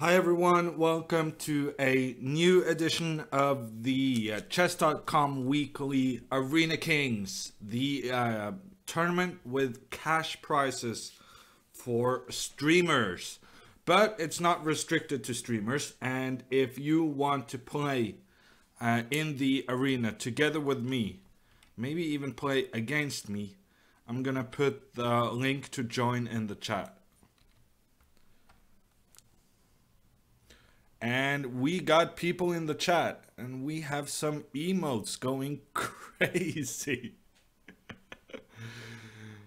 Hi everyone, welcome to a new edition of the chess.com weekly Arena Kings, the tournament with cash prizes for streamers. But it's not restricted to streamers, and if you want to play in the arena together with me, maybe even play against me, I'm gonna put the link to join in the chat. And we got people in the chat, and we have some emotes going crazy.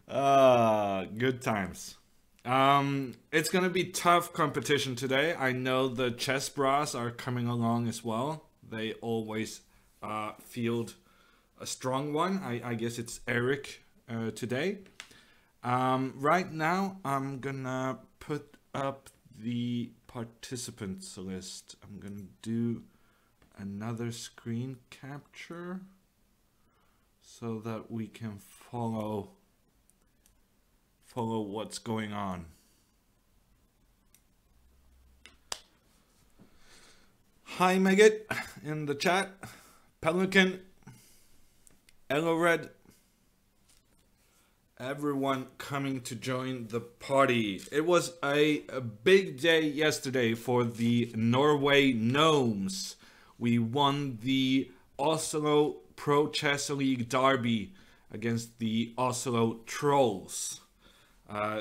Good times. It's gonna be tough competition today. I know the chess bras are coming along as well. They always field a strong one. I guess it's Eric today. Right now, I'm gonna put up the participants list. I'm gonna do another screen capture so that we can follow what's going on. Hi Megat in the chat, Pelican, Elored, everyone coming to join the party. It was a big day yesterday for the Norway Gnomes. We won the Oslo Pro Chess League Derby against the Oslo Trolls.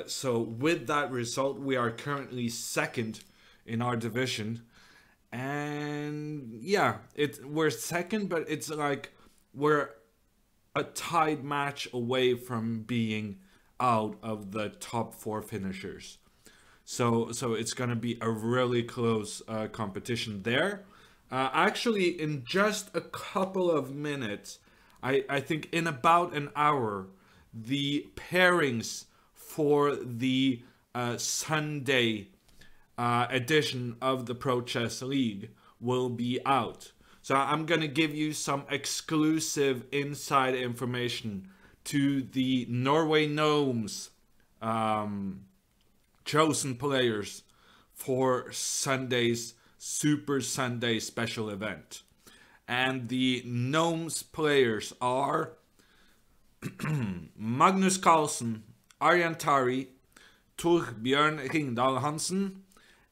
So with that result, we are currently second in our division. And yeah, we're second, but it's like we're a tied match away from being out of the top 4 finishers. So it's going to be a really close competition there. Actually, in just a couple of minutes, I think in about an hour, the pairings for the Sunday edition of the Pro Chess League will be out. So I'm going to give you some exclusive inside information to the Norway Gnomes chosen players for Sunday's Super Sunday special event. And the Gnomes players are Magnus Carlsen, Arjan Tari, Torbjørn Ringdal Hansen,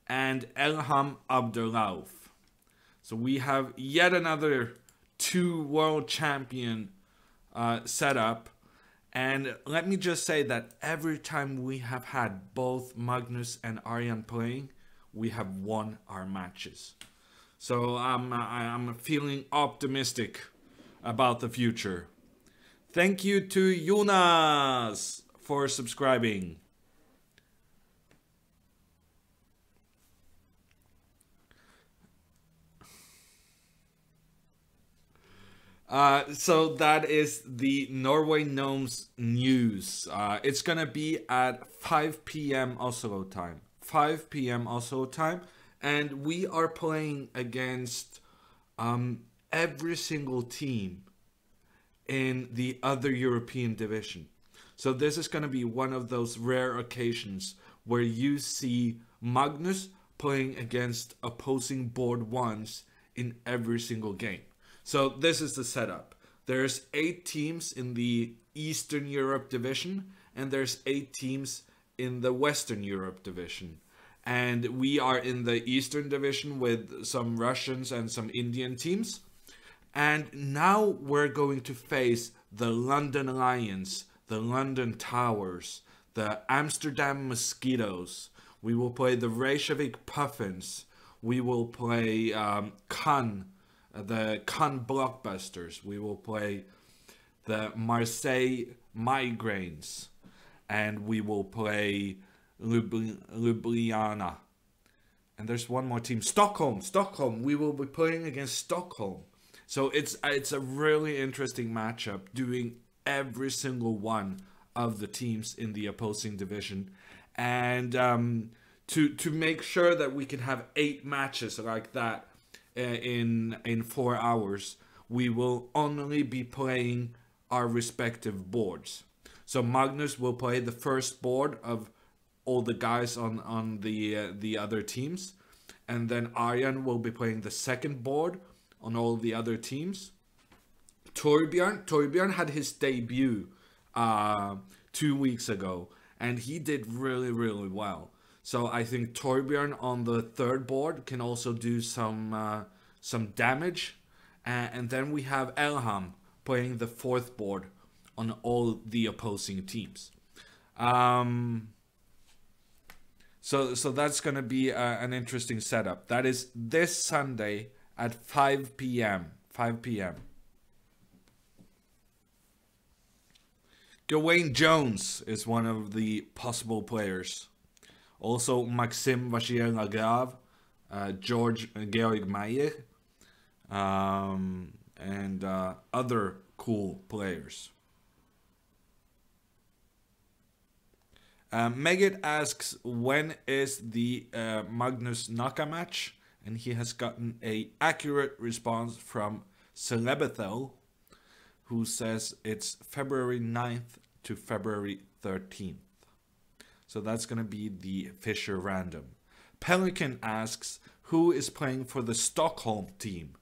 and Elham Abdullauf. So we have yet another 2 world champion setup. And let me just say that every time we have had both Magnus and Arjan playing, we have won our matches. So I'm feeling optimistic about the future. Thank you to Jonas for subscribing. So that is the Norway Gnomes news. It's gonna be at 5 p.m. Oslo time. 5 p.m. Oslo time. And we are playing against every single team in the other European division. So this is gonna be one of those rare occasions where you see Magnus playing against opposing board ones in every single game. So this is the setup. There's 8 teams in the Eastern Europe division, and there's 8 teams in the Western Europe division. And we are in the Eastern division with some Russians and some Indian teams. And now we're going to face the London Lions, the London Towers, the Amsterdam Mosquitoes. We will play the Reykjavik Puffins. We will play the Cannes Blockbusters. We will play the Marseille Migraines, and we will play Ljubljana. And there's one more team, Stockholm. We will be playing against Stockholm. So it's a really interesting matchup, doing every single one of the teams in the opposing division, and to make sure that we can have 8 matches like that in 4 hours, we will only be playing our respective boards. So Magnus will play the first board of all the guys on the other teams, and then Arjan will be playing the second board on all the other teams. Torbjörn had his debut 2 weeks ago, and he did really, really well. So I think Torbjörn on the third board can also do some damage. And then we have Elham playing the fourth board on all the opposing teams. So that's going to be an interesting setup. That is this Sunday at 5 p.m. 5 p.m. Gawain Jones is one of the possible players. Also Maxime Vachier-Lagrave, Georg Mayer, and other cool players. Megat asks, when is the Magnus Naka match? And he has gotten a accurate response from Celebethel, who says it's February 9th to February 13th. So that's going to be the Fisher Random. Pelican asks, who is playing for the Stockholm team?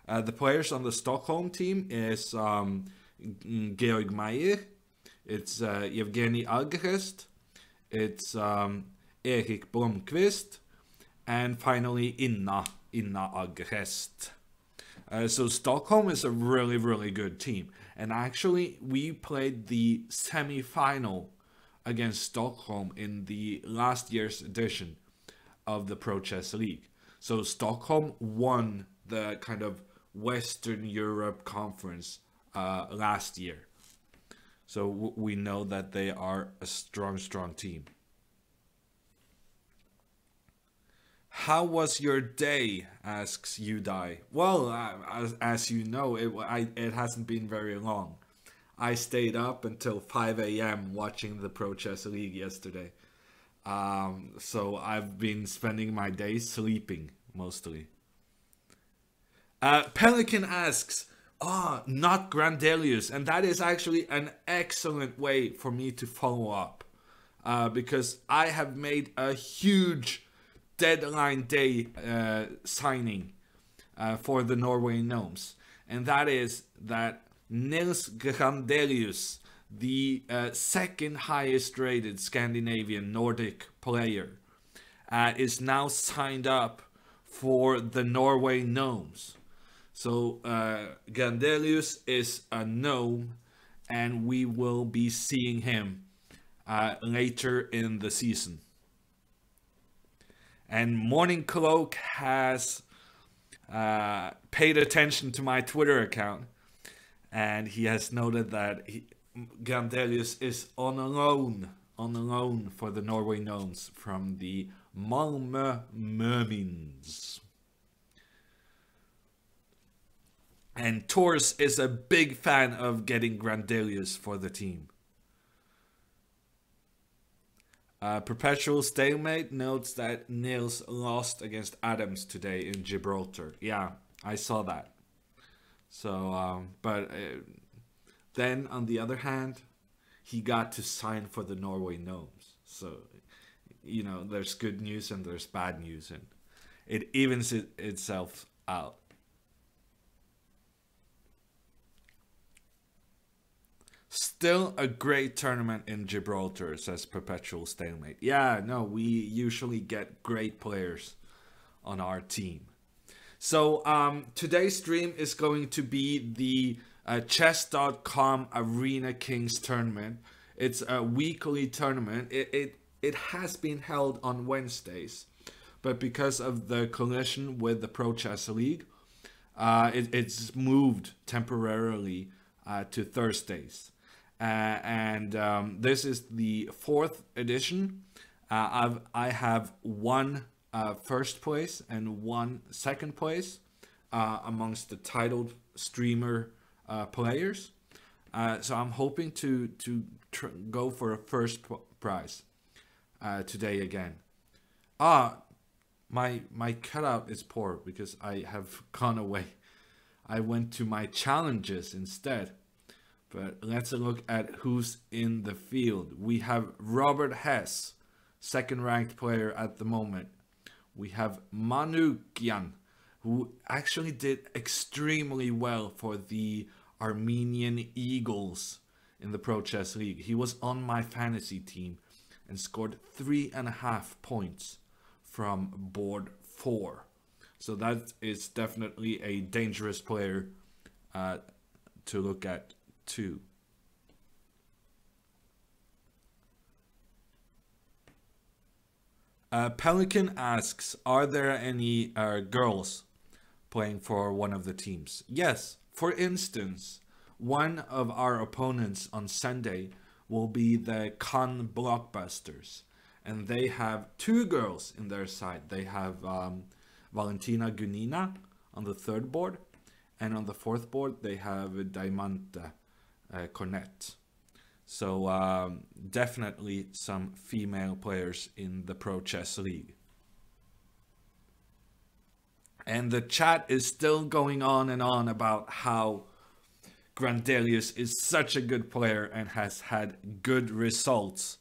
The players on the Stockholm team is Georg Mayer, it's Evgeny Algerest, it's Erik Blomqvist, and finally Inna Algerest. So Stockholm is a really, really good team. And actually, we played the semi-final against Stockholm in the last year's edition of the Pro Chess League. So Stockholm won the kind of Western Europe conference last year. So we know that they are a strong, strong team. How was your day? Asks Udai. Well, as you know, it hasn't been very long. I stayed up until 5 a.m. watching the Pro Chess League yesterday. So I've been spending my day sleeping, mostly. Pelican asks, not Grandelius. And that is actually an excellent way for me to follow up. Because I have made a huge deadline day signing for the Norway Gnomes. And that is that Nils Grandelius, the second highest rated Scandinavian Nordic player, is now signed up for the Norway Gnomes. So Grandelius is a gnome, and we will be seeing him later in the season. And Morning Cloak has paid attention to my Twitter account, and he has noted that Grandelius is on a loan for the Norway Gnomes from the Malmö Mermins. And Tors is a big fan of getting Grandelius for the team. Perpetual Stalemate notes that Niels lost against Adams today in Gibraltar. Yeah, I saw that. So, but then on the other hand, he got to sign for the Norway Gnomes. So, you know, there's good news and there's bad news, and it evens itself out. Still a great tournament in Gibraltar, says Perpetual Stalemate. Yeah, no, we usually get great players on our team. So today's stream is going to be the chess.com Arena Kings tournament. It's a weekly tournament. It has been held on Wednesdays, but because of the collision with the Pro Chess League, it's moved temporarily to Thursdays. This is the 4th edition. I have one first place and one second place amongst the titled streamer players. So I'm hoping to go for a first prize today again. My cutout is poor because I have gone away. I went to my challenges instead. But let's look at who's in the field. We have Robert Hess, second ranked player at the moment, we have Manukyan, who actually did extremely well for the Armenian Eagles in the Pro Chess League. He was on my fantasy team and scored 3.5 points from board 4. So that is definitely a dangerous player to look at too. Pelican asks, are there any girls playing for one of the teams? Yes. For instance, one of our opponents on Sunday will be the Cannes Blockbusters. And they have 2 girls in their side. They have Valentina Gunina on the 3rd board. And on the 4th board, they have Diamante Cornet. So definitely some female players in the Pro Chess League. And the chat is still going on and on about how Grandelius is such a good player and has had good results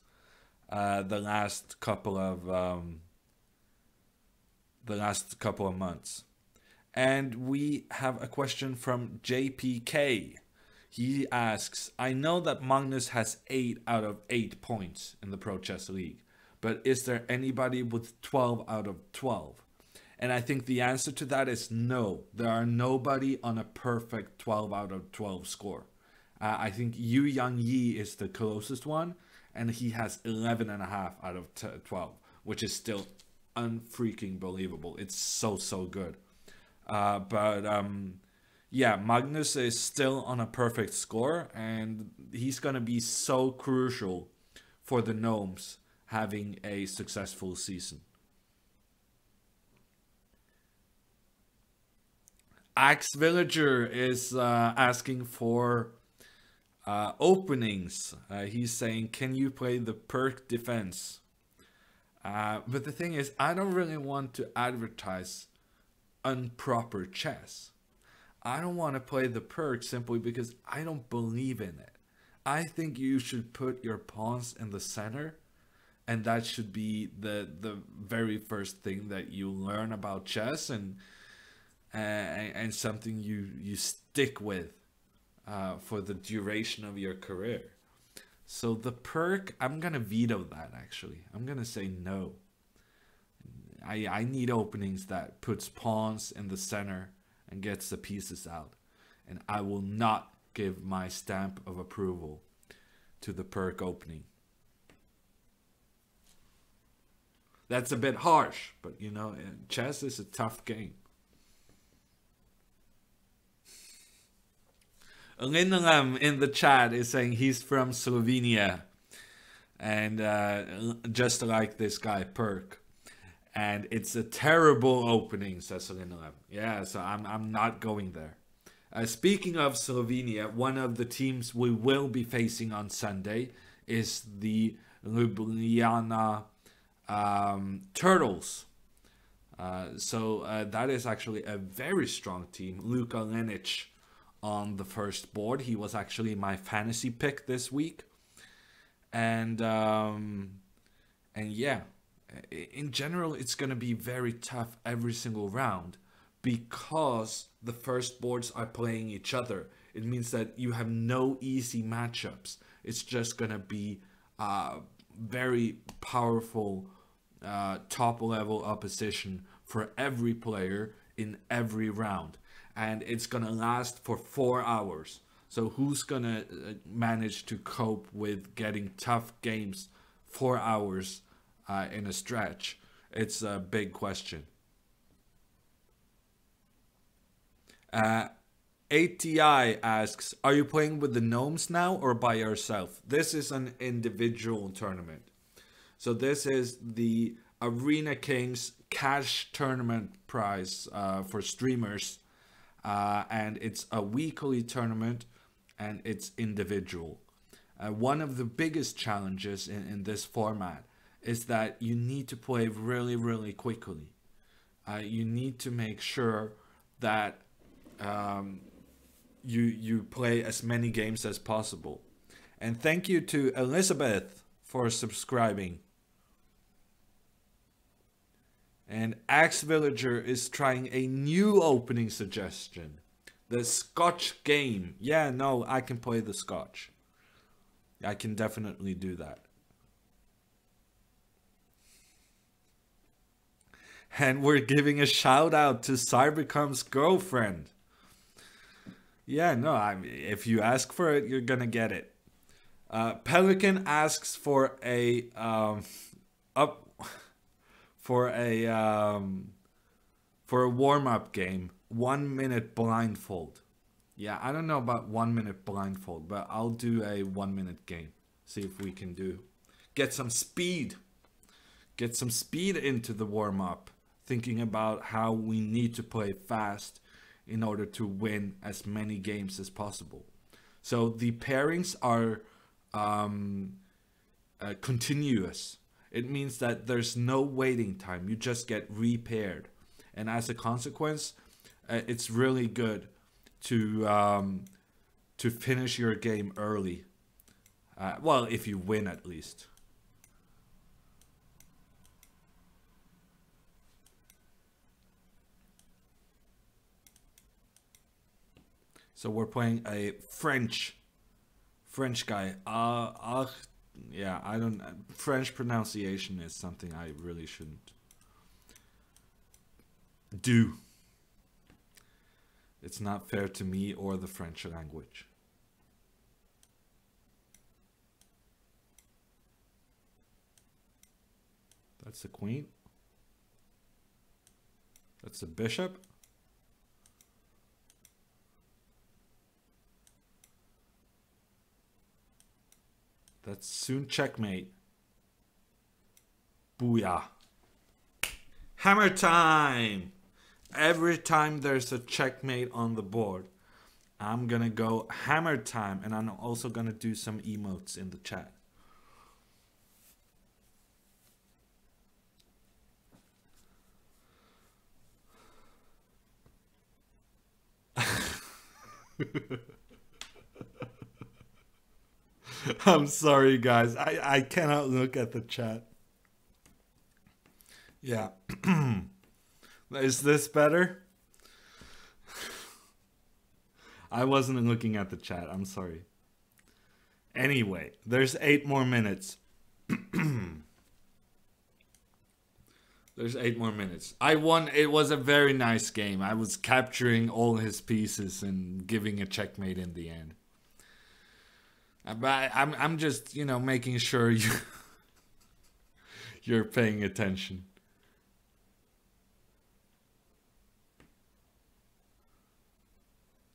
the last couple of months. And we have a question from JPK. He asks, I know that Magnus has 8 out of 8 points in the Pro Chess League, but is there anybody with 12 out of 12? And I think the answer to that is no. There are nobody on a perfect 12 out of 12 score. I think Yu Yang Yi is the closest one, and he has 11.5 out of 12, which is still unfreaking believable. It's so good. Yeah, Magnus is still on a perfect score, and he's going to be so crucial for the Gnomes having a successful season. Axe Villager is asking for openings. He's saying, can you play the perk defense? But the thing is, I don't really want to advertise improper chess. I don't want to play the perk simply because I don't believe in it. I think you should put your pawns in the center, and that should be the very first thing that you learn about chess, and something you stick with for the duration of your career. So the perk, I'm gonna veto that. Actually, I'm gonna say no. I need openings that puts pawns in the center and gets the pieces out, and I will not give my stamp of approval to the perk opening. That's a bit harsh, but you know, chess is a tough game. Lindelem in the chat is saying he's from Slovenia, and just like this guy Perk, and it's a terrible opening, says Lindelem. Yeah, so I'm not going there. Speaking of Slovenia, one of the teams we will be facing on Sunday is the Ljubljana Turtles. So that is actually a very strong team. Luka Lenic on the first board. He was actually my fantasy pick this week. And yeah, in general, it's going to be very tough every single round because the first boards are playing each other. It means that you have no easy matchups. It's just going to be very powerful top level opposition for every player in every round. And it's going to last for 4 hours. So who's going to manage to cope with getting tough games 4 hours in a stretch? It's a big question. ATI asks, are you playing with the Gnomes now or by yourself? This is an individual tournament. So this is the Arena Kings cash tournament prize for streamers. And it's a weekly tournament, and it's individual. One of the biggest challenges in this format is that you need to play really, really quickly. You need to make sure that you play as many games as possible. And thank you to Elizabeth for subscribing. And Axe Villager is trying a new opening suggestion. The Scotch game. Yeah, no, I can play the Scotch. I can definitely do that. And we're giving a shout out to Cybercom's girlfriend. Yeah, no, if you ask for it, you're gonna get it. Pelican asks for a for a warm-up game, 1 minute blindfold. Yeah, I don't know about 1 minute blindfold, but I'll do a 1 minute game. See if we can get some speed. Get some speed into the warm-up. Thinking about how we need to play fast in order to win as many games as possible. So the pairings are continuous. It means that there's no waiting time. You just get repaired. And as a consequence, it's really good to finish your game early. Well, if you win at least. So we're playing a French guy. Yeah, I don't. French pronunciation is something I really shouldn't do. It's not fair to me or the French language. That's the queen. That's the bishop. That's soon checkmate. Booyah. Hammer time! Every time there's a checkmate on the board, I'm gonna go hammer time, and I'm also gonna do some emotes in the chat. I'm sorry, guys. I cannot look at the chat. Yeah. Is this better? I wasn't looking at the chat. I'm sorry. Anyway, there's 8 more minutes. There's 8 more minutes. I won. It was a very nice game. I was capturing all his pieces and giving a checkmate in the end. But I'm just, you know, making sure you're paying attention.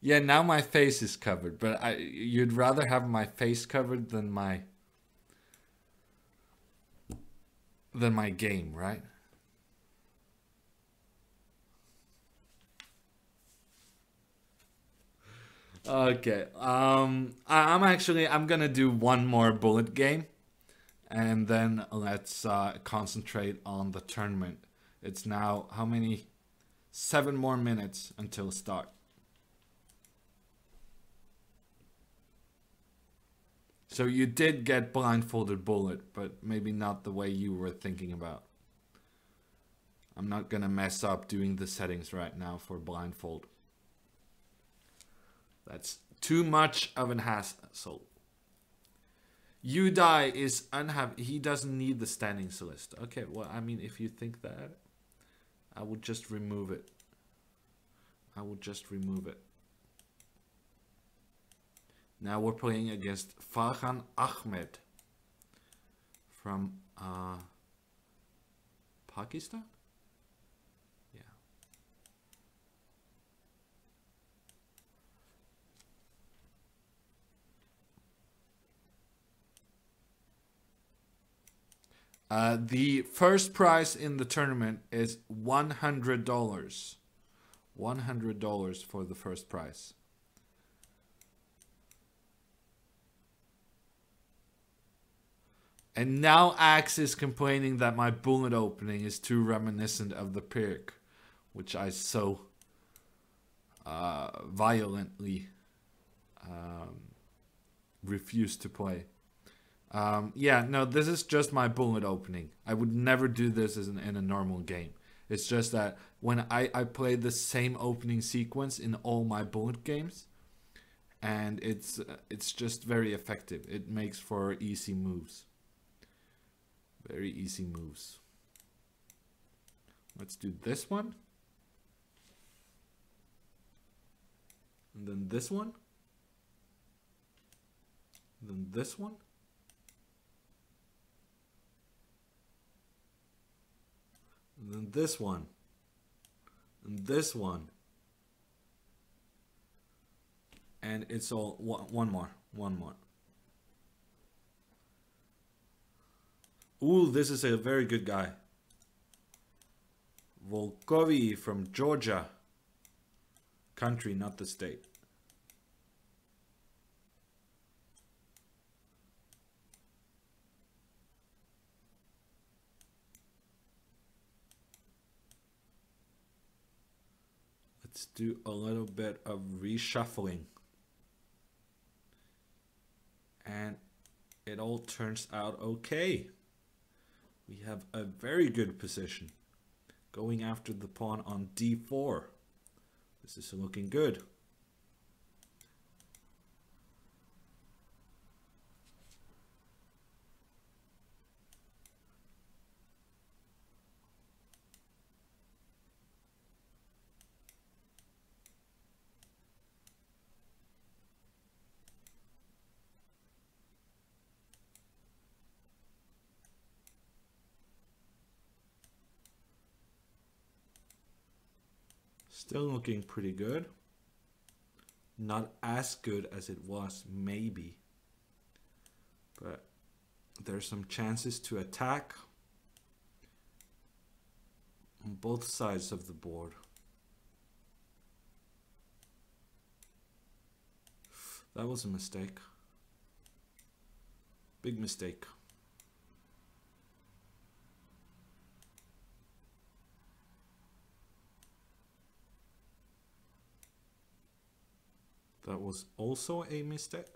Yeah, now my face is covered, but you'd rather have my face covered than my game, right? Okay. I'm gonna do one more bullet game, and then let's concentrate on the tournament. It's now how many? 7 more minutes until start. So you did get blindfolded bullet, but maybe not the way you were thinking about. I'm not gonna mess up doing the settings right now for blindfold. That's too much of an hassle. Udai is unhappy. He doesn't need the standings list. Okay, well, I mean, if you think that, I would just remove it. I would just remove it. Now we're playing against Farhan Ahmed from Pakistan? Yeah. The first prize in the tournament is $100. $100 for the first prize. And now Axe is complaining that my bullet opening is too reminiscent of the Pyrrhic, which I so violently refuse to play. Yeah, no, this is just my bullet opening. I would never do this in a normal game. It's just that when I play the same opening sequence in all my bullet games, and it's just very effective. It makes for easy moves. Very easy moves. Let's do this one. And then this one. And then this one. And then this one. And this one. And it's all one more. Ooh, this is a very good guy. Volkovi from Georgia. Country, not the state. Let's do a little bit of reshuffling. And it all turns out okay. We have a very good position. Going after the pawn on d4. This is looking good. Still looking pretty good. Not as good as it was, maybe. But there's some chances to attack on both sides of the board. That was a mistake. Big mistake. That was also a mistake.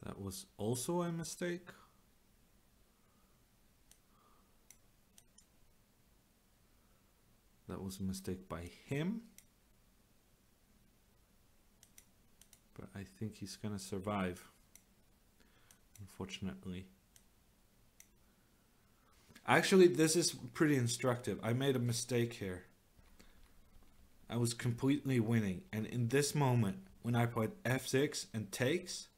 That was also a mistake. That was a mistake by him. But I think he's gonna survive, unfortunately. Actually, this is pretty instructive. I made a mistake here. I was completely winning. And in this moment, when I played f6 and takes,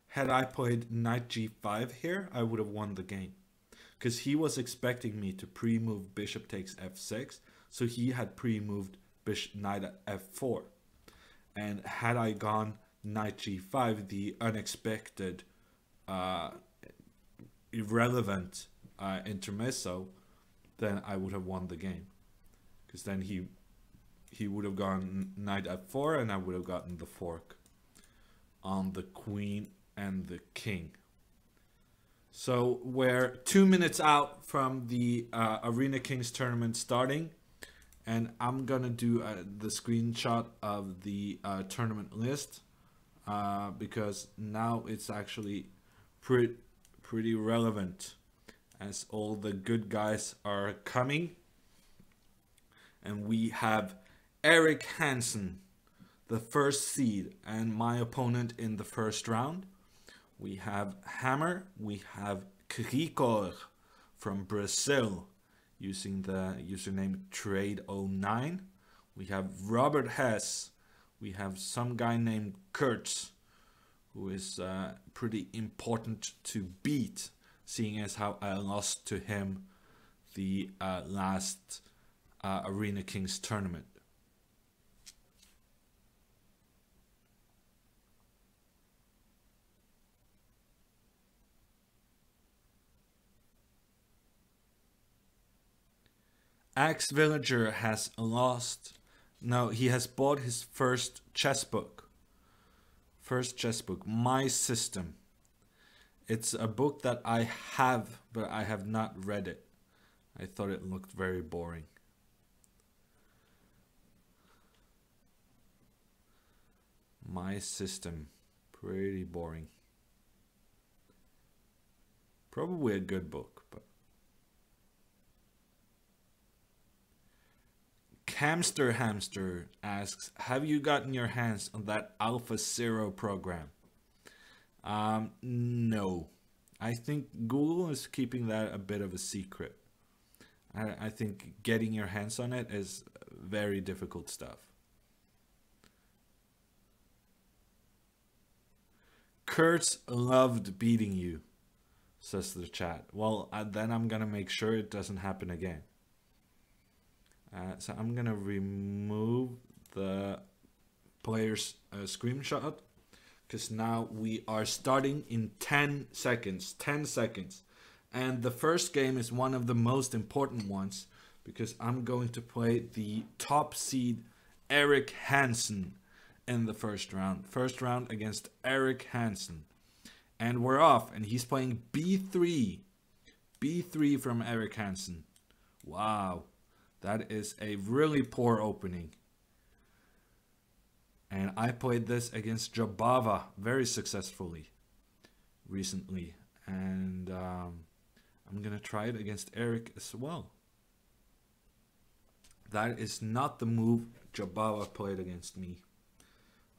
had I played knight g5 here, I would have won the game. Because he was expecting me to pre-move bishop takes f6. So he had pre-moved knight at f4. And had I gone knight g5, the unexpected, irrelevant intermezzo, then I would have won the game. Because then he would have gone knight f4 and I would have gotten the fork on the queen and the king. So we're 2 minutes out from the Arena Kings tournament starting. And I'm gonna do the screenshot of the tournament list because now it's actually pretty relevant as all the good guys are coming. And we have Eric Hansen, the first seed, and my opponent in the first round. We have Hammer, we have Krikor from Brazil, using the username Trade09. We have Robert Hess. We have some guy named Kurtz, who is pretty important to beat, seeing as how I lost to him the last Arena Kings tournament. Axe Villager has lost. No, he has bought his first chess book. My System. It's a book that I have, but I have not read it. I thought it looked very boring. My System. Pretty boring. Probably a good book, but... Hamster asks, have you gotten your hands on that Alpha Zero program? No. I think Google is keeping that a bit of a secret. I think getting your hands on it is very difficult stuff. Kurtz loved beating you, says the chat. Well, then I'm gonna make sure it doesn't happen again. So I'm gonna remove the player's screenshot, because now we are starting in 10 seconds. 10 seconds. And the first game is one of the most important ones, because I'm going to play the top seed Eric Hansen in the first round. First round against Eric Hansen. And we're off, and he's playing B3. B3 from Eric Hansen. Wow. That is a really poor opening. And I played this against Jabava very successfully recently. And I'm going to try it against Eric as well. That is not the move Jabava played against me.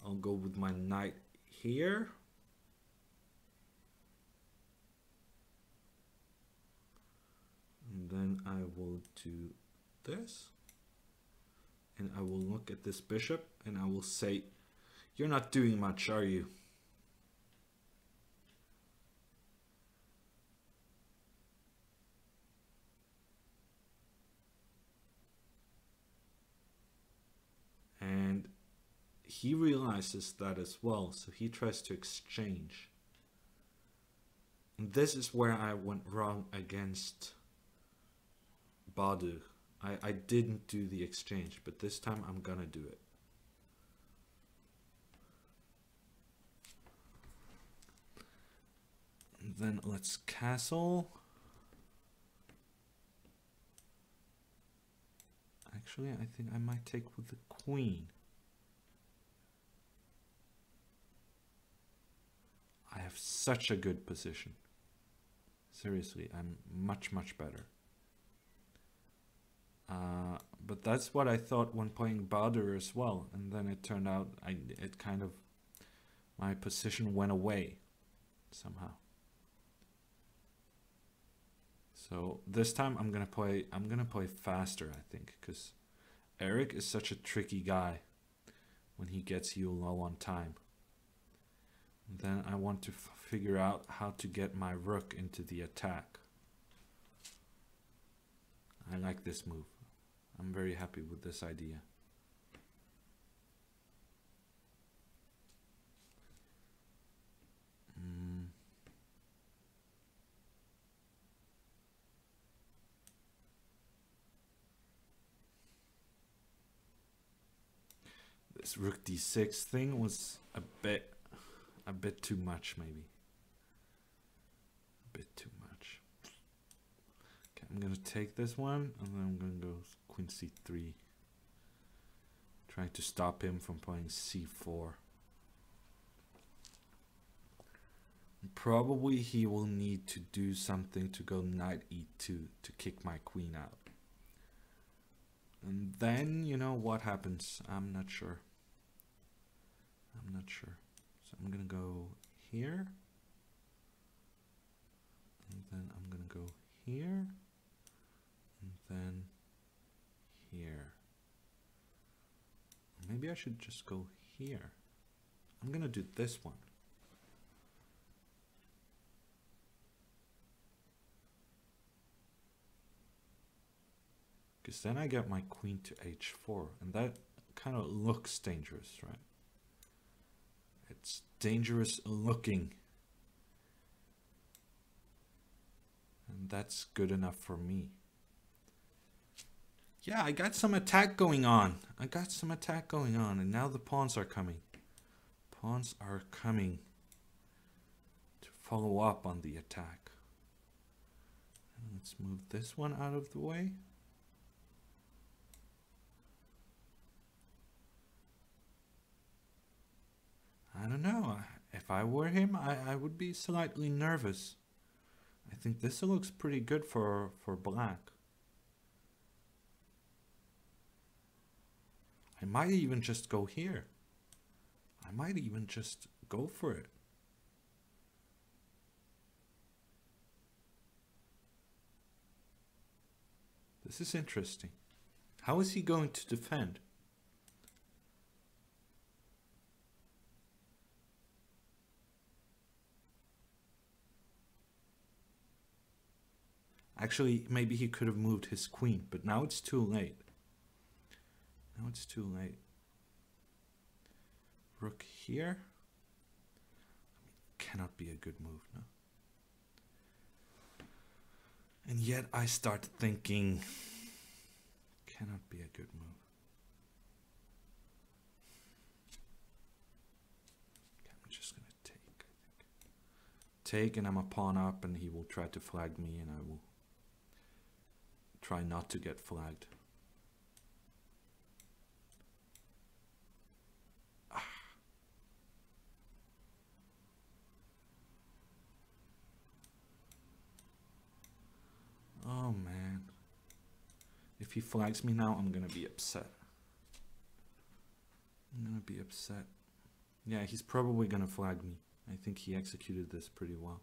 I'll go with my knight here. And then I will do this, and I will look at this bishop and I will say, you're not doing much, are you? And he realizes that as well, so he tries to exchange. And this is where I went wrong against Badu. I didn't do the exchange, but this time I'm gonna do it. And then let's castle. Actually, I think I might take with the queen. I have such a good position. Seriously, I'm much, much better. But that's what I thought when playing Badur as well, and then it turned out my position went away somehow. So this time I'm gonna play faster, I think, because Eric is such a tricky guy when he gets you low on time. And then I want to figure out how to get my rook into the attack. I like this move. I'm very happy with this idea. This rook d6 thing was a bit too much, maybe. A bit too much. Okay, I'm gonna take this one, and then I'm gonna go queen c3. Trying to stop him from playing c4. Probably he will need to do something to go knight e2 to kick my queen out. And then, you know, what happens? I'm not sure. I'm not sure. So I'm gonna go here. And then I'm gonna go here. And then here. Maybe I should just go here. I'm gonna do this one. Because then I get my queen to h4, and that kind of looks dangerous, right? It's dangerous looking. And that's good enough for me. Yeah, I got some attack going on. And now the pawns are coming. Pawns are coming to follow up on the attack. Let's move this one out of the way. I don't know. If I were him, I would be slightly nervous. I think this looks pretty good for black. I might even just go here. I might even just go for it. This is interesting. How is he going to defend? Actually, maybe he could have moved his queen, but now it's too late. Now it's too late. Rook here. Cannot be a good move, no? And yet I start thinking, cannot be a good move. Okay, I'm just gonna take, I think. Take, and I'm a pawn up, and he will try to flag me, and I will try not to get flagged. Oh man. If he flags me now, I'm gonna be upset. I'm gonna be upset. Yeah, he's probably gonna flag me. I think he executed this pretty well.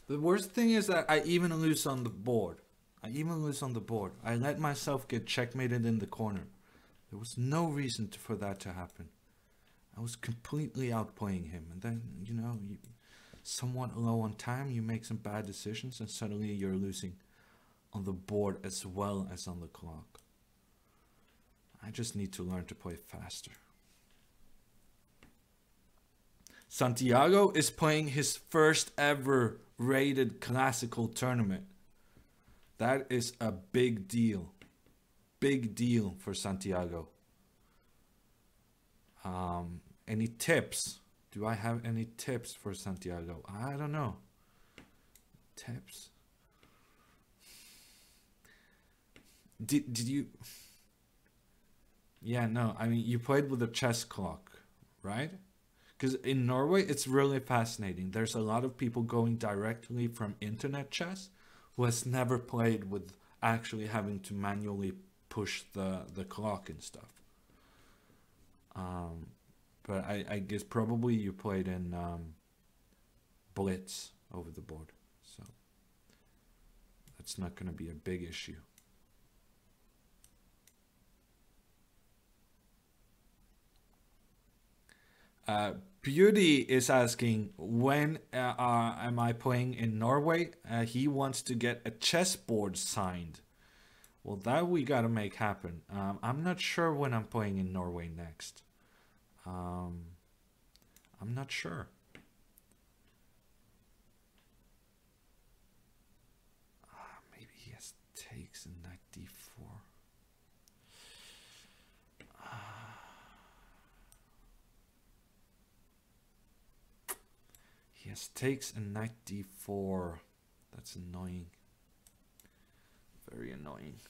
The worst thing is that I even lose on the board. I let myself get checkmated in the corner. There was no reason for that to happen. I was completely outplaying him. And then, you know, somewhat low on time, you make some bad decisions and suddenly you're losing on the board as well as on the clock. I just need to learn to play faster. Santiago is playing his first ever rated classical tournament. That is a big deal. Big deal for Santiago. Any tips? Do I have any tips for Santiago? I don't know. Tips. Did you? Yeah, no. I mean, you played with a chess clock, right? Because in Norway, it's really fascinating. There's a lot of people going directly from internet chess who has never played with actually having to manually push the clock and stuff. But I guess probably you played in Blitz over the board. So that's not going to be a big issue. Beauty is asking, when am I playing in Norway? He wants to get a chessboard signed. Well, that we gotta make happen. I'm not sure when I'm playing in Norway next. I'm not sure. Maybe he has takes in knight d4. He has takes and knight d4. That's annoying. Very annoying.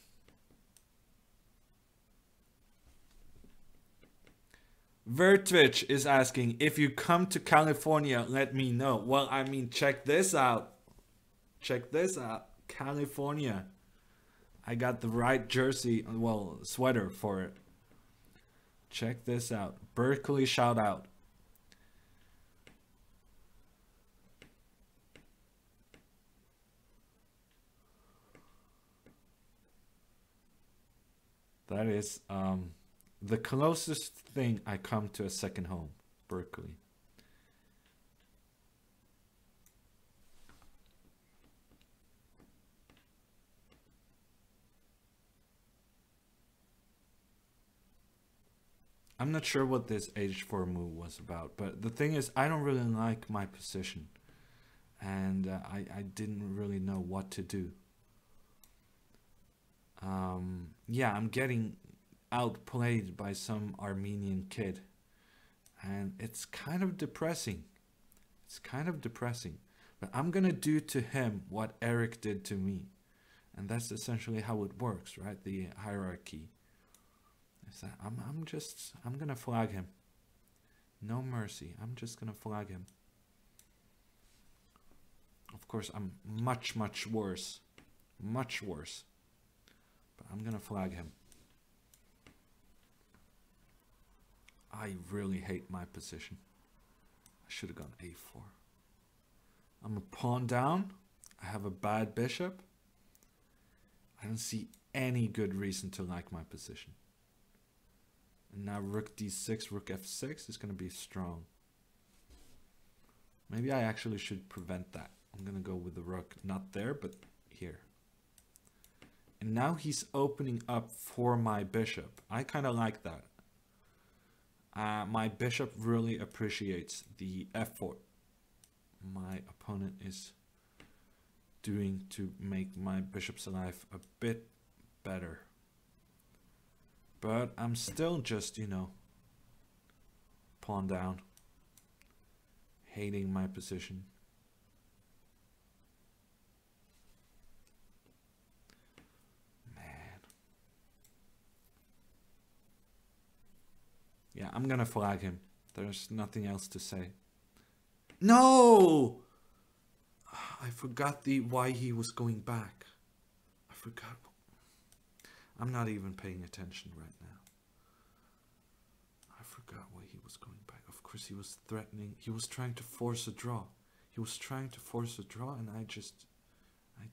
Vertwitch is asking, if you come to California, let me know. Well, I mean, check this out. Check this out. California. I got the right jersey, well, sweater for it. Check this out. Berkeley shout out. That is the closest thing I come to a second home, Berkeley. I'm not sure what this h4 move was about, but the thing is, I don't really like my position. And I didn't really know what to do. Yeah, I'm getting outplayed by some Armenian kid. And it's kind of depressing. It's kind of depressing. But I'm gonna do to him what Eric did to me. And that's essentially how it works, right? The hierarchy. Is that I'm gonna flag him. No mercy. I'm just gonna flag him. Of course, I'm much worse. Much worse. But I'm gonna flag him. I really hate my position. I should have gone a4. I'm a pawn down. I have a bad bishop. I don't see any good reason to like my position. And now rook d6, rook f6 is going to be strong. Maybe I actually should prevent that. I'm going to go with the rook, not there, but here. And now he's opening up for my bishop. I kind of like that. My bishop really appreciates the effort my opponent is doing to make my bishop's life a bit better. But I'm still just, you know, pawn down, hating my position. Man. Yeah, I'm gonna flag him. There's nothing else to say. No! I forgot why he was going back. I forgot. I'm not even paying attention right now. I forgot why he was going back. Of course, he was threatening. He was trying to force a draw. He was trying to force a draw, and I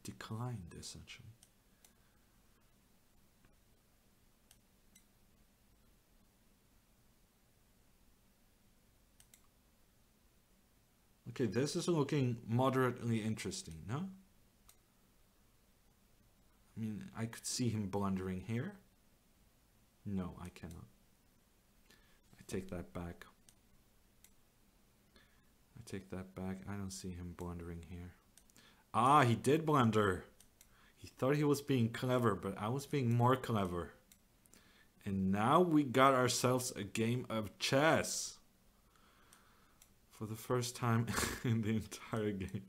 declined, essentially. Okay, this is looking moderately interesting, no? I mean, I could see him blundering here. No, I cannot. I take that back. I take that back. I don't see him blundering here. Ah, he did blunder. He thought he was being clever, but I was being more clever. And now we got ourselves a game of chess. For the first time in the entire game.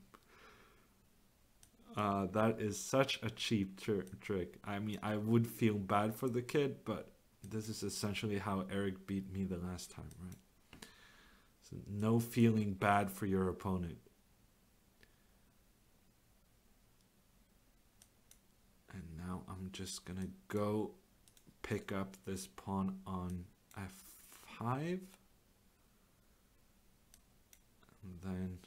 That is such a cheap trick. I mean, I would feel bad for the kid, but this is essentially how Eric beat me the last time, right? So no feeling bad for your opponent. And now I'm just gonna go pick up this pawn on f5. And then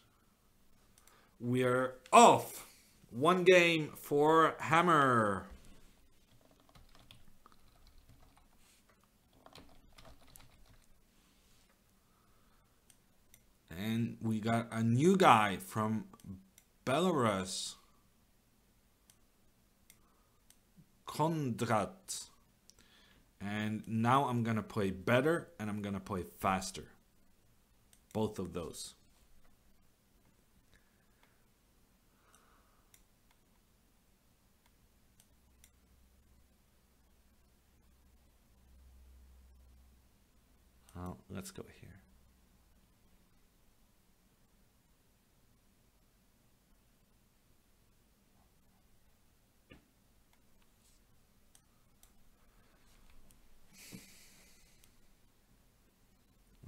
we are off. One game for Hammer. And we got a new guy from Belarus. Kondrat. And now I'm gonna play better and I'm gonna play faster. Both of those. Let's go here.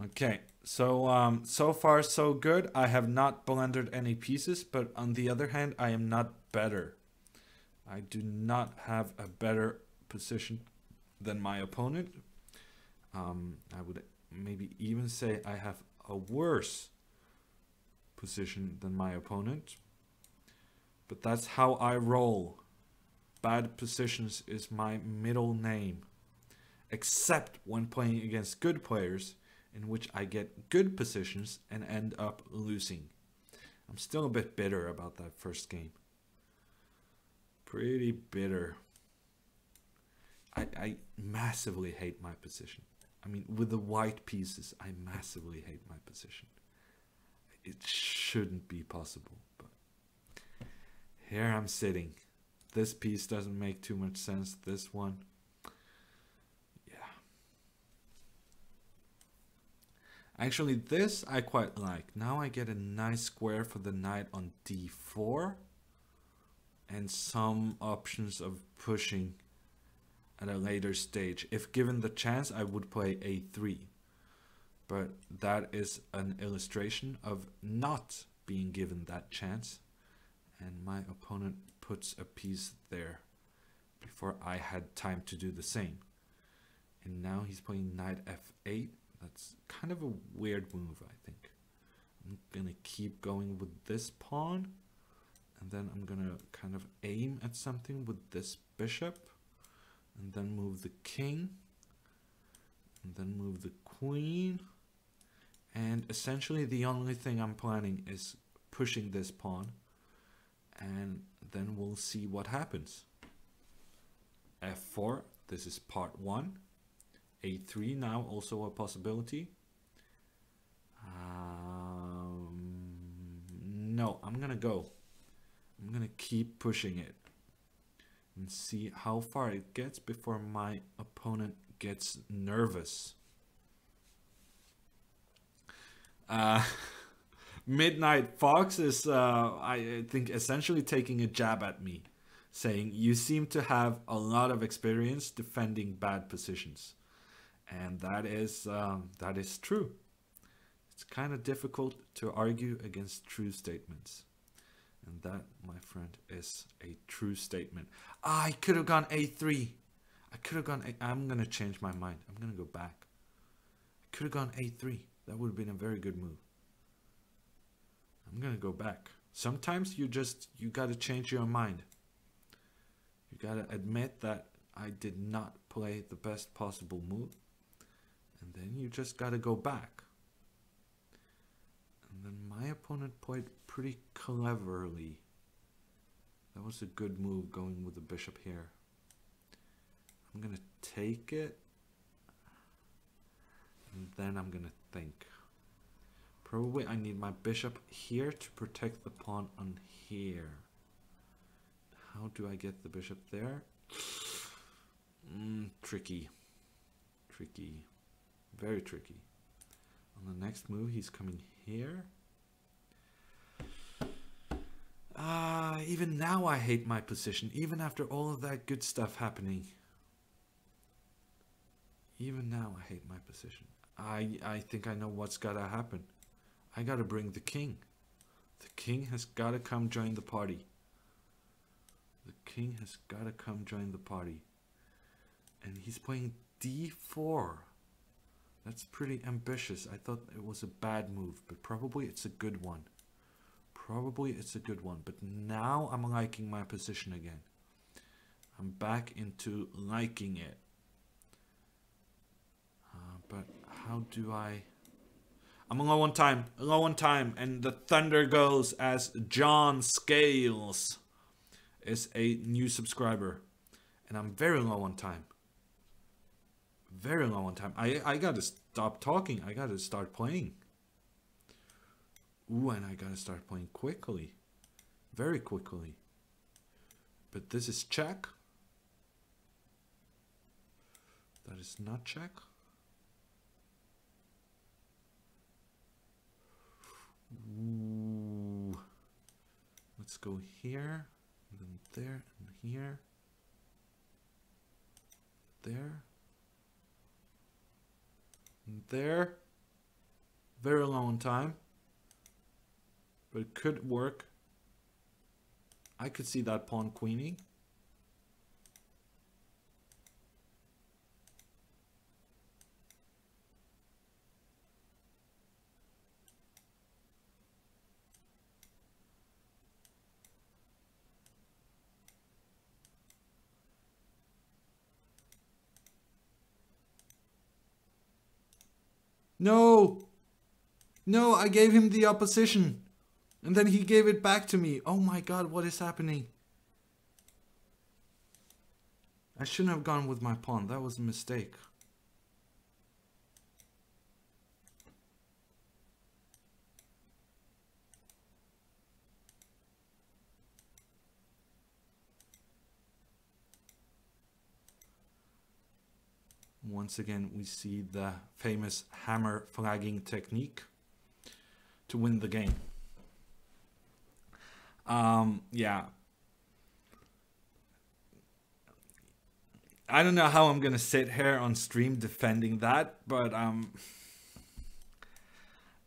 Okay, so so far so good. I have not blundered any pieces, but on the other hand, I am not better. I do not have a better position than my opponent. I would maybe even say I have a worse position than my opponent. But that's how I roll. Bad positions is my middle name. Except when playing against good players, in which I get good positions and end up losing. I'm still a bit bitter about that first game. Pretty bitter. I massively hate my position. I mean, with the white pieces, I massively hate my position. It shouldn't be possible, but here I'm sitting. This piece doesn't make too much sense. This one, yeah. Actually, this I quite like. Now I get a nice square for the knight on d4 and some options of pushing at a later stage. If given the chance, I would play a3. But that is an illustration of not being given that chance. And my opponent puts a piece there before I had time to do the same. And now he's playing knight f8. That's kind of a weird move, I think. I'm gonna keep going with this pawn. And then I'm gonna kind of aim at something with this bishop. And then move the king. And then move the queen. And essentially the only thing I'm planning is pushing this pawn. And then we'll see what happens. f4, this is part 1. a3 now also a possibility. No, I'm gonna go. I'm gonna keep pushing it and see how far it gets before my opponent gets nervous. Midnight Fox is, I think, essentially taking a jab at me, saying, you seem to have a lot of experience defending bad positions. And that is true. It's kind of difficult to argue against true statements. And that, my friend, is a true statement. I could have gone a3. I could have gone I'm going to change my mind. I'm going to go back. I could have gone a3. That would have been a very good move. I'm going to go back. Sometimes you got to change your mind. You got to admit that I did not play the best possible move. And then you just got to go back. And then my opponent played pretty cleverly. That was a good move going with the bishop here. I'm going to take it. And then I'm going to think. Probably I need my bishop here to protect the pawn on here. How do I get the bishop there? Tricky. Tricky. Very tricky. On the next move, he's coming here. Even now I hate my position. Even after all of that good stuff happening. Even now I hate my position. I think I know what's gotta happen. I gotta bring the king. The king has gotta come join the party. The king has gotta come join the party. And he's playing d4. That's pretty ambitious. I thought it was a bad move, but probably it's a good one. Probably it's a good one. But now I'm liking my position again. I'm back into liking it. But how do I... I'm low on time, and the thunder goes as John Scales is a new subscriber. And I'm very low on time. Very low on time. I gotta stop talking. I gotta start playing. Ooh, and I gotta start playing quickly. Very quickly. But this is check. That is not check. Ooh. Let's go here, and then there, and here. There. And there. Very long time. But it could work. I could see that pawn queening. No! No, I gave him the opposition. And then he gave it back to me. Oh my god, what is happening? I shouldn't have gone with my pawn. That was a mistake. Once again, we see the famous hammer flagging technique to win the game. Yeah. I don't know how I'm gonna sit here on stream defending that, but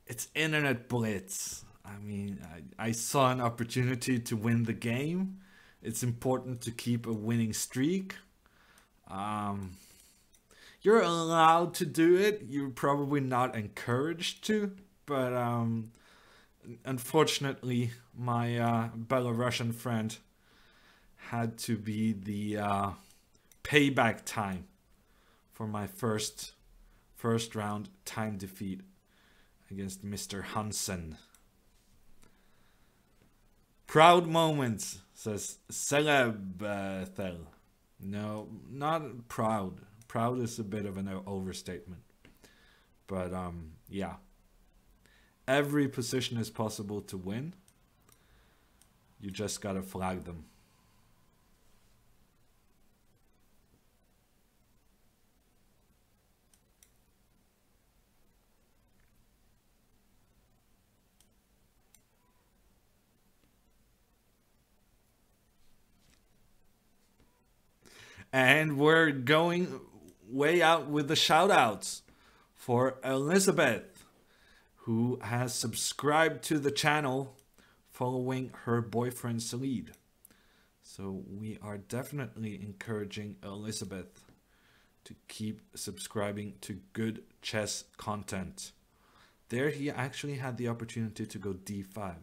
it's internet blitz. I mean, I saw an opportunity to win the game. It's important to keep a winning streak. You're allowed to do it. You're probably not encouraged to, but unfortunately, my Belarusian friend had to be the payback time for my first round time defeat against Mr. Hansen. Proud moments, says Celeb. No, not proud. Proud is a bit of an overstatement. But yeah. Every position is possible to win. You just gotta flag them. And we're going way out with the shout outs for Elizabeth, who has subscribed to the channel following her boyfriend's lead. So we are definitely encouraging Elizabeth to keep subscribing to good chess content. There he actually had the opportunity to go d5.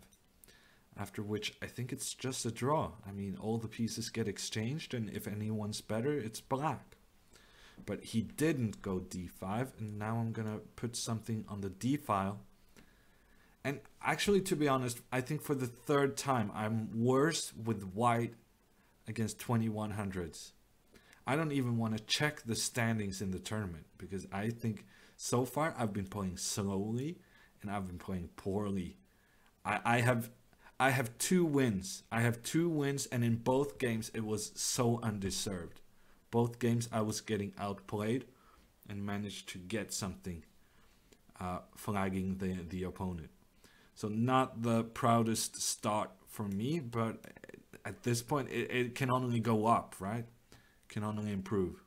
After which I think it's just a draw. I mean, all the pieces get exchanged, and if anyone's better, it's black. But he didn't go d5, and now I'm gonna put something on the d file. And actually, to be honest, I think for the third time, I'm worse with white against 2100s. I don't even want to check the standings in the tournament, because I think so far I've been playing slowly and I've been playing poorly. I have 2 wins. I have 2 wins, and in both games it was so undeserved. Both games I was getting outplayed and managed to get something flagging the opponent. So not the proudest start for me, but at this point it can only go up, right? It can only improve.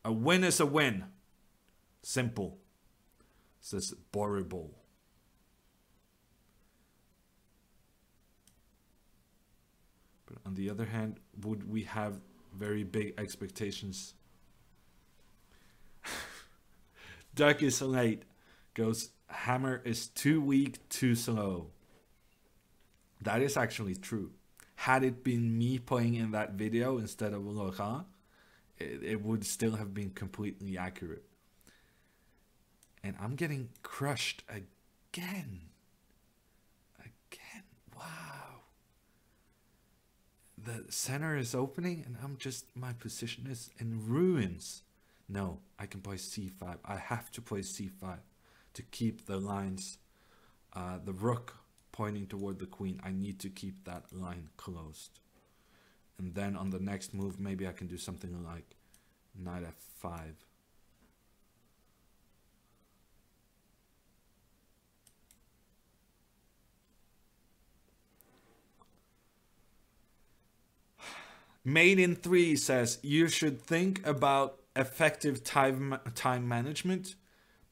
A win is a win. Simple. Says Boribol. But on the other hand, would we have very big expectations? Duck is late. Goes, Hammer is too weak, too slow. That is actually true. Had it been me playing in that video instead of Laurent, it would still have been completely accurate. And I'm getting crushed again. Again. Wow. The center is opening and my position is in ruins. No, I can play c5. I have to play c5 to keep the lines, the rook pointing toward the queen. I need to keep that line closed. And then on the next move, maybe I can do something like knight f5. Made in 3 says you should think about effective time management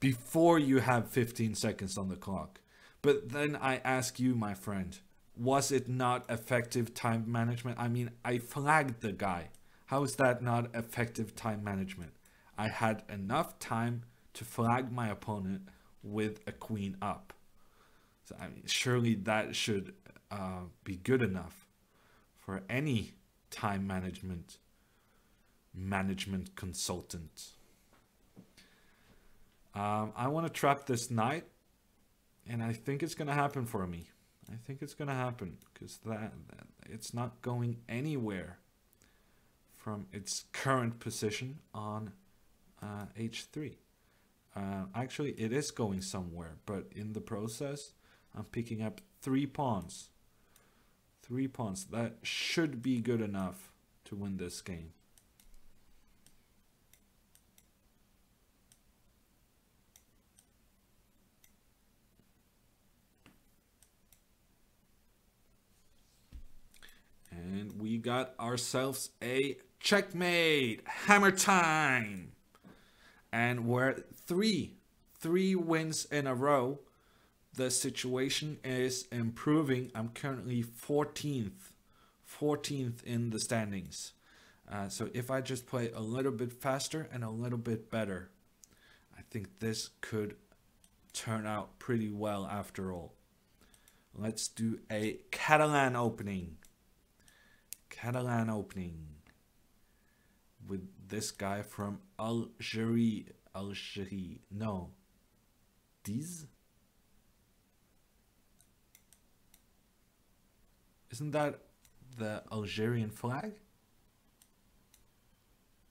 before you have 15 seconds on the clock. But then I ask you, my friend, was it not effective time management? I mean, I flagged the guy. How is that not effective time management? I had enough time to flag my opponent with a queen up. So I mean, surely that should be good enough for any time management consultant. I want to trap this knight, and I think it's gonna happen for me. I think it's gonna happen because that it's not going anywhere from its current position on h3. Actually, it is going somewhere, but in the process, I'm picking up 3 pawns. 3 pawns. That should be good enough to win this game. got ourselves a checkmate. Hammer time. And we're three wins in a row. The situation is improving. I'm currently 14th in the standings. So if I just play a little bit faster and a little bit better, I think this could turn out pretty well after all. Let's do a Catalan opening. Catalan opening with this guy from Algeria. No. Diz? Isn't that the Algerian flag?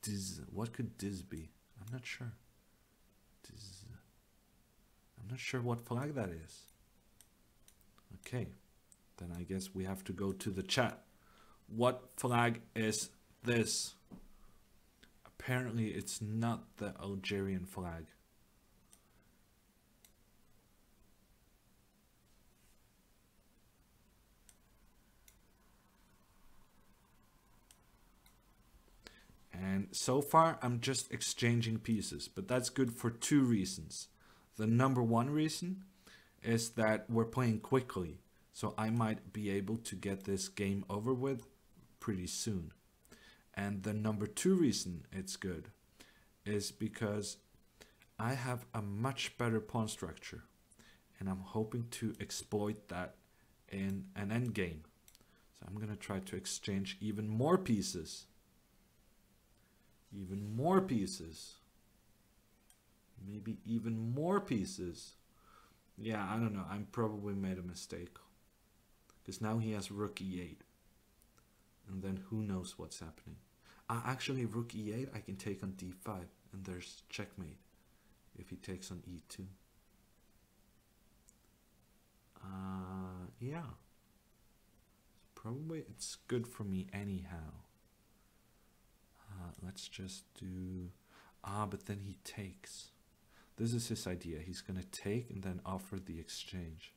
Diz. What could Diz be? I'm not sure. Diz. I'm not sure what flag that is. Okay. Then I guess we have to go to the chat. What flag is this? Apparently it's not the Algerian flag. And so far I'm just exchanging pieces, but that's good for two reasons. The number one reason is that we're playing quickly, so I might be able to get this game over with pretty soon. And the number two reason it's good is because I have a much better pawn structure, and I'm hoping to exploit that in an endgame. So I'm gonna try to exchange even more pieces. Even more pieces. Maybe even more pieces. Yeah, I don't know. I probably made a mistake. Because now he has rook e8. And then who knows what's happening. Actually, rook e8 I can take on d5. And there's checkmate. If he takes on e2. Yeah. Probably it's good for me anyhow. Let's just do... but then he takes. This is his idea. He's going to take and then offer the exchange.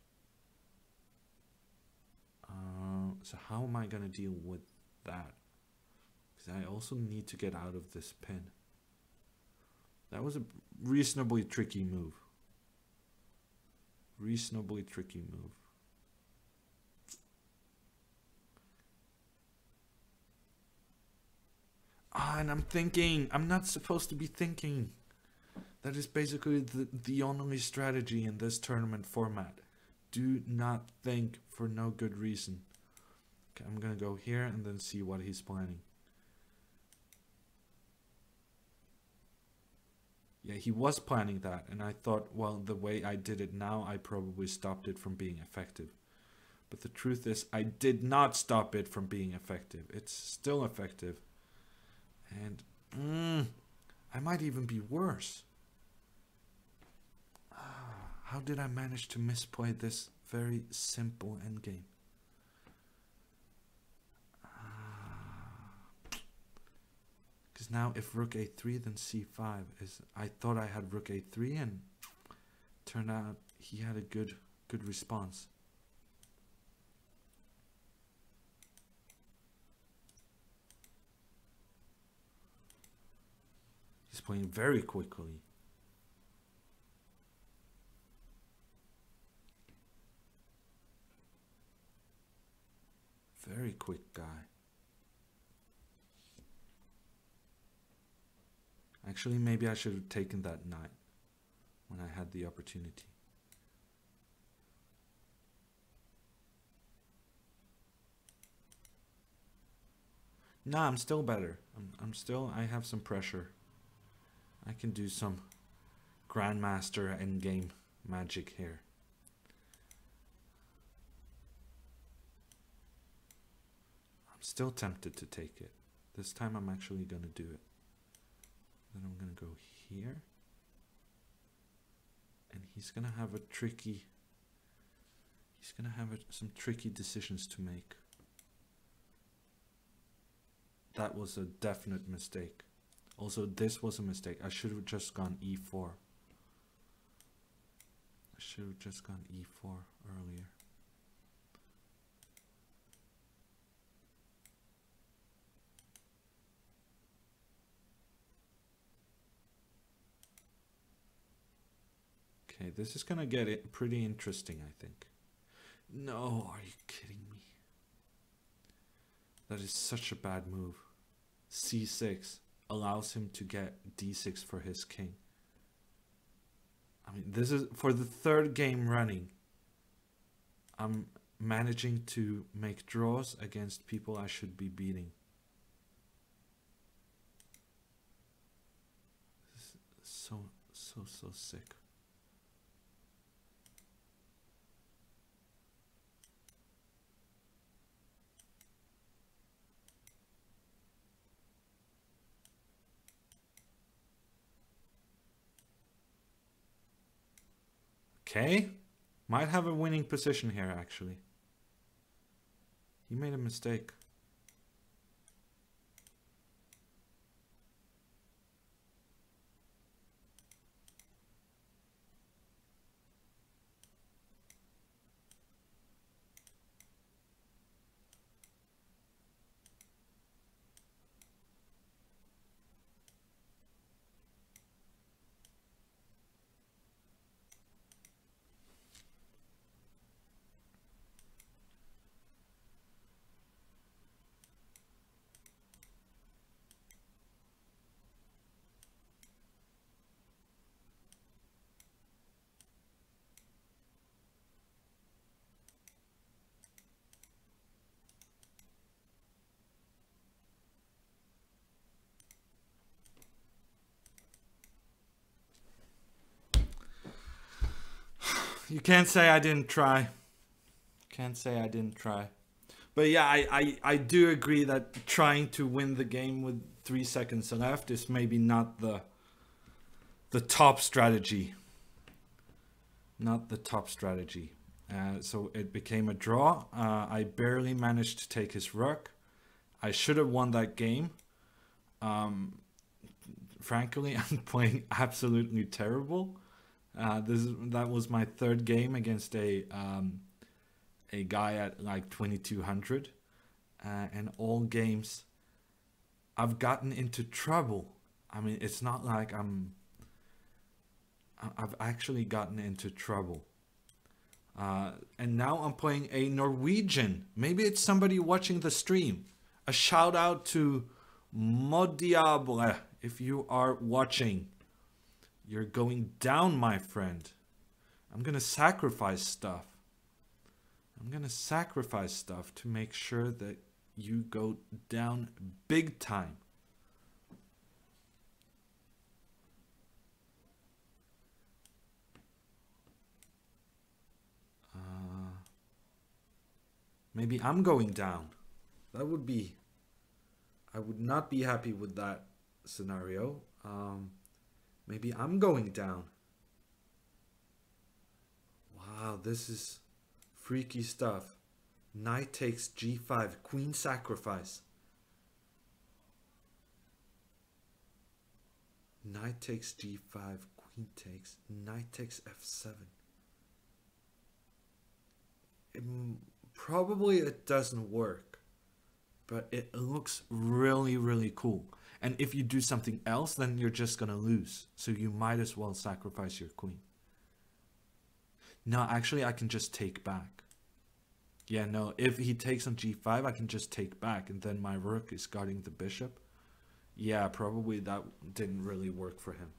So how am I going to deal with that? Because I also need to get out of this pin. That was a reasonably tricky move. Reasonably tricky move. And I'm thinking. I'm not supposed to be thinking. That is basically the only strategy in this tournament format. Do not think for no good reason. Okay, I'm gonna go here and then see what he's planning. Yeah, he was planning that, and I thought, well, the way I did it now, I probably stopped it from being effective. But the truth is, I did not stop it from being effective. It's still effective. And I might even be worse. How did I manage to misplay this very simple endgame? Because now if rook a3, then c5 is... I thought I had rook a3, and turned out he had a good response. He's playing very quickly. Very quick guy. Actually, maybe I should have taken that knight when I had the opportunity. Nah, I'm still better. I have some pressure. I can do some grandmaster endgame magic here. I'm still tempted to take it. This time I'm actually going to do it. Then I'm going to go here. And he's going to have a tricky... He's going to have some tricky decisions to make. That was a definite mistake. Also, this was a mistake. I should have just gone e4. I should have just gone e4 earlier. Okay, this is gonna get it pretty interesting, I think. No, are you kidding me? That is such a bad move. C6 allows him to get D6 for his king. I mean, this is for the third game running. I'm managing to make draws against people I should be beating. This is so sick. Okay, might have a winning position here actually. He made a mistake. You can't say I didn't try. Can't say I didn't try. But yeah, I do agree that trying to win the game with 3 seconds left is maybe not the top strategy. Not the top strategy. So it became a draw. I barely managed to take his rook. I should have won that game. Frankly, I'm playing absolutely terrible. That was my third game against a guy at like 2200, and all games I've gotten into trouble. I mean, it's not like I've actually gotten into trouble. And now I'm playing a Norwegian. Maybe it's somebody watching the stream. A shout out to Modiable if you are watching. You're going down, my friend. I'm gonna sacrifice stuff. I'm gonna sacrifice stuff to make sure that you go down big time. Maybe I'm going down. That would be... I would not be happy with that scenario. Maybe I'm going down. Wow, this is freaky stuff. Knight takes g5, queen sacrifice. Knight takes g5, queen takes, knight takes f7. Probably it doesn't work, but it looks really, really cool. And if you do something else, then you're just gonna lose. So you might as well sacrifice your queen. No, actually I can just take back. Yeah, no, if he takes on g5, I can just take back, and then my rook is guarding the bishop. Yeah, probably that didn't really work for him.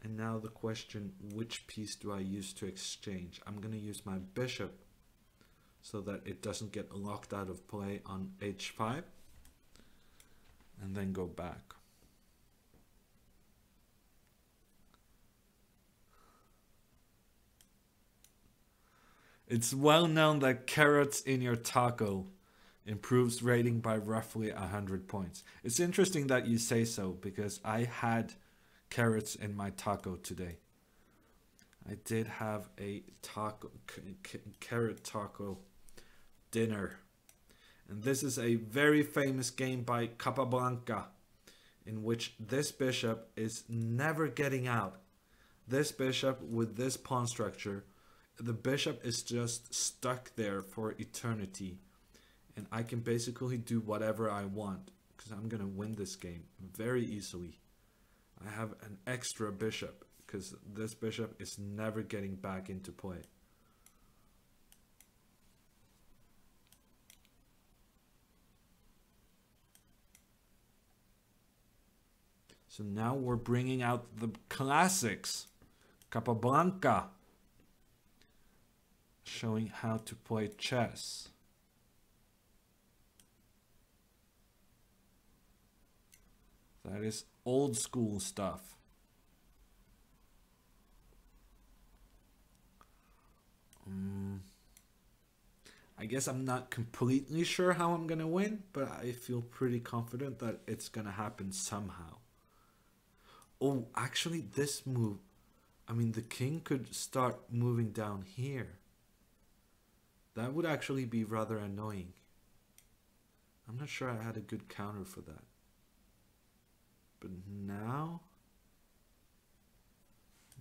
And now the question, which piece do I use to exchange? I'm gonna use my bishop so that it doesn't get locked out of play on h5, and then go back. It's well known that carrots in your taco improves rating by roughly 100 points. It's interesting that you say so, because I had carrots in my taco today. I did have a taco, carrot taco dinner. And this is a very famous game by Capablanca, in which this bishop is never getting out. This bishop with this pawn structure, the bishop is just stuck there for eternity. And I can basically do whatever I want, because I'm going to win this game very easily. I have an extra bishop, because this bishop is never getting back into play. So now we're bringing out the classics. Capablanca. Showing how to play chess. That is old school stuff. I guess I'm not completely sure how I'm gonna win, but I feel pretty confident that it's gonna happen somehow. Oh, actually this move, I mean the king could start moving down here. That would actually be rather annoying. I'm not sure I had a good counter for that. But now,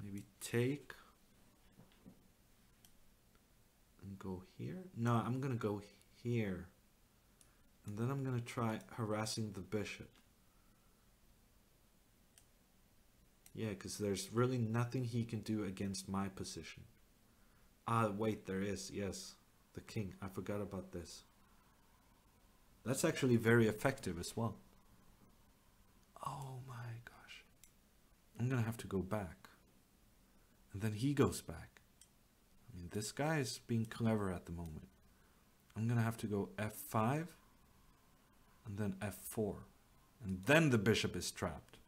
maybe take and go here. No, I'm gonna go here. And then I'm gonna try harassing the bishop. Yeah, because there's really nothing he can do against my position. Ah, wait, there is, yes. The king, I forgot about this. That's actually very effective as well. Oh my gosh. I'm gonna have to go back. And then he goes back. I mean, this guy is being clever at the moment. I'm gonna have to go f5 and then f4. And then the bishop is trapped.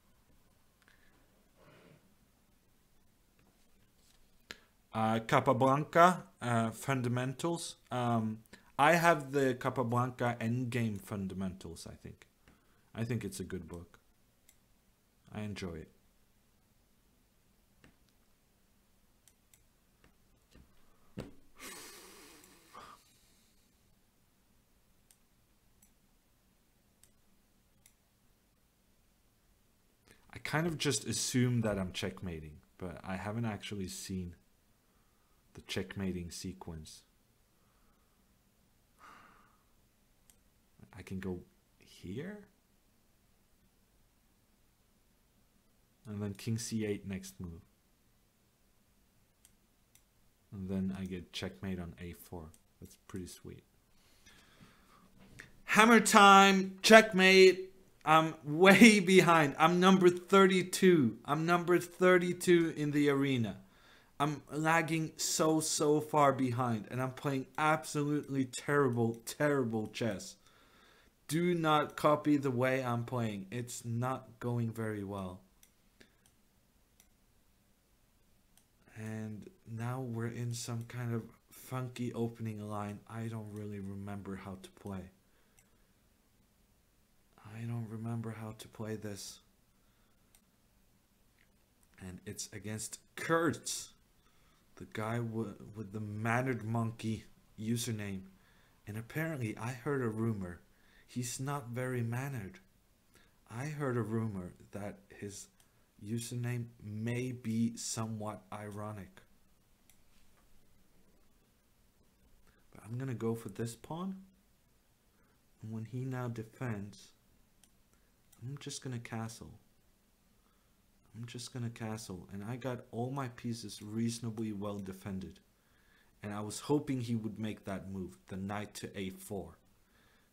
Capablanca, fundamentals. I have the Capablanca endgame fundamentals, I think. I think it's a good book. I enjoy it. I kind of just assume that I'm checkmating, but I haven't actually seen the checkmating sequence. I can go here. And then king c8 next move. And then I get checkmate on a4. That's pretty sweet. Hammer time! Checkmate! I'm way behind. I'm number 32. I'm number 32 in the arena. I'm lagging so far behind. And I'm playing absolutely terrible chess. Do not copy the way I'm playing. It's not going very well. And now we're in some kind of funky opening line. I don't really remember how to play. I don't remember how to play this. And it's against Kurtz, the guy with the mannered monkey username. And apparently I heard a rumor. He's not very mannered. I heard a rumor that his username may be somewhat ironic. But I'm gonna go for this pawn. And when he now defends, I'm just gonna castle. I'm just gonna castle. And I got all my pieces reasonably well defended. And I was hoping he would make that move, the knight to a4.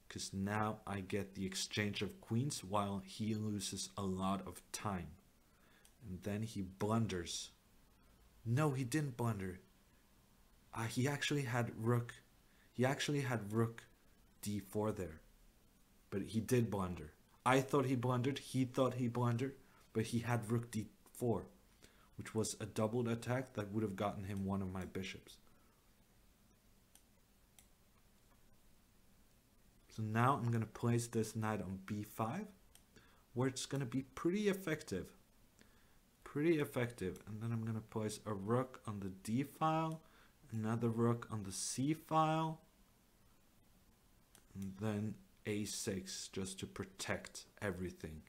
Because now I get the exchange of queens while he loses a lot of time. And then he blunders. No, he didn't blunder. He actually had rook. He actually had rook d4 there. But he did blunder. I thought he blundered. He thought he blundered. But he had rook d4. Which was a doubled attack that would have gotten him one of my bishops. So now I'm going to place this knight on b5. Where it's going to be pretty effective. Pretty effective. And then I'm going to place a rook on the d file. Another rook on the c file. And then a6 just to protect everything.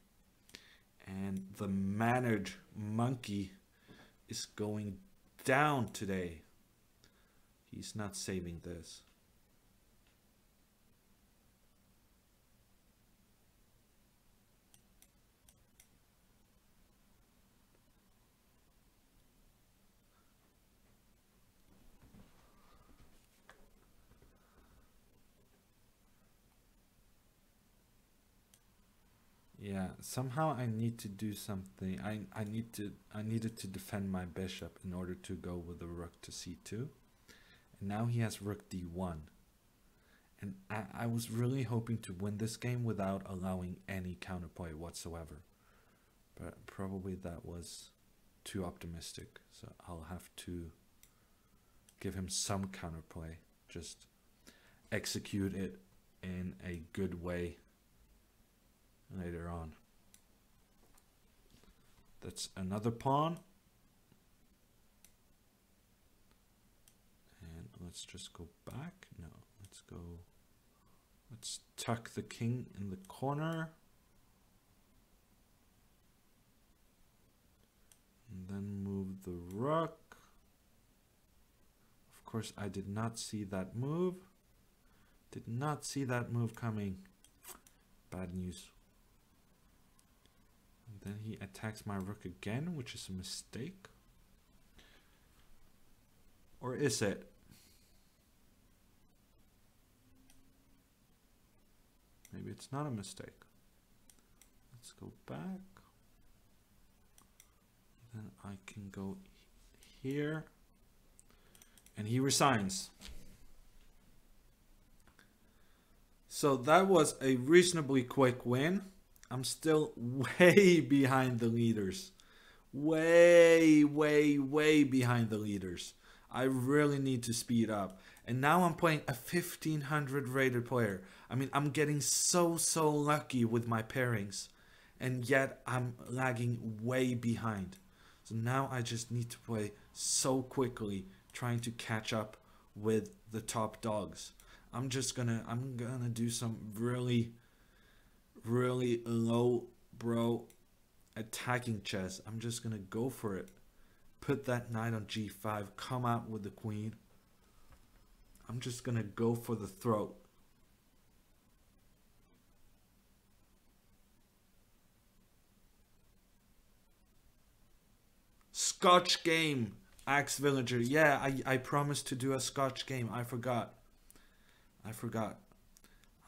And the mannered monkey is going down today. He's not saving this. Yeah, somehow I need to do something. I needed to defend my bishop in order to go with the rook to c2. And now he has rook d1. And I was really hoping to win this game without allowing any counterplay whatsoever. But probably that was too optimistic. So I'll have to give him some counterplay. Just execute it in a good way later on. That's another pawn. And let's just go back. No, let's go. Let's tuck the king in the corner. And then move the rook. Of course, I did not see that move. Did not see that move coming. Bad news. And then he attacks my rook again, which is a mistake. Or is it? Maybe it's not a mistake. Let's go back. Then I can go here. And he resigns. So that was a reasonably quick win. I'm still way behind the leaders. Way behind the leaders. I really need to speed up. And now I'm playing a 1500 rated player. I mean, I'm getting so lucky with my pairings. And yet I'm lagging way behind. So now I just need to play so quickly, trying to catch up with the top dogs. I'm gonna do some really low bro attacking chess. I'm just gonna go for it. Put that knight on g5, come out with the queen. I'm just gonna go for the throat. Scotch game, Axe Villager. Yeah, I promised to do a Scotch game. I forgot.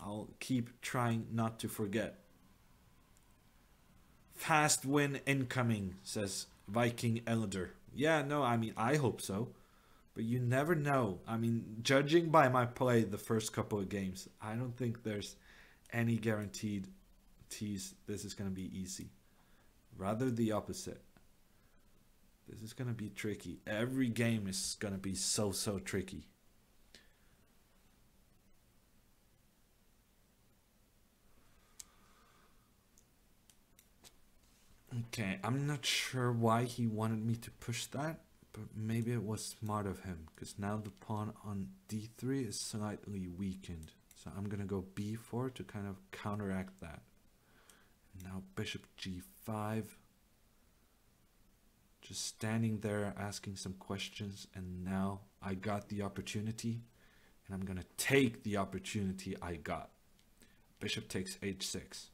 I'll keep trying not to forget. Fast win incoming, says Viking Elder. Yeah, no, I mean, I hope so. But you never know. I mean, judging by my play the first couple of games, I don't think there's any guaranteed this is going to be easy. Rather the opposite. This is going to be tricky. Every game is going to be so tricky. Okay, I'm not sure why he wanted me to push that, but maybe it was smart of him, because now the pawn on d3 is slightly weakened. So I'm going to go b4 to kind of counteract that. Now bishop g5. Just standing there asking some questions, and now I got the opportunity, and I'm going to take the opportunity I got. Bishop takes h6.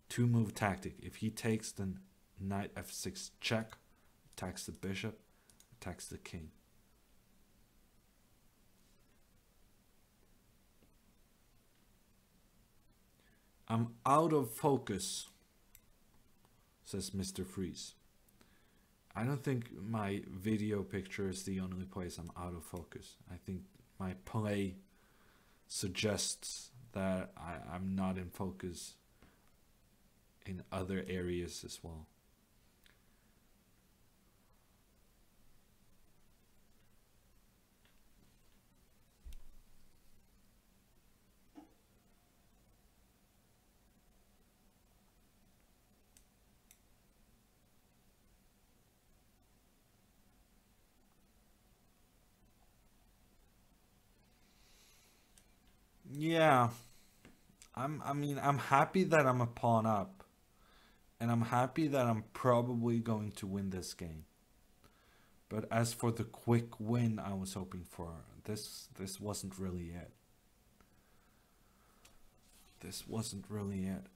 Two move tactic. If he takes, then knight f6 check, attacks the bishop, attacks the king. I'm out of focus, says Mr. Freeze. I don't think my video picture is the only place I'm out of focus. I think my play suggests that I'm not in focus in other areas as well. Yeah, I'm happy that I'm a pawn up, and I'm happy that I'm probably going to win this game. But as for the quick win I was hoping for, this wasn't really it. This wasn't really it.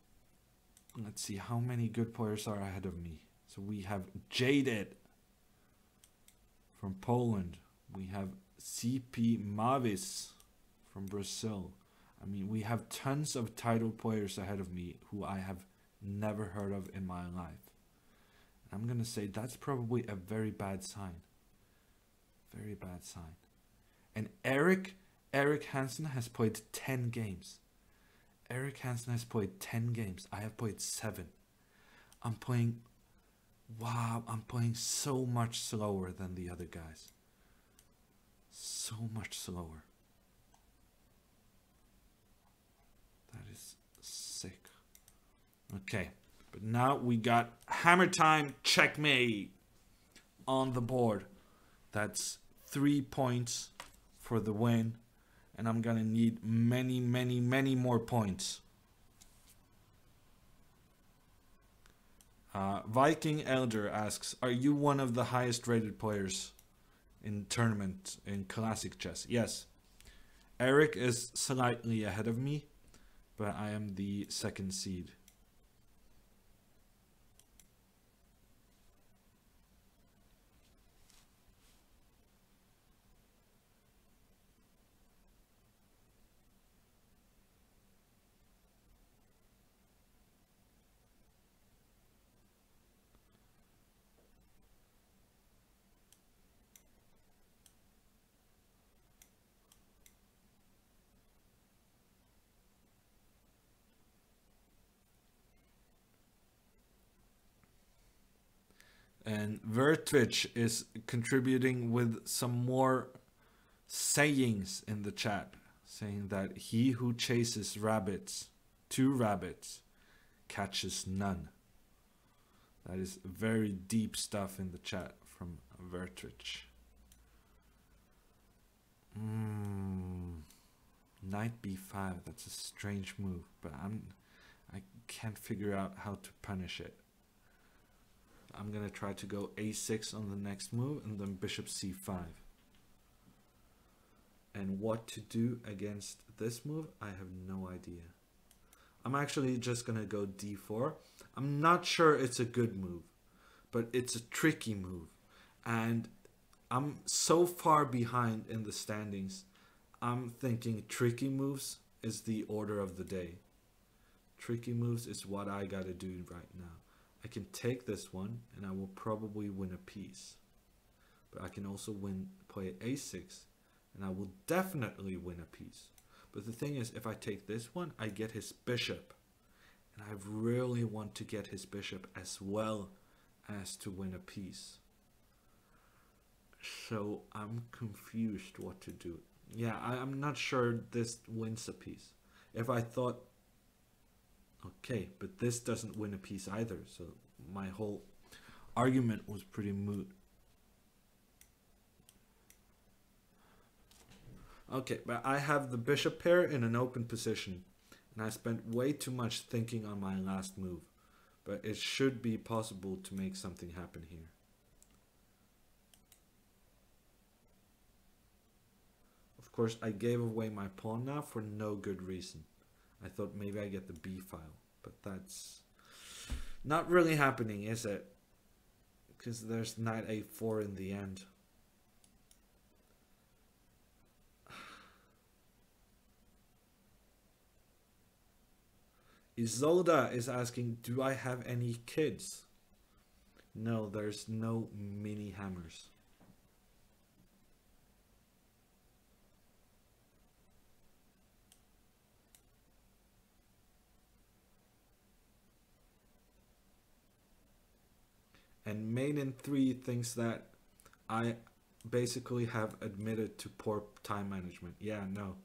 Let's see how many good players are ahead of me. So we have Jaded from Poland. We have CP Mavis from Brazil. I mean, we have tons of title players ahead of me who I have Never heard of in my life. I'm gonna say that's probably a very bad sign. Very bad sign. And Eric Hansen has played 10 games. Eric Hansen has played 10 games. I have played 7. I'm playing so much slower than the other guys. So much slower. That is sick. Okay, but now we got hammer time, checkmate on the board. That's 3 points for the win. And I'm gonna need many, many, many more points. Viking Elder asks, are you one of the highest rated players in tournament in classic chess? Yes. Eric is slightly ahead of me, but I am the second seed. And Vertwitch is contributing with some more sayings in the chat, saying that he who chases rabbits, 2 rabbits, catches none. That is very deep stuff in the chat from Vertwitch. Knight b5, that's a strange move, but I can't figure out how to punish it. I'm gonna try to go a6 on the next move and then bishop c5. And what to do against this move, I have no idea. I'm actually just gonna go d4. I'm not sure it's a good move, but it's a tricky move. And I'm so far behind in the standings. I'm thinking tricky moves is the order of the day. Tricky moves is what I gotta do right now. I can take this one and I will probably win a piece. But I can also play a6 and I will definitely win a piece. But the thing is, if I take this one, I get his bishop. And I really want to get his bishop as well as to win a piece. So I'm confused what to do. Yeah, I'm not sure this wins a piece. If I thought, okay, but this doesn't win a piece either, so my whole argument was pretty moot. Okay, but I have the bishop pair in an open position, and I spent way too much thinking on my last move, but it should be possible to make something happen here. Of course, I gave away my pawn now for no good reason. I thought maybe I get the b file, but that's not really happening, is it? Because there's knight a4 in the end. Isolda is asking, do I have any kids? No, there's no mini hammers. And Maiden 3 thinks that I basically have admitted to poor time management. Yeah, no.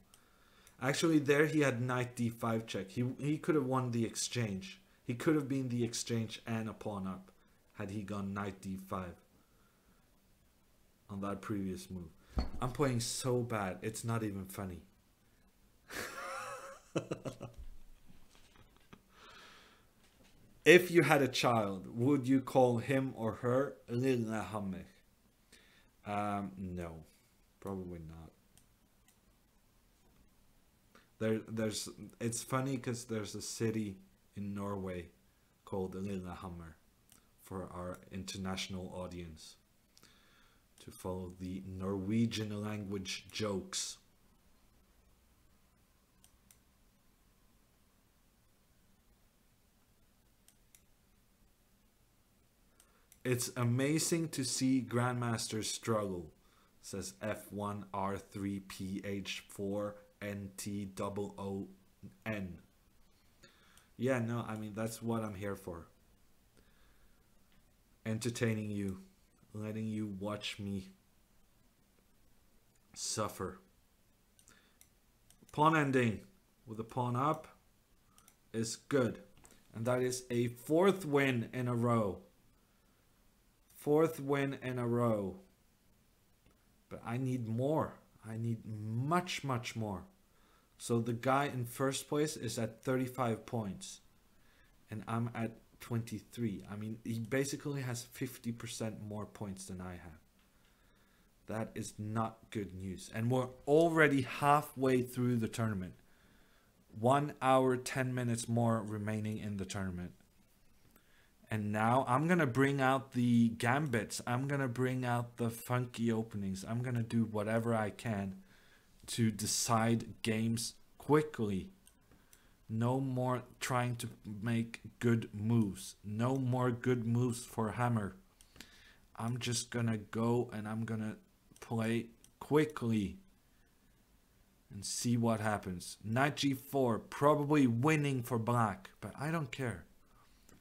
Actually, there he had knight d5 check. He could have won the exchange. He could have been the exchange and a pawn up had he gone knight d5 on that previous move. I'm playing so bad, it's not even funny. If you had a child, would you call him or her Lilla Hammer? No, probably not. It's funny because there's a city in Norway called Lillehammer for our international audience to follow the Norwegian language jokes. It's amazing to see grandmasters struggle, says F1R3PH4NTOON. Yeah, no, I mean, that's what I'm here for. Entertaining you, letting you watch me suffer. Pawn ending with a pawn up is good. And that is a 4th win in a row. 4th win in a row. But I need more. I need much, much more. So the guy in first place is at 35 points. And I'm at 23. I mean, he basically has 50% more points than I have. That is not good news. And we're already halfway through the tournament. 1 hour, 10 minutes more remaining in the tournament. And now I'm going to bring out the gambits. I'm going to bring out the funky openings. I'm going to do whatever I can to decide games quickly. No more trying to make good moves. No more good moves for Hammer. I'm just going to go and I'm going to play quickly and see what happens. Knight g4, probably winning for black, but I don't care.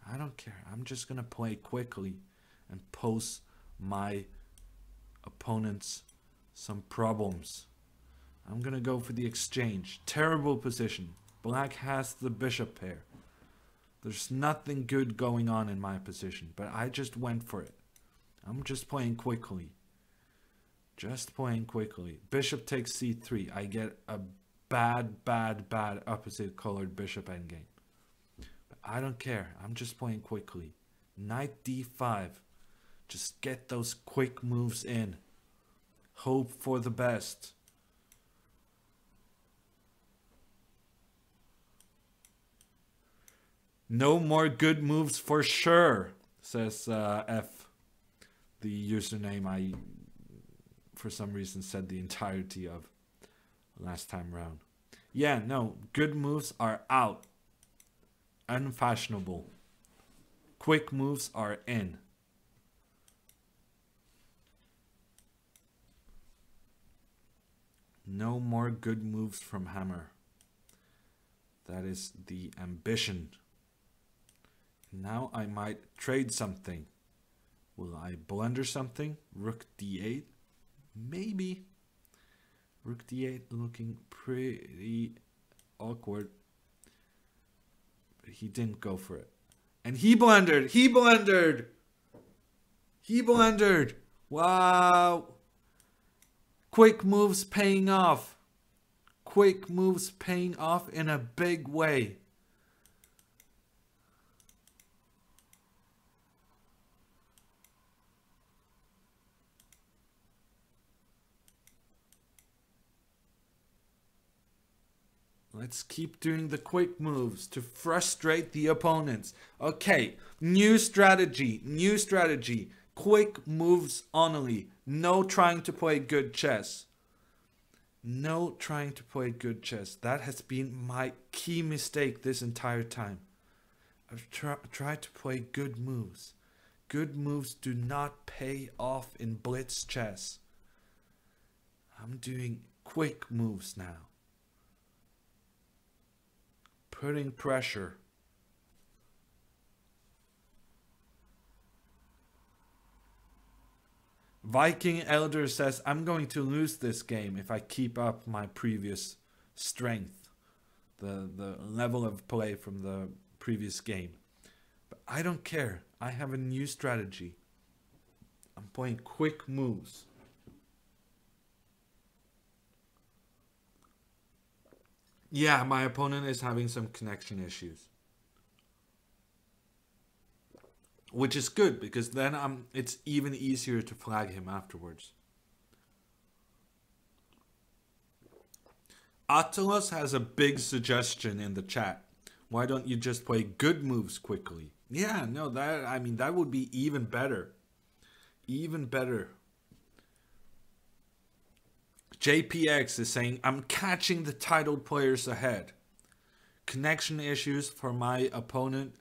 I don't care. I'm just going to play quickly and pose my opponents some problems. I'm going to go for the exchange. Terrible position. Black has the bishop pair. There's nothing good going on in my position, but I just went for it. I'm just playing quickly. Just playing quickly. Bishop takes c3. I get a bad opposite colored bishop endgame. But I don't care. I'm just playing quickly. Knight d5. Just get those quick moves in. Hope for the best. No more good moves for sure, says F. The username I, for some reason, said the entirety of last time round. Yeah, no, good moves are out. Unfashionable. Quick moves are in. No more good moves from Hammer. That is the ambition. Now I might trade something. Will I blunder something? Rook d8? Maybe. Rook d8 looking pretty awkward. But he didn't go for it. And he blundered! He blundered! He blundered! Wow! Quick moves paying off. Quick moves paying off in a big way. Let's keep doing the quick moves to frustrate the opponents. Okay, new strategy, new strategy. Quick moves only. No trying to play good chess. No trying to play good chess. That has been my key mistake this entire time. I've tried to play good moves. Good moves do not pay off in blitz chess. I'm doing quick moves now. Putting pressure. Viking Elder says, I'm going to lose this game if I keep up my previous strength. The level of play from the previous game. But I don't care. I have a new strategy. I'm playing quick moves. Yeah, my opponent is having some connection issues. Which is good, because then it's even easier to flag him afterwards. Attilas has a big suggestion in the chat. Why don't you just play good moves quickly? Yeah, no, that would be even better. Even better. JPX is saying, I'm catching the titled players ahead. Connection issues for my opponent,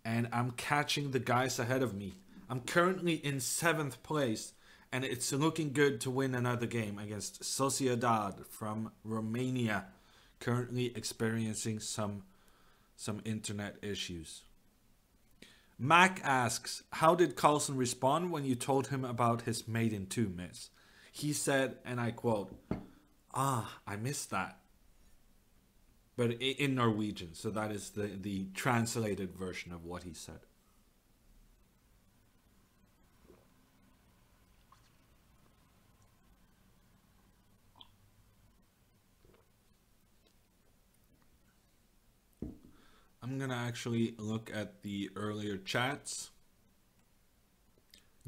and I'm catching the guys ahead of me. I'm currently in 7th place, and it's looking good to win another game against Sociedad from Romania, currently experiencing some internet issues. Mac asks, how did Carlsen respond when you told him about his mate in 2 miss? He said, and I quote, I missed that. But in Norwegian, so that is the translated version of what he said. I'm gonna actually look at the earlier chats.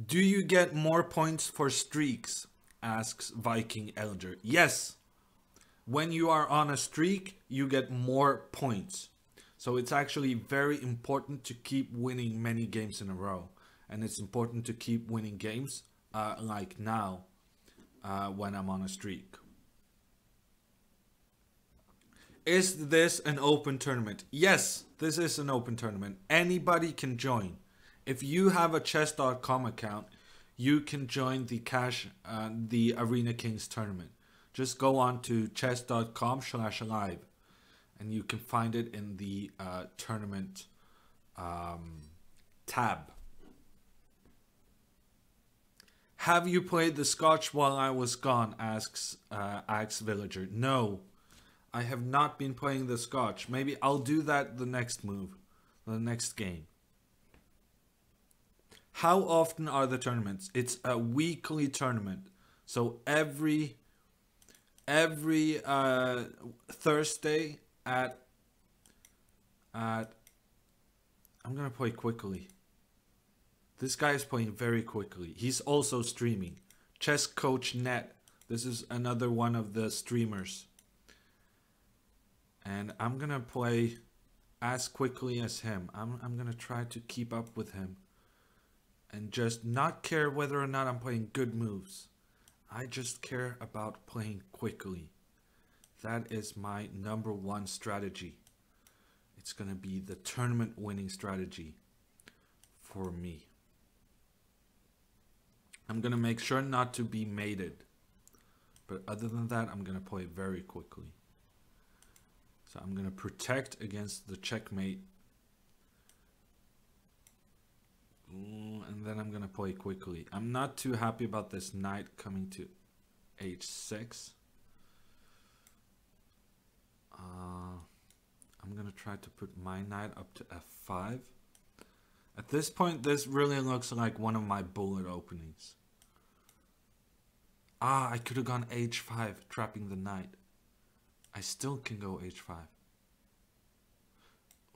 Do you get more points for streaks? Asks Viking Elder. Yes. When you are on a streak, you get more points. So it's actually very important to keep winning many games in a row. And it's important to keep winning games like now when I'm on a streak. Is this an open tournament? Yes, this is an open tournament. Anybody can join. If you have a chess.com account, you can join the Arena Kings tournament. Just go on to chess.com/live and you can find it in the tournament tab. Have you played the Scotch while I was gone? Asks Axe Villager. No. I have not been playing the Scotch. Maybe I'll do that the next move, the next game. How often are the tournaments? It's a weekly tournament. So every Thursday at I'm gonna play quickly. This guy is playing very quickly. He's also streaming. Chess Coach Net. This is another one of the streamers. And I'm gonna play as quickly as him. I'm gonna try to keep up with him and just not care whether or not I'm playing good moves. I just care about playing quickly. That is my #1 strategy. It's gonna be the tournament winning strategy for me. I'm gonna make sure not to be mated, but other than that, I'm gonna play very quickly. So I'm going to protect against the checkmate. And then I'm going to play quickly. I'm not too happy about this knight coming to h6. I'm going to try to put my knight up to f5. At this point, this really looks like one of my bullet openings. I could have gone h5, trapping the knight. I still can go h5.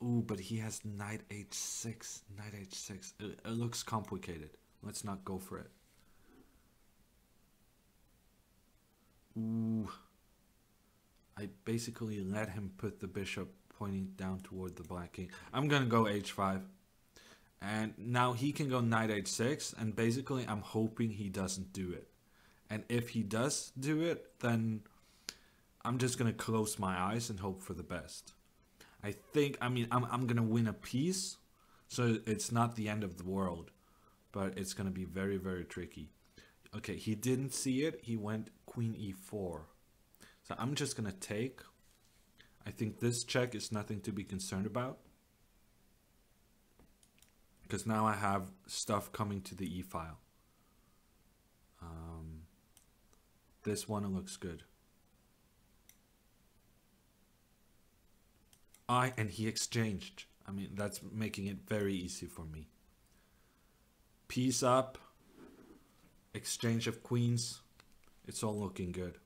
Ooh, but he has knight h6. Knight h6. It looks complicated. Let's not go for it. Ooh. I basically let him put the bishop pointing down toward the black king. I'm gonna go h5. And now he can go knight h6. And basically I'm hoping he doesn't do it. And if he does do it, then I'm just going to close my eyes and hope for the best. I'm going to win a piece, so it's not the end of the world, but it's going to be very, very tricky. Okay, he didn't see it. He went queen e4. So I'm just going to take. I think this check is nothing to be concerned about, because now I have stuff coming to the e-file. This one looks good. And he exchanged. I mean, that's making it very easy for me. Piece up. Exchange of queens. It's all looking good.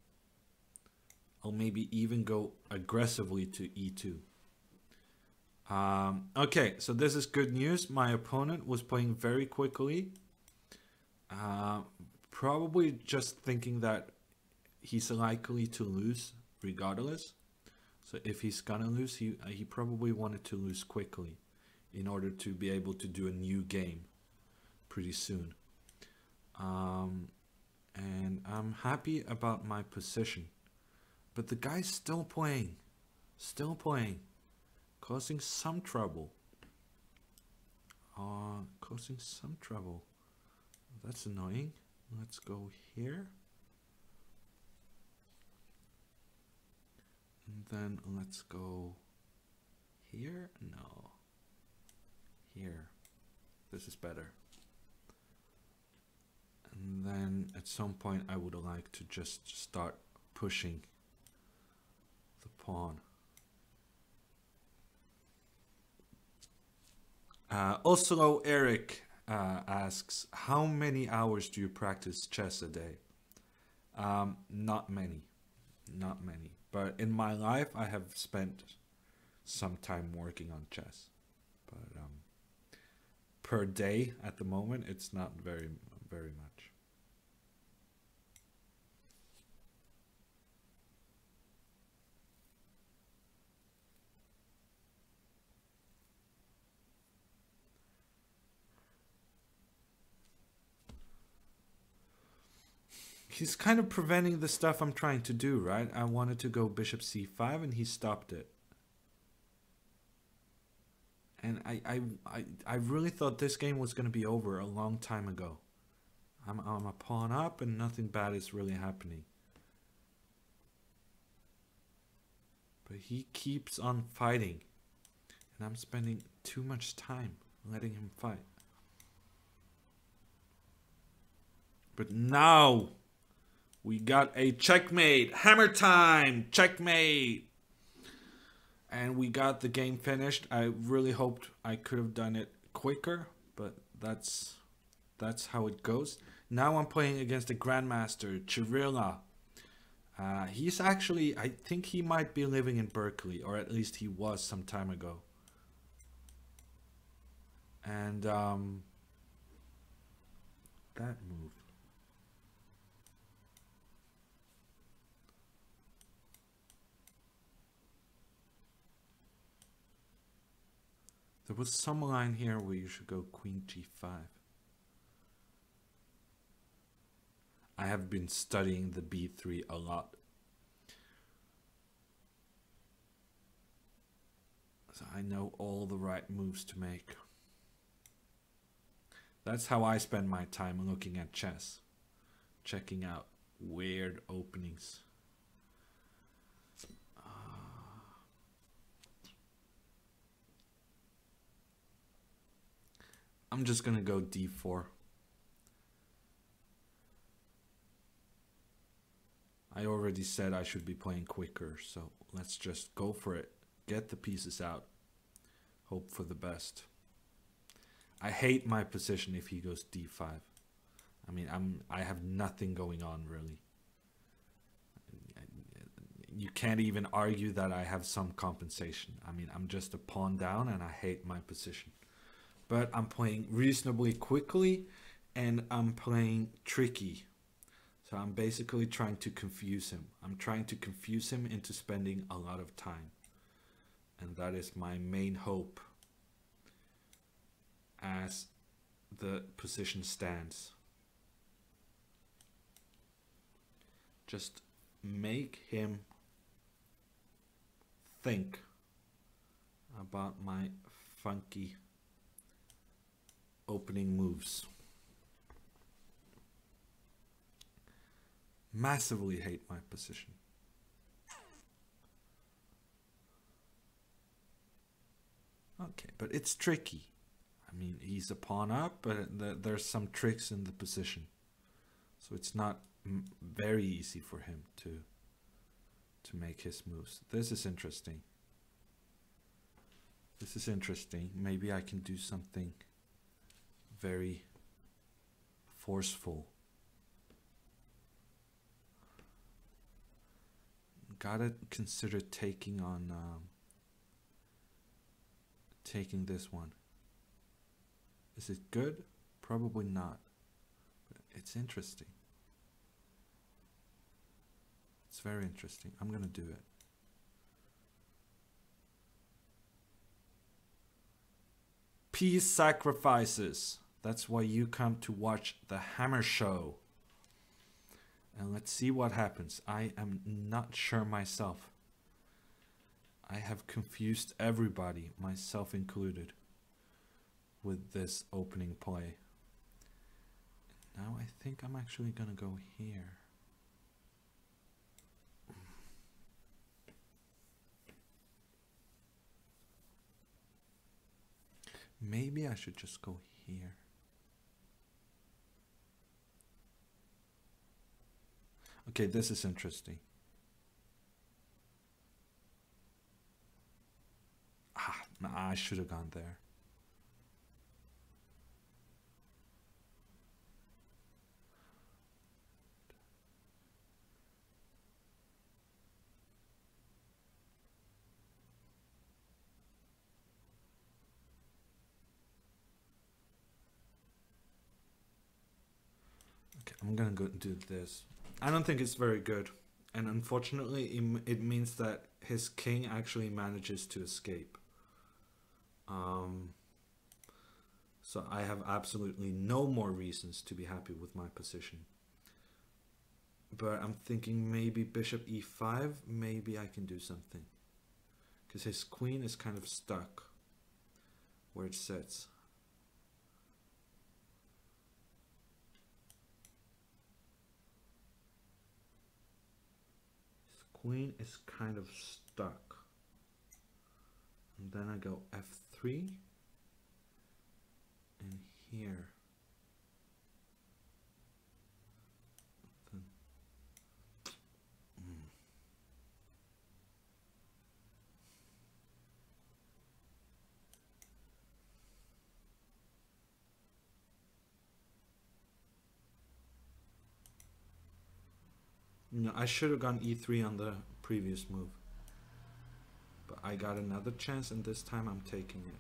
I'll maybe even go aggressively to e2. Okay, so this is good news. My opponent was playing very quickly. Probably just thinking that he's likely to lose regardless. So if he's gonna lose, he probably wanted to lose quickly in order to be able to do a new game pretty soon. And I'm happy about my position. But the guy's still playing, causing some trouble. causing some trouble. That's annoying. Let's go here. And then let's go here. No. Here. This is better. And then at some point I would like to just start pushing the pawn. Oslo Eric asks, how many hours do you practice chess a day? Not many. Not many. But in my life, I have spent some time working on chess. But per day at the moment, it's not very much. He's kind of preventing the stuff I'm trying to do, right? I wanted to go bishop c5 and he stopped it. And I really thought this game was going to be over a long time ago. I'm a pawn up and nothing bad is really happening. But he keeps on fighting. And I'm spending too much time letting him fight. But now we got a checkmate. Hammer time. Checkmate. And we got the game finished. I really hoped I could have done it quicker, but that's how it goes. Now I'm playing against the Grandmaster, Chirilla. He's actually, I think he might be living in Berkeley, or at least he was some time ago. And that move. There was some line here where you should go queen g5. I have been studying the b3 a lot. So I know all the right moves to make. That's how I spend my time looking at chess. Checking out weird openings. I'm just gonna go d4. I already said I should be playing quicker, so let's just go for it. Get the pieces out. Hope for the best. I hate my position if he goes d5. I mean, I have nothing going on really. You can't even argue that I have some compensation. I mean, I'm just a pawn down and I hate my position. But I'm playing reasonably quickly and I'm playing tricky. So I'm basically trying to confuse him. I'm trying to confuse him into spending a lot of time. And that is my main hope as the position stands. Just make him think about my funky opening moves. Massively hate my position. Okay, but it's tricky. I mean, he's a pawn up, but there's some tricks in the position. So it's not very easy for him to make his moves. This is interesting. This is interesting. Maybe I can do something very forceful. Gotta consider taking on taking this one. Is it good? Probably not. But it's interesting. It's very interesting. I'm gonna do it. Peace sacrifices. That's why you come to watch the Hammer Show. And let's see what happens. I am not sure myself. I have confused everybody, myself included. with this opening play. Now I think I'm actually gonna go here. Maybe I should just go here. Okay, this is interesting. I should have gone there. Okay, I'm gonna go do this. I don't think it's very good. And unfortunately, it means that his king actually manages to escape. So I have absolutely no more reasons to be happy with my position. But I'm thinking maybe bishop e5, maybe I can do something. Because his queen is kind of stuck where it sits. His queen is kind of stuck. And then I go f3. And here. Then, No, I should have gone e3 on the previous move. But I got another chance, and this time I'm taking it.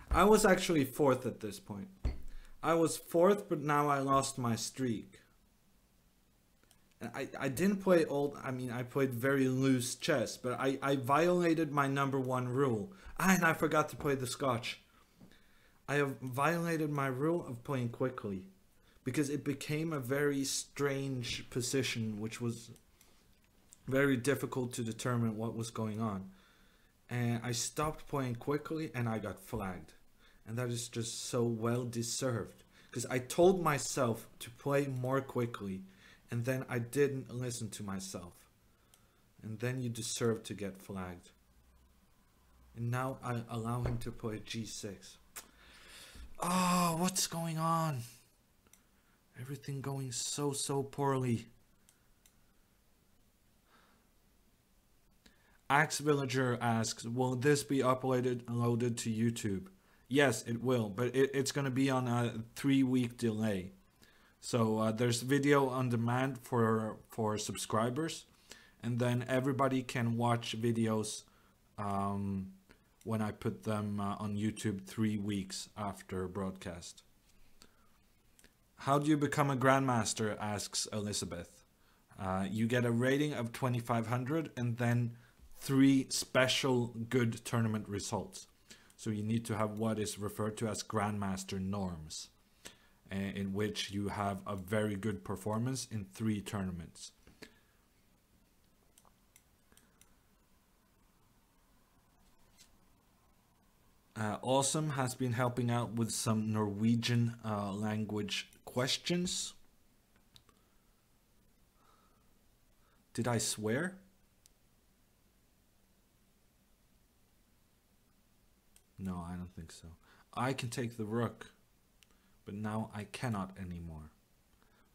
I was actually fourth at this point. I was fourth, but now I lost my streak. And I didn't play old, I mean, I played very loose chess, but I violated my #1 rule. And I forgot to play the Scotch. I have violated my rule of playing quickly, because it became a very strange position, which was very difficult to determine what was going on. And I stopped playing quickly and I got flagged. And that is just so well deserved, because I told myself to play more quickly, and then I didn't listen to myself. And then you deserve to get flagged. And now I allow him to play g6. Oh, what's going on? Everything going so poorly. Axe Villager asks, will this be uploaded and loaded to YouTube? Yes, it will, but it's going to be on a 3-week delay. So there's video on demand for subscribers, and then everybody can watch videos when I put them on YouTube 3 weeks after broadcast. How do you become a grandmaster, asks Elizabeth. You get a rating of 2500 and then 3 special good tournament results. So you need to have what is referred to as grandmaster norms, in which you have a very good performance in 3 tournaments. Awesome has been helping out with some Norwegian language questions. Did I swear? No, I don't think so. I can take the rook, but now I cannot anymore.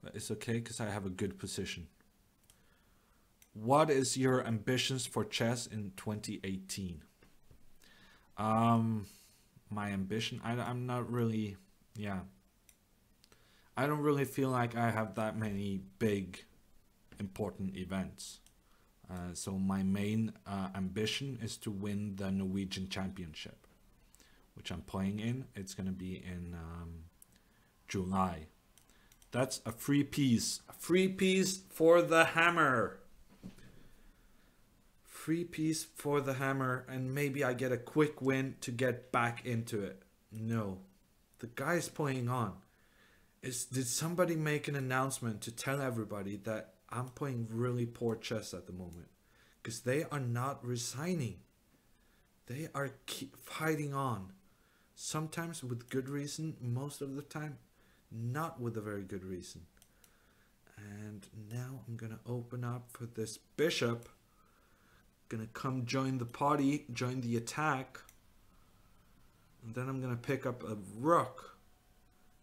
But it's okay because I have a good position. What is your ambitions for chess in 2018? My ambition, I'm not really, yeah. I don't really feel like I have that many big, important events. So my main ambition is to win the Norwegian Championship, which I'm playing in. It's going to be in July. That's a free piece. A free piece for the hammer. Free piece for the hammer, and maybe I get a quick win to get back into it. No. The guy's playing on. Did somebody make an announcement to tell everybody that I'm playing really poor chess at the moment? Because they are not resigning. They are fighting on. Sometimes with good reason, most of the time not with a very good reason. And now I'm gonna open up for this bishop. Gonna come join the party, join the attack. And then I'm gonna pick up a rook.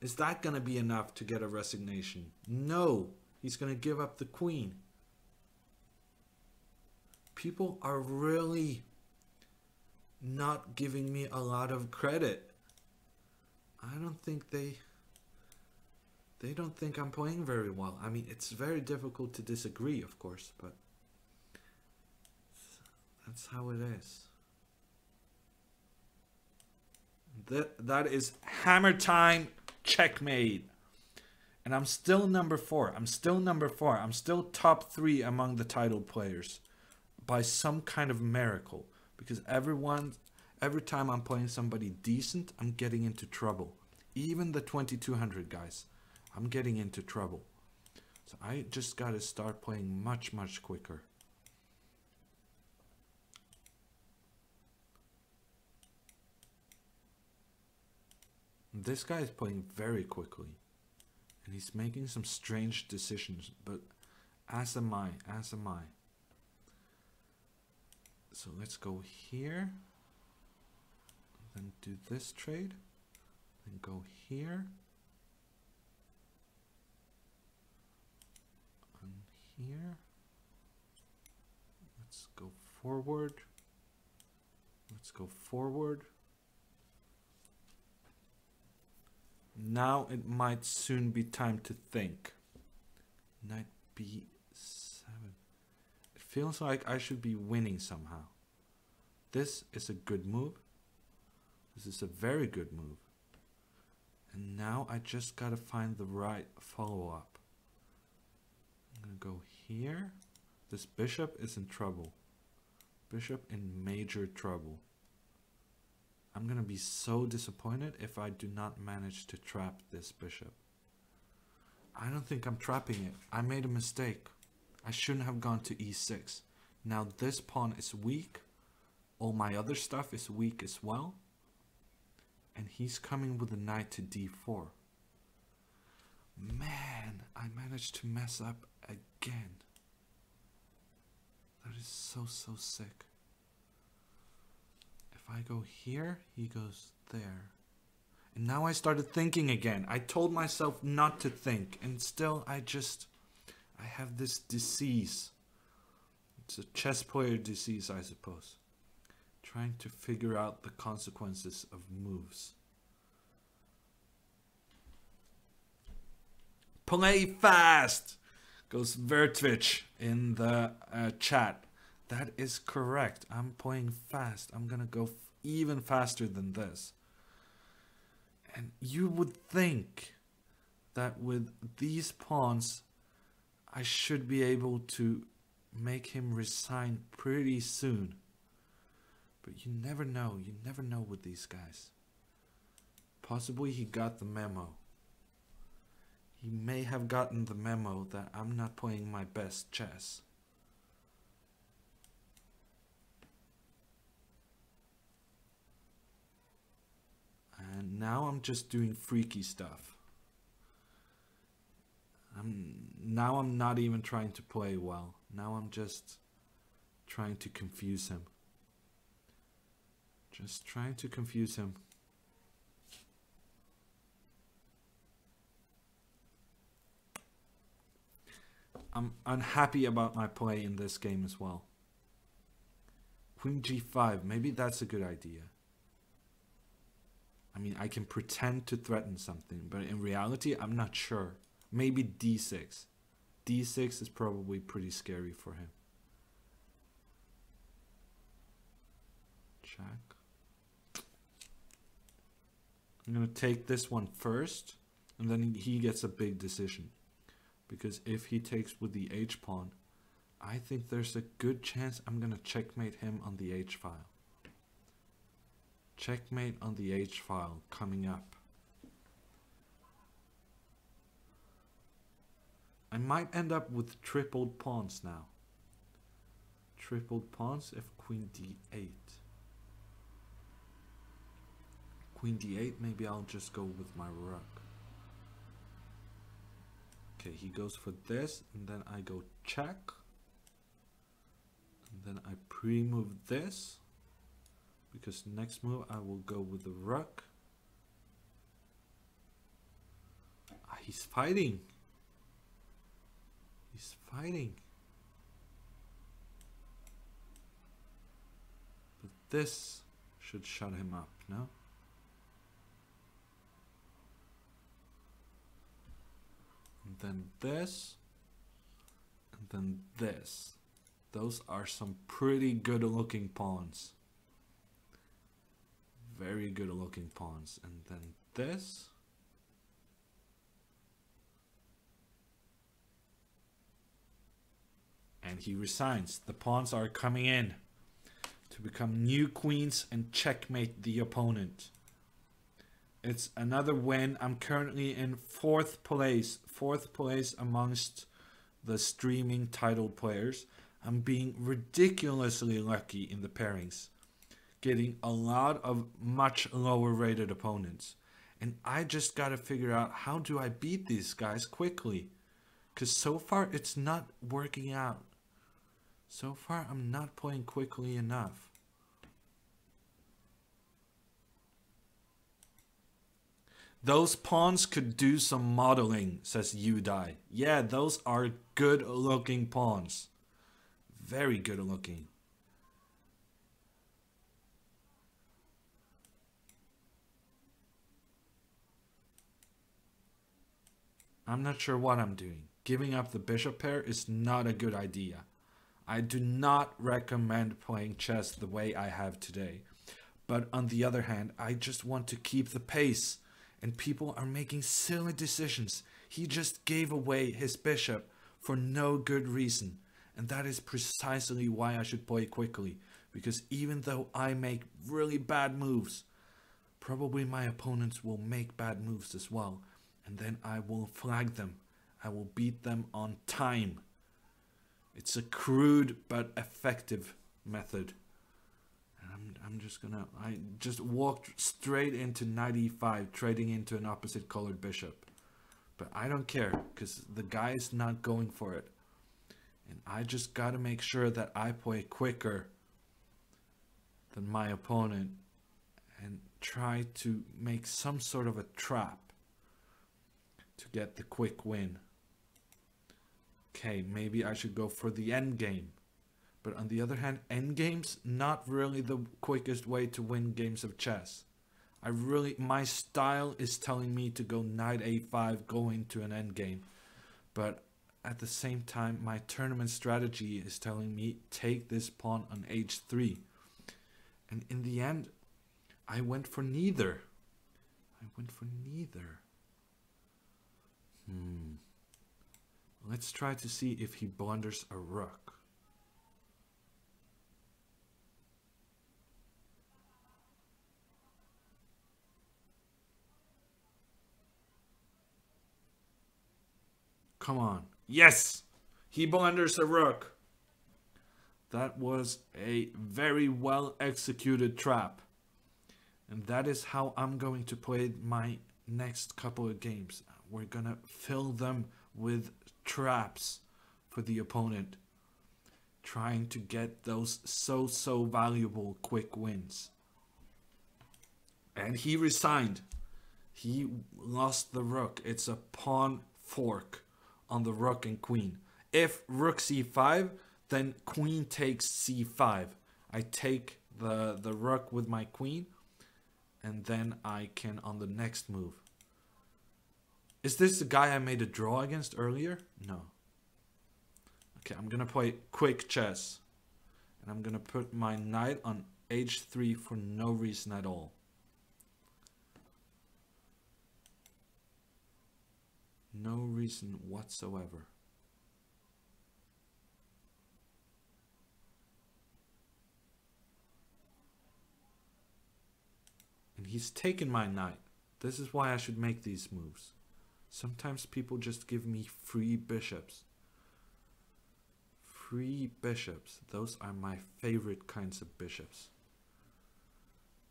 Is that gonna be enough to get a resignation? No, he's gonna give up the queen. People are really not giving me a lot of credit. I don't think they don't think I'm playing very well. I mean, it's very difficult to disagree, of course, but that's how it is. That is hammer time, checkmate. And I'm still number 4. I'm still number 4. I'm still top 3 among the title players by some kind of miracle. Because every time I'm playing somebody decent, I'm getting into trouble. Even the 2200 guys, I'm getting into trouble. So I just got to start playing much, much quicker. This guy is playing very quickly. And he's making some strange decisions, but as am I, as am I. So let's go here. Then do this trade. Then go here. And here. Let's go forward. Let's go forward. Now it might soon be time to think. Knight b7. It feels like I should be winning somehow. This is a good move. This is a very good move. And now I just gotta find the right follow-up. I'm gonna go here. This bishop is in trouble. Bishop in major trouble. I'm gonna be so disappointed if I do not manage to trap this bishop. I don't think I'm trapping it. I made a mistake. I shouldn't have gone to e6. Now this pawn is weak. All my other stuff is weak as well. And he's coming with a knight to d4. Man, I managed to mess up again. That is so sick. If I go here, he goes there. And now I started thinking again. I told myself not to think. And still, I have this disease. It's a chess player disease, I suppose. Trying to figure out the consequences of moves. Play fast! Goes Vertvich in the chat. That is correct. I'm playing fast. I'm gonna go even faster than this. And you would think that with these pawns, I should be able to make him resign pretty soon. But you never know. You never know with these guys. Possibly he got the memo. He may have gotten the memo that I'm not playing my best chess. And now I'm just doing freaky stuff. Now I'm not even trying to play well. Now I'm just trying to confuse him. Just trying to confuse him. I'm unhappy about my play in this game as well. Queen g5, maybe that's a good idea. I mean, I can pretend to threaten something, but in reality, I'm not sure. Maybe d6. d6 is probably pretty scary for him. Check. I'm going to take this one first, and then he gets a big decision. Because if he takes with the h-pawn, I think there's a good chance I'm going to checkmate him on the h-file. Checkmate on the h-file coming up. I might end up with tripled pawns now. Tripled pawns if queen d8. Queen d8, maybe I'll just go with my rook. Okay, he goes for this, and then I go check. And then I pre-move this. Because next move I will go with the rook. Ah, he's fighting. He's fighting. But this should shut him up, no? And then this. And then this. Those are some pretty good looking pawns. Very good looking pawns. And then this. And he resigns. The pawns are coming in to become new queens and checkmate the opponent. It's another win. I'm currently in 4th place. 4th place amongst the streaming titled players. I'm being ridiculously lucky in the pairings. Getting a lot of much lower rated opponents. And I just gotta figure out, how do I beat these guys quickly? Because so far it's not working out. So far I'm not playing quickly enough. Those pawns could do some modeling, says Udai. Yeah, those are good looking pawns. Very good looking. I'm not sure what I'm doing. Giving up the bishop pair is not a good idea. I do not recommend playing chess the way I have today. But on the other hand, I just want to keep the pace. And people are making silly decisions. He just gave away his bishop for no good reason. And that is precisely why I should play quickly. Because even though I make really bad moves, probably my opponents will make bad moves as well. And then I will flag them. I will beat them on time. It's a crude but effective method. And I'm just gonna... I just walked straight into knight e5, trading into an opposite colored bishop. But I don't care, because the guy is not going for it. And I just gotta make sure that I play quicker than my opponent. And try to make some sort of a trap to get the quick win. Okay, maybe I should go for the endgame. But on the other hand, endgame's not really the quickest way to win games of chess. My style is telling me to go knight a5, go into an endgame. But at the same time, my tournament strategy is telling me take this pawn on h3. And in the end, I went for neither. Let's try to see if he blunders a rook. Come on. Yes! He blunders a rook. That was a very well executed trap. And that is how I'm going to play my next couple of games. We're gonna fill them with traps for the opponent. Trying to get those so valuable quick wins. And he resigned. He lost the rook. It's a pawn fork on the rook and queen. If rook c5, then queen takes c5. I take the rook with my queen, and then I can on the next move. Is this the guy I made a draw against earlier? No. Okay, I'm gonna play quick chess. And I'm gonna put my knight on h3 for no reason at all. No reason whatsoever. And he's taken my knight. This is why I should make these moves. Sometimes people just give me free bishops. Free bishops. Those are my favorite kinds of bishops.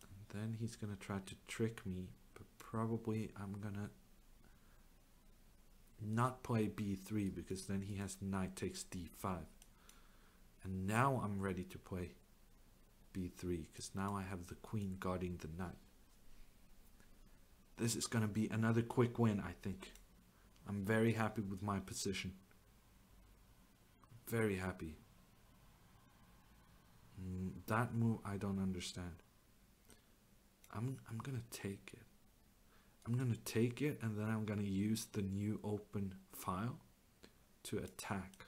And then he's gonna try to trick me, but probably I'm gonna not play b3 because then he has knight takes d5. And now I'm ready to play b3 because now I have the queen guarding the knight. This is going to be another quick win, I think. I'm very happy with my position. Very happy. That move I don't understand. I'm going to take it. I'm going to take it and then I'm going to use the new open file to attack.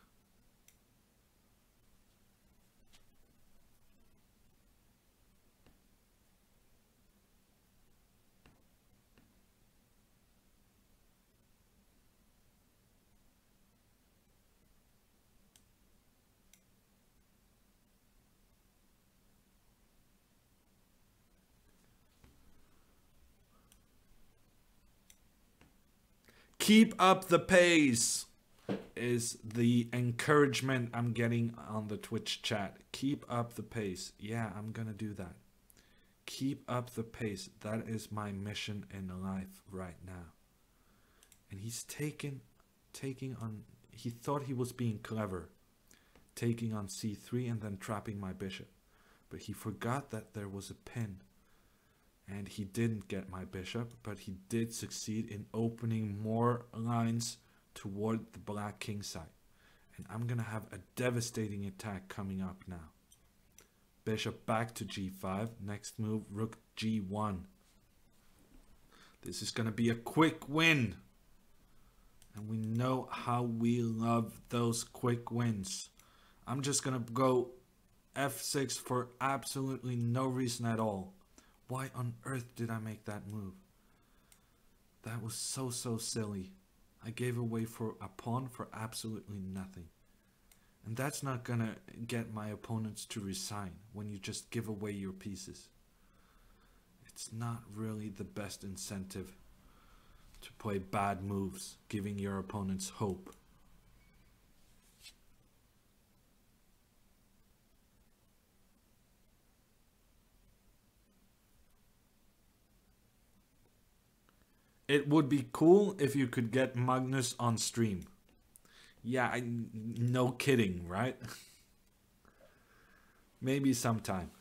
Keep up the pace is the encouragement I'm getting on the Twitch chat. Keep up the pace. Yeah, I'm gonna do that. Keep up the pace. That is my mission in life right now. And he's taking on, he thought he was being clever, taking on c3 and then trapping my bishop. But he forgot that there was a pin. And he didn't get my bishop, but he did succeed in opening more lines toward the black king side. And I'm going to have a devastating attack coming up now. Bishop back to g5. Next move, rook g1. This is going to be a quick win. And we know how we love those quick wins. I'm just going to go f6 for absolutely no reason at all. Why on earth did I make that move? That was so silly. I gave away for a pawn for absolutely nothing. And that's not gonna get my opponents to resign when you just give away your pieces. It's not really the best incentive to play bad moves, giving your opponents hope. It would be cool if you could get Magnus on stream. Yeah, no kidding, right? Maybe sometime.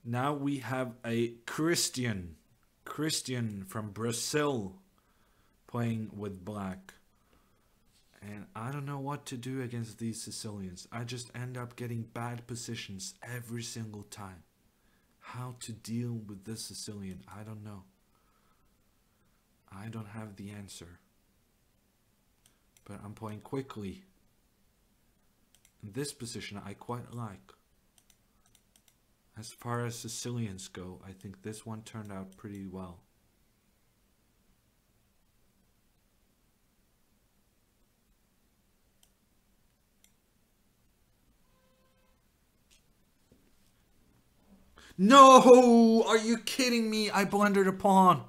Now we have a Christian from Brazil playing with black. And I don't know what to do against these Sicilians. I just end up getting bad positions every single time. How to deal with this Sicilian, I don't know. I don't have the answer. But I'm playing quickly. In this position I quite like. As far as Sicilians go, I think this one turned out pretty well. No! Are you kidding me? I blundered a pawn.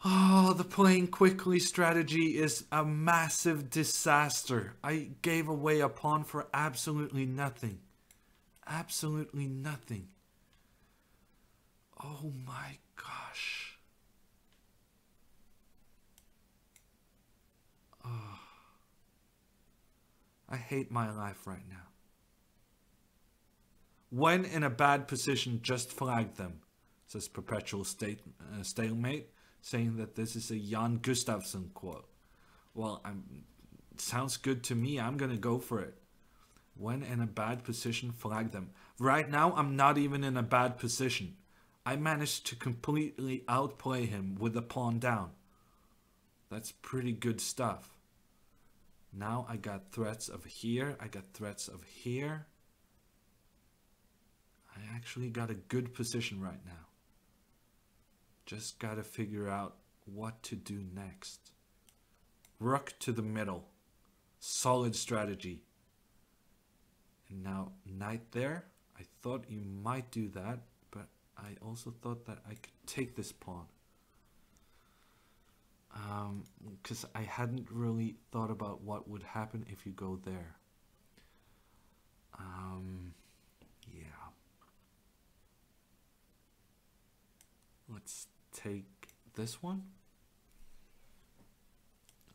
Oh, the playing quickly strategy is a massive disaster. I gave away a pawn for absolutely nothing. Absolutely nothing. Oh my gosh. Oh. I hate my life right now. When in a bad position, just flag them, says Perpetual Stalemate, saying that this is a Jan Gustafsson quote. Well, sounds good to me. I'm going to go for it. When in a bad position, flag them. Right now, I'm not even in a bad position. I managed to completely outplay him with a pawn down. That's pretty good stuff. Now I got threats of here. I got threats of here. I actually got a good position right now. Just got to figure out what to do next. Rook to the middle. Solid strategy. And now knight there. I thought you might do that, but I also thought that I could take this pawn. Because I hadn't really thought about what would happen if you go there. Yeah. Let's take this one.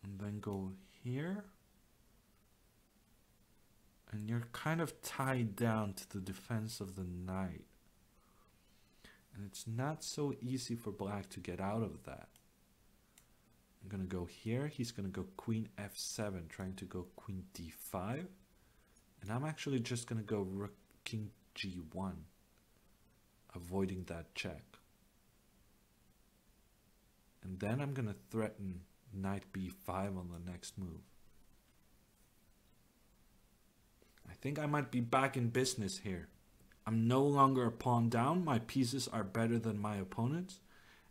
And then go here. And you're kind of tied down to the defense of the knight. And it's not so easy for black to get out of that. I'm going to go here. He's going to go queen f7, trying to go queen d5. And I'm actually just going to go rook king g1, avoiding that check. And then I'm going to threaten knight b5 on the next move. I think I might be back in business here. I'm no longer a pawn down. My pieces are better than my opponent's.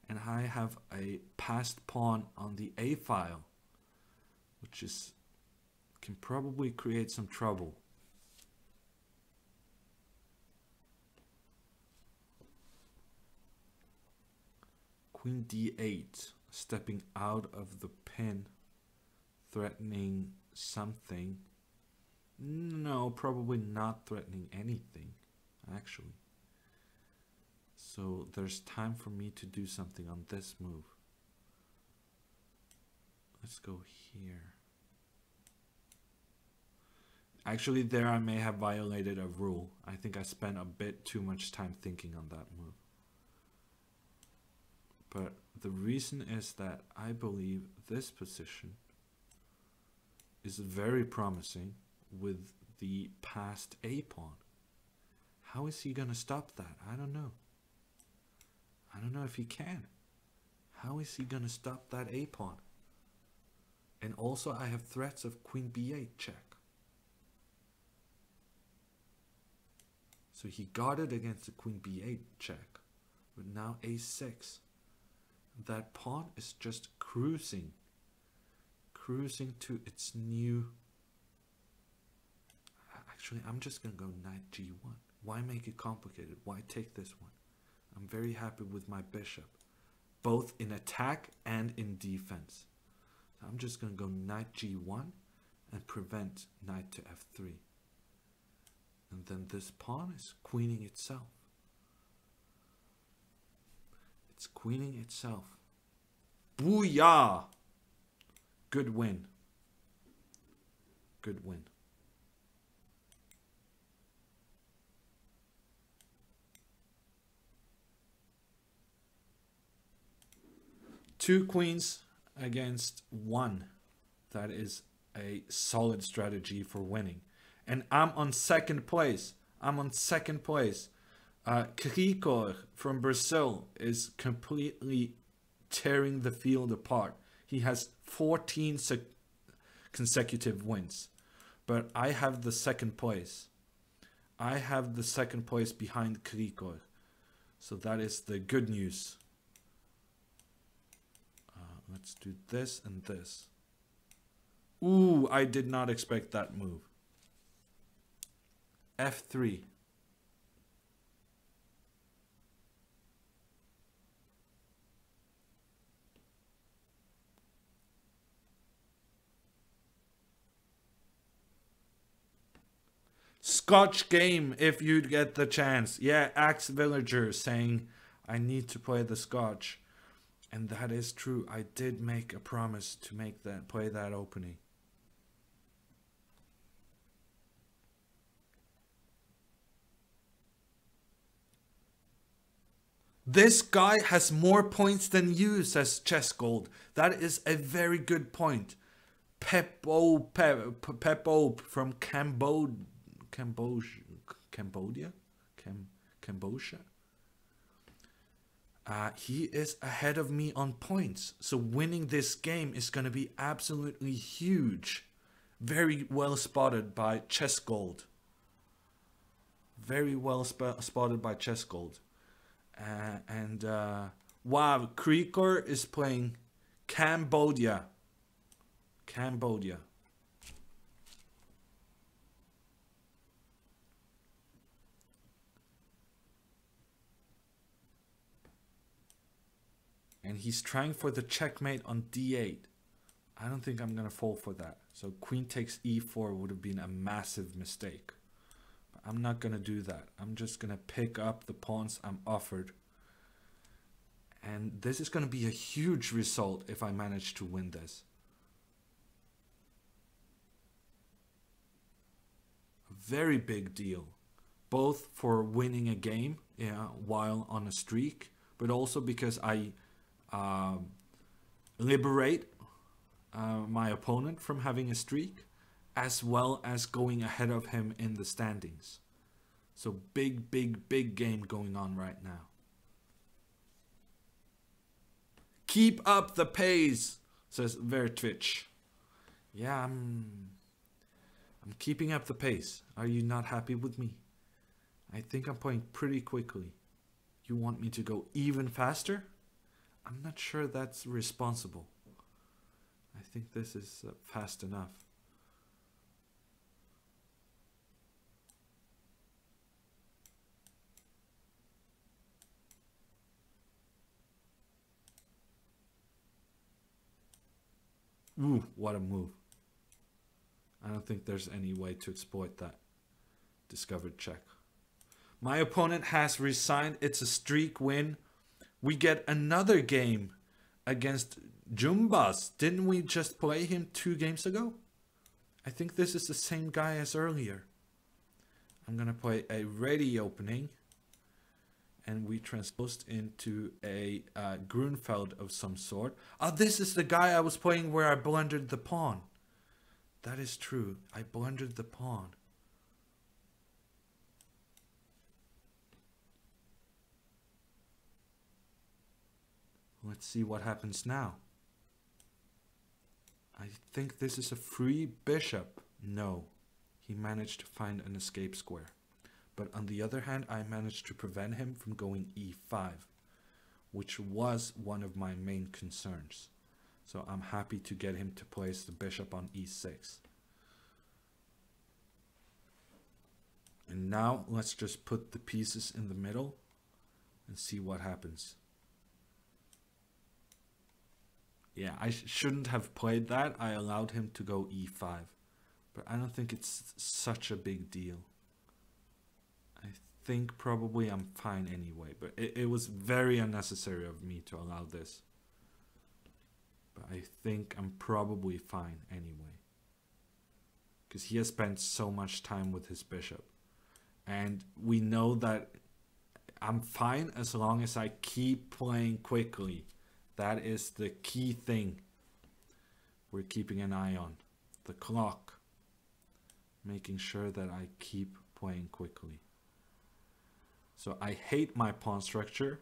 And I have a passed pawn on the A file, which can probably create some trouble. Queen d8, stepping out of the pin, threatening something. No, probably not threatening anything, actually. So there's time for me to do something on this move. Let's go here. Actually, there I may have violated a rule. I think I spent a bit too much time thinking on that move. But the reason is that I believe this position is very promising with the passed A pawn. How is he going to stop that? I don't know. I don't know if he can. How is he going to stop that A pawn? And also I have threats of queen b8 check. So he guarded against the queen b8 check. But now a6. That pawn is just cruising. Cruising to its new... Actually, I'm just going to go knight g1. Why make it complicated? Why take this one? I'm very happy with my bishop, both in attack and in defense. So I'm just going to go knight g1 and prevent knight to f3. And then this pawn is queening itself. It's queening itself. Booyah! Good win. Good win. Two queens against one. That is a solid strategy for winning. And I'm on second place. I'm on second place. Krikor from Brazil is completely tearing the field apart. He has 14 consecutive wins. But I have the second place. I have the second place behind Krikor. So that is the good news. Let's do this and this. Ooh, I did not expect that move. F3. Scotch game if you'd get the chance. Yeah, Axe Villager saying I need to play the Scotch. And that is true. I did make a promise to play that opening. This guy has more points than you, says Chess Gold. That is a very good point. Pepo from Cambodia. He is ahead of me on points. So winning this game is going to be absolutely huge. Very well spotted by Chess Gold. Very well spotted by Chess Gold. Wow, Creeker is playing Cambodia. Cambodia. And he's trying for the checkmate on d8. I don't think I'm going to fall for that. So queen takes e4 would have been a massive mistake. But I'm not going to do that. I'm just going to pick up the pawns I'm offered. And this is going to be a huge result if I manage to win this. A very big deal. Both for winning a game, while on a streak, but also because I liberate my opponent from having a streak, as well as going ahead of him in the standings. So big game going on right now. Keep up the pace, says Vertwitch. Yeah, I'm keeping up the pace. Are you not happy with me? I think I'm playing pretty quickly. You want me to go even faster? I'm not sure that's responsible. I think this is fast enough. Ooh, what a move. I don't think there's any way to exploit that. Discovered check. My opponent has resigned. It's a streak win. We get another game against Jumbas. Didn't we just play him 2 games ago? I think this is the same guy as earlier. I'm going to play a ready opening. And we transposed into a Grunfeld of some sort. Oh, this is the guy I was playing where I blundered the pawn. That is true. I blundered the pawn. Let's see what happens now. I think this is a free bishop. No. He managed to find an escape square. But on the other hand, I managed to prevent him from going e5, which was one of my main concerns. So I'm happy to get him to place the bishop on e6. And now let's just put the pieces in the middle and see what happens. Yeah, I shouldn't have played that. I allowed him to go e5. But I don't think it's such a big deal. I think probably I'm fine anyway. But it was very unnecessary of me to allow this. But I think I'm probably fine anyway. Because he has spent so much time with his bishop. And we know that I'm fine as long as I keep playing quickly. That is the key thing we're keeping an eye on. The clock. Making sure that I keep playing quickly. So I hate my pawn structure.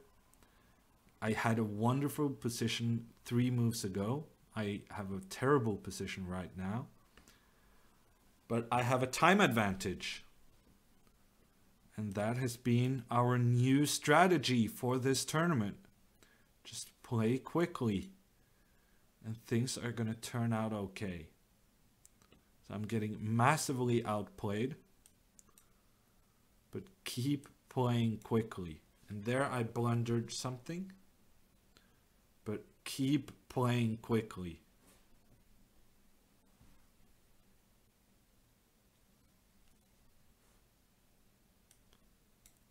I had a wonderful position 3 moves ago. I have a terrible position right now. But I have a time advantage. And that has been our new strategy for this tournament. Just play quickly. And things are going to turn out okay. So I'm getting massively outplayed. But keep playing quickly. And there I blundered something. But keep playing quickly.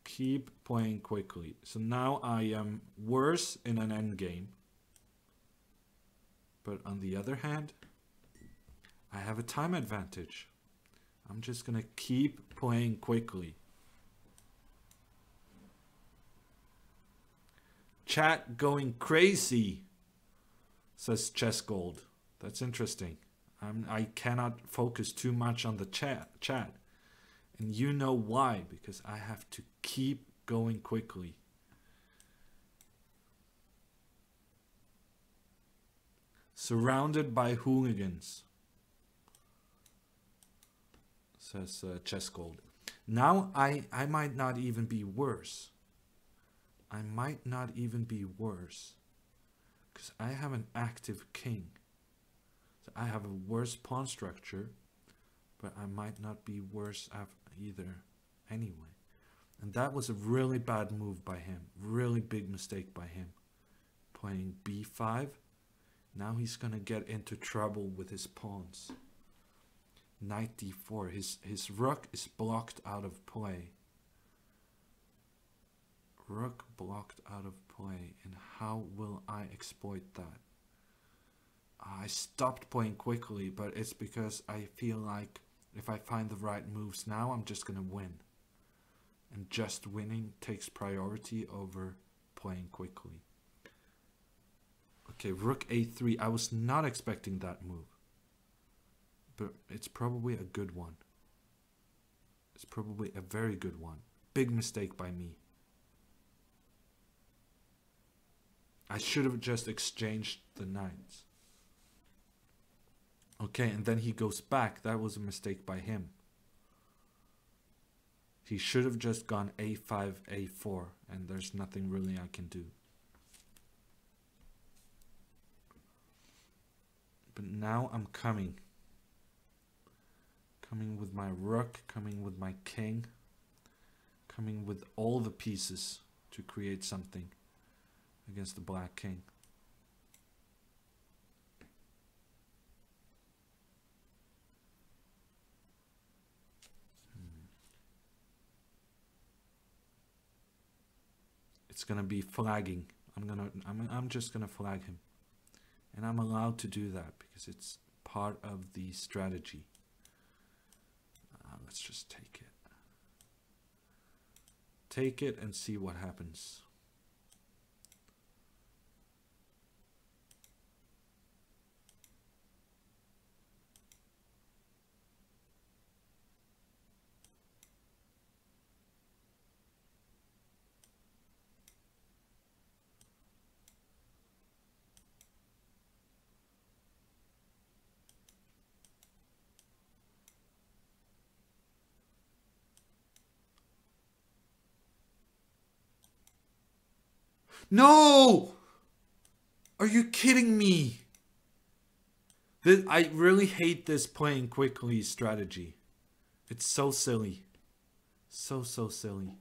Keep playing quickly. So now I am worse in an endgame. But on the other hand, I have a time advantage. I'm just going to keep playing quickly. chat going crazy, says Chess Gold. That's interesting. I cannot focus too much on the chat. And you know why, because I have to keep going quickly. Surrounded by hooligans, says Chess Gold. Now I might not even be worse. I might not even be worse. Because I have an active king. So I have a worse pawn structure. But I might not be worse either anyway. And that was a really bad move by him. Really big mistake by him. Playing b5. Now he's going to get into trouble with his pawns. Knight d4. His rook is blocked out of play. Rook blocked out of play. And how will I exploit that? I stopped playing quickly, but it's because I feel like if I find the right moves now, I'm just going to win. And just winning takes priority over playing quickly. Okay, rook a3. I was not expecting that move. But it's probably a good one. It's probably a very good one. Big mistake by me. I should have just exchanged the knights. Okay, and then he goes back. That was a mistake by him. He should have just gone a5, a4, and there's nothing really I can do. But now I'm coming. Coming with my rook, coming with my king. Coming with all the pieces to create something against the black king. It's gonna be flagging. I'm just gonna flag him. And I'm allowed to do that because it's part of the strategy. Let's just take it. Take it and see what happens. No! Are you kidding me? I really hate this playing quickly strategy. It's so silly. So silly.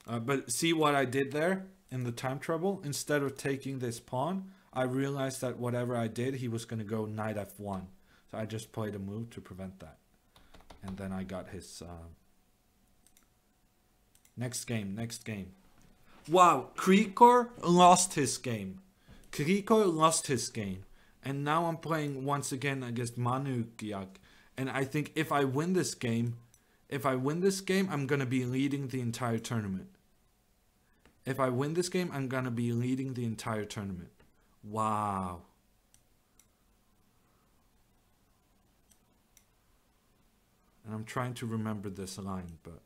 But see what I did there in the time trouble? Instead of taking this pawn, I realized that whatever I did, he was going to go knight f1. So I just played a move to prevent that. And then I got his... Next game. Wow, Krikor lost his game. And now I'm playing once again against Manukiak. And I think if I win this game, I'm going to be leading the entire tournament. Wow. And I'm trying to remember this line, but...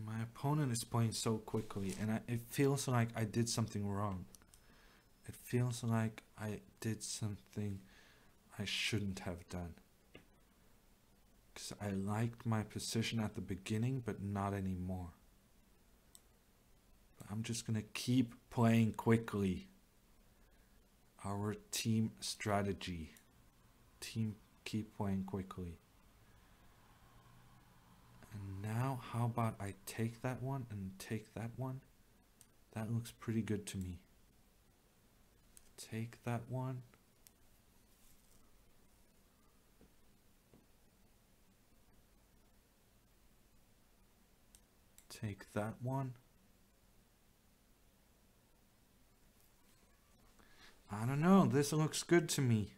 My opponent is playing so quickly, and it feels like I did something wrong. It feels like I did something. I shouldn't have done. Because I liked my position at the beginning, but not anymore. But I'm just going to keep playing quickly. Our team strategy. Keep playing quickly. And now, how about I take that one and take that one? That looks pretty good to me. Take that one. Take that one. I don't know, this looks good to me.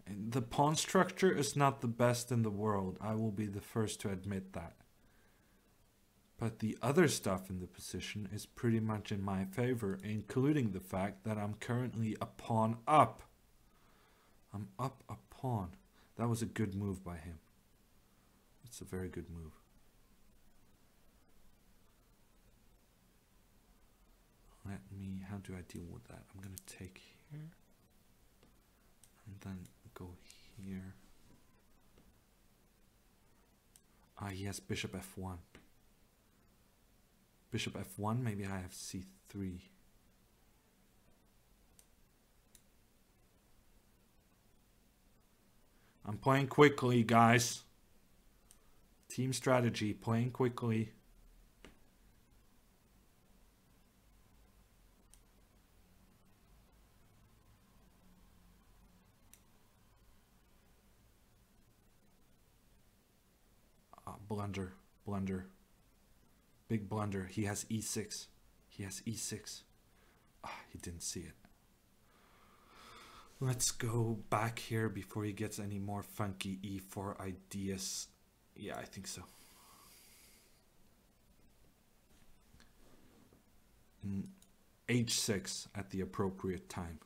The pawn structure is not the best in the world. I will be the first to admit that. But the other stuff in the position is pretty much in my favor, including the fact that I'm currently a pawn up. I'm up a pawn. That was a good move by him. It's a very good move. How do I deal with that? I'm going to take here. And then go here. Ah, yes, bishop f1. Bishop f1, maybe I have c3. I'm playing quickly, guys. Team strategy, playing quickly. Blunder. Big blunder. He has e6. He didn't see it. Let's go back here before he gets any more funky e4 ideas. Yeah, I think so. h6 at the appropriate time.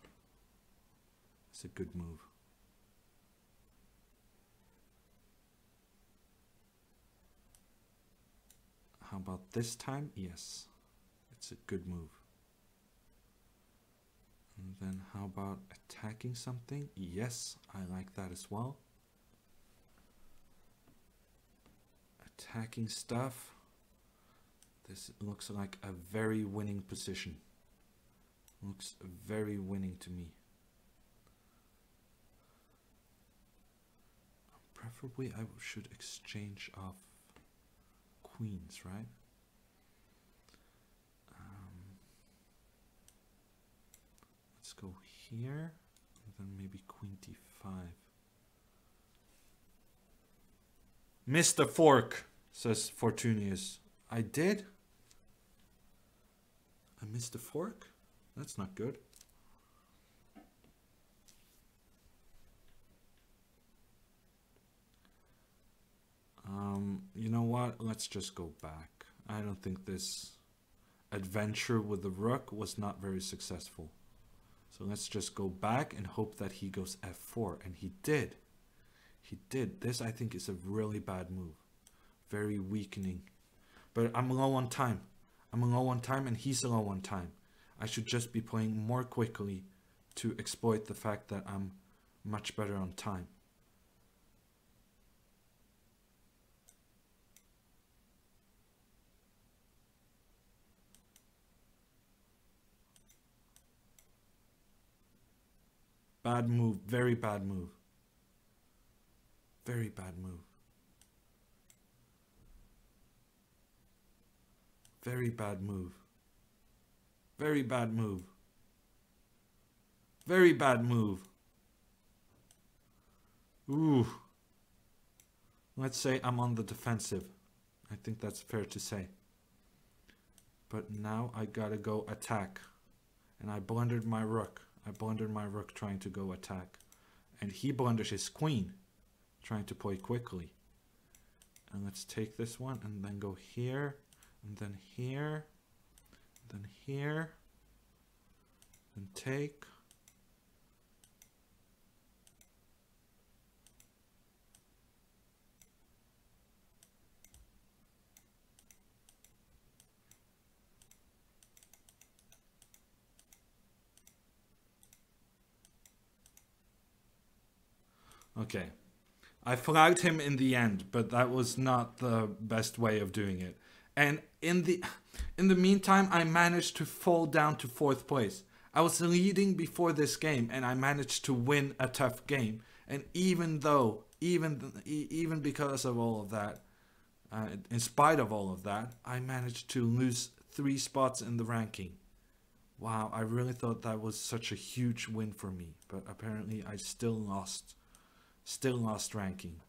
It's a good move. How about this time? Yes, it's a good move. And then how about attacking something? Yes, I like that as well. Attacking stuff. This looks like a very winning position. Looks very winning to me. Preferably I should exchange off queens, right? Let's go here, and then maybe queen d5. Missed the fork, says Fortunius. I did? I missed the fork? That's not good. You know what? Let's just go back. I don't think this adventure with the rook was not very successful. So let's just go back and hope that he goes f4. And he did. He did. This, I think, is a really bad move. Very weakening. But I'm low on time. I'm low on time and he's low on time. I should just be playing more quickly to exploit the fact that I'm much better on time. Bad move, very bad move. Very bad move. Very bad move. Very bad move. Very bad move. Ooh. Let's say I'm on the defensive. I think that's fair to say. But now I gotta go attack. And I blundered my rook. I blundered my rook trying to go attack. And he blunders his queen, trying to play quickly. And let's take this one and then go here, and then here, and then here, and take. Okay. I flagged him in the end, but that was not the best way of doing it. And in the meantime, I managed to fall down to 4th place. I was leading before this game, and I managed to win a tough game. And even because of all of that, in spite of all of that, I managed to lose 3 spots in the ranking. Wow, I really thought that was such a huge win for me, but apparently I still lost ranking.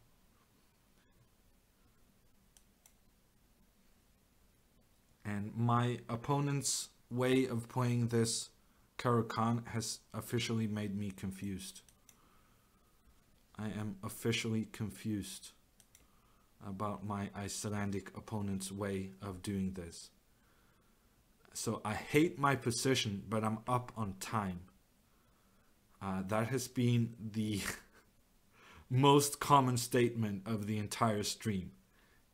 And my opponent's way of playing this Caro-Kann has officially made me confused. I am officially confused about my Icelandic opponent's way of doing this. So I hate my position, but I'm up on time. That has been the most common statement of the entire stream.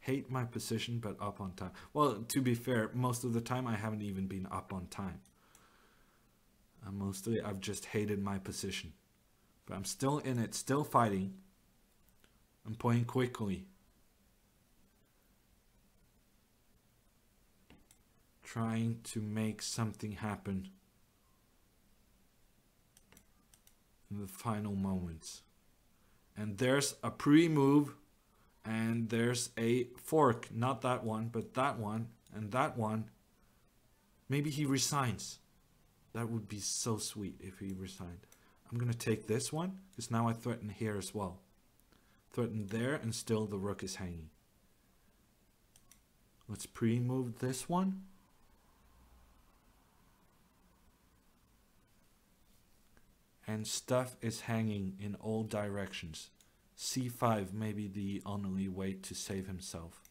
Hate my position, but up on time. Well, to be fair, most of the time I haven't even been up on time. Mostly I've just hated my position. But I'm still in it, still fighting. I'm playing quickly. Trying to make something happen in the final moments. And there's a pre-move, and there's a fork. Not that one, but that one, and that one. Maybe he resigns. That would be so sweet if he resigned. I'm gonna take this one, because now I threaten here as well. Threaten there, and still the rook is hanging. Let's pre-move this one. And stuff is hanging in all directions. C5 may be the only way to save himself.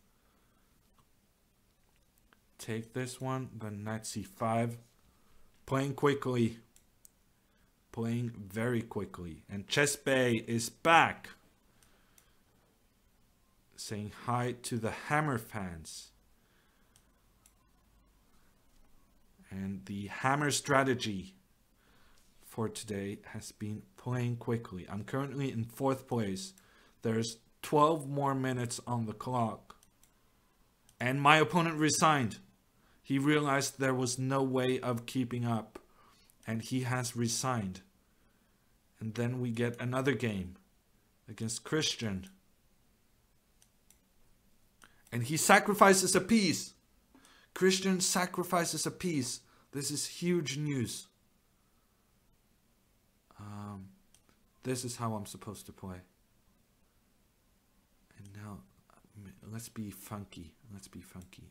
Take this one, then knight c5. Playing quickly. Playing very quickly. And Chess Bay is back. Saying hi to the Hammer fans. And the Hammer strategy for today has been playing quickly. I'm currently in 4th place. There's 12 more minutes on the clock. And my opponent resigned. He realized there was no way of keeping up. And he has resigned. And then we get another game against Christian. And he sacrifices a piece. Christian sacrifices a piece. This is huge news. This is how I'm supposed to play. And now, let's be funky. Let's be funky.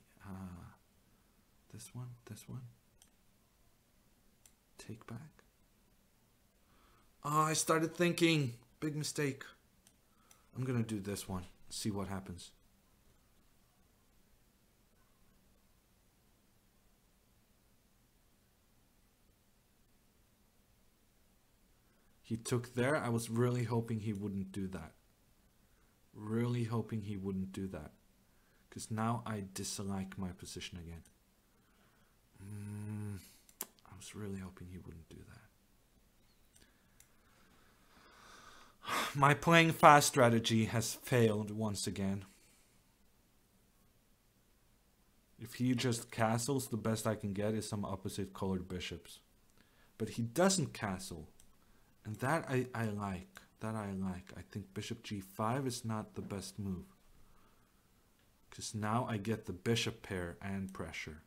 This one, this one. Take back. Oh, I started thinking. Big mistake. I'm gonna do this one. See what happens. He took there. I was really hoping he wouldn't do that. Really hoping he wouldn't do that. Because now I dislike my position again. I was really hoping he wouldn't do that. My playing fast strategy has failed once again. If he just castles, the best I can get is some opposite colored bishops. But he doesn't castle. And that I like. That I like. I think bishop g5 is not the best move. Because now I get the bishop pair and pressure.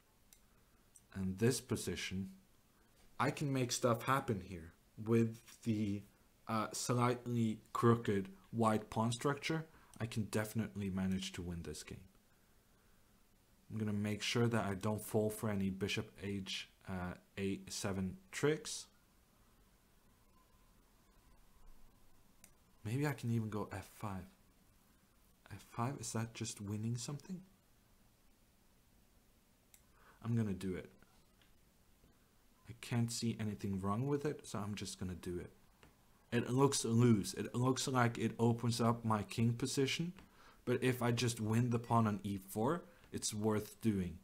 And this position, I can make stuff happen here with the slightly crooked white pawn structure. I can definitely manage to win this game. I'm going to make sure that I don't fall for any bishop a7 tricks. Maybe I can even go f5. f5, is that just winning something? I'm gonna do it. I can't see anything wrong with it, so I'm just gonna do it. It looks loose. It looks like it opens up my king position, but if I just win the pawn on e4, it's worth doing.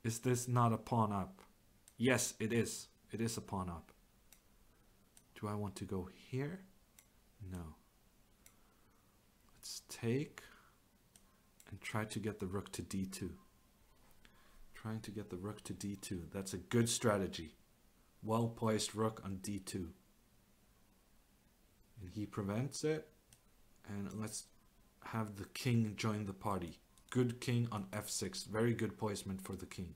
Is this not a pawn up? Yes, it is. It is a pawn up. Do I want to go here? No. Let's take and try to get the rook to d2. Trying to get the rook to d2. That's a good strategy. Well placed rook on d2. And he prevents it. And let's have the king join the party. Good king on f6. Very good placement for the king.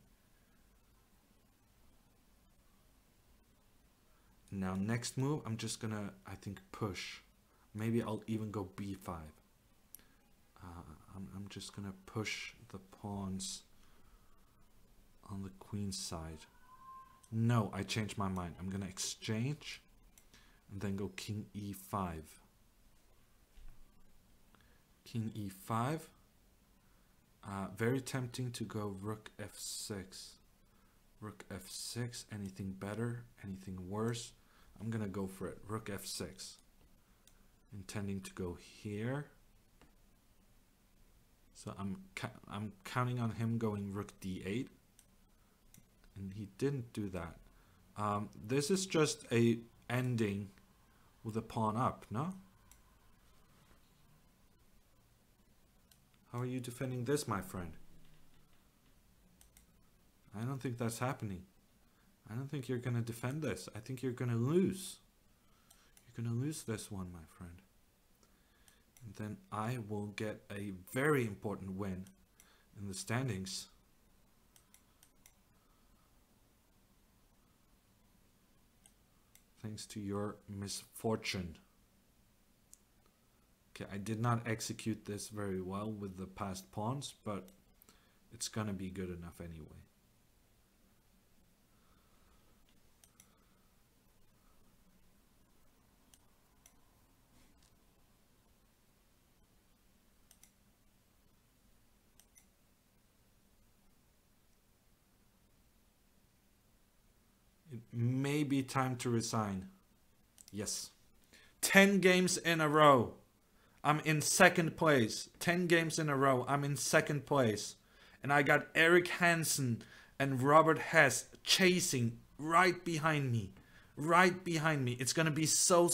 Now next move, I'm just gonna, I think, push. Maybe I'll even go b5. I'm just gonna push the pawns on the queen's side. No, I changed my mind. I'm gonna exchange and then go king e5. King e5. Very tempting to go rook f6. Rook f6. Anything better? Anything worse? I'm gonna go for it. Rook f6. Intending to go here. So I'm counting on him going rook d8. And he didn't do that. This is just a ending with a pawn up, no? How are you defending this, my friend? I don't think that's happening. I don't think you're going to defend this. I think you're going to lose. You're going to lose this one, my friend. And then I will get a very important win in the standings. Thanks to your misfortune. Okay, I did not execute this very well with the passed pawns, but it's gonna be good enough anyway. It may be time to resign. Yes. 10 games in a row. I'm in second place. 10 games in a row. I'm in second place. And I got Eric Hansen and Robert Hess chasing right behind me. Right behind me. It's going to be so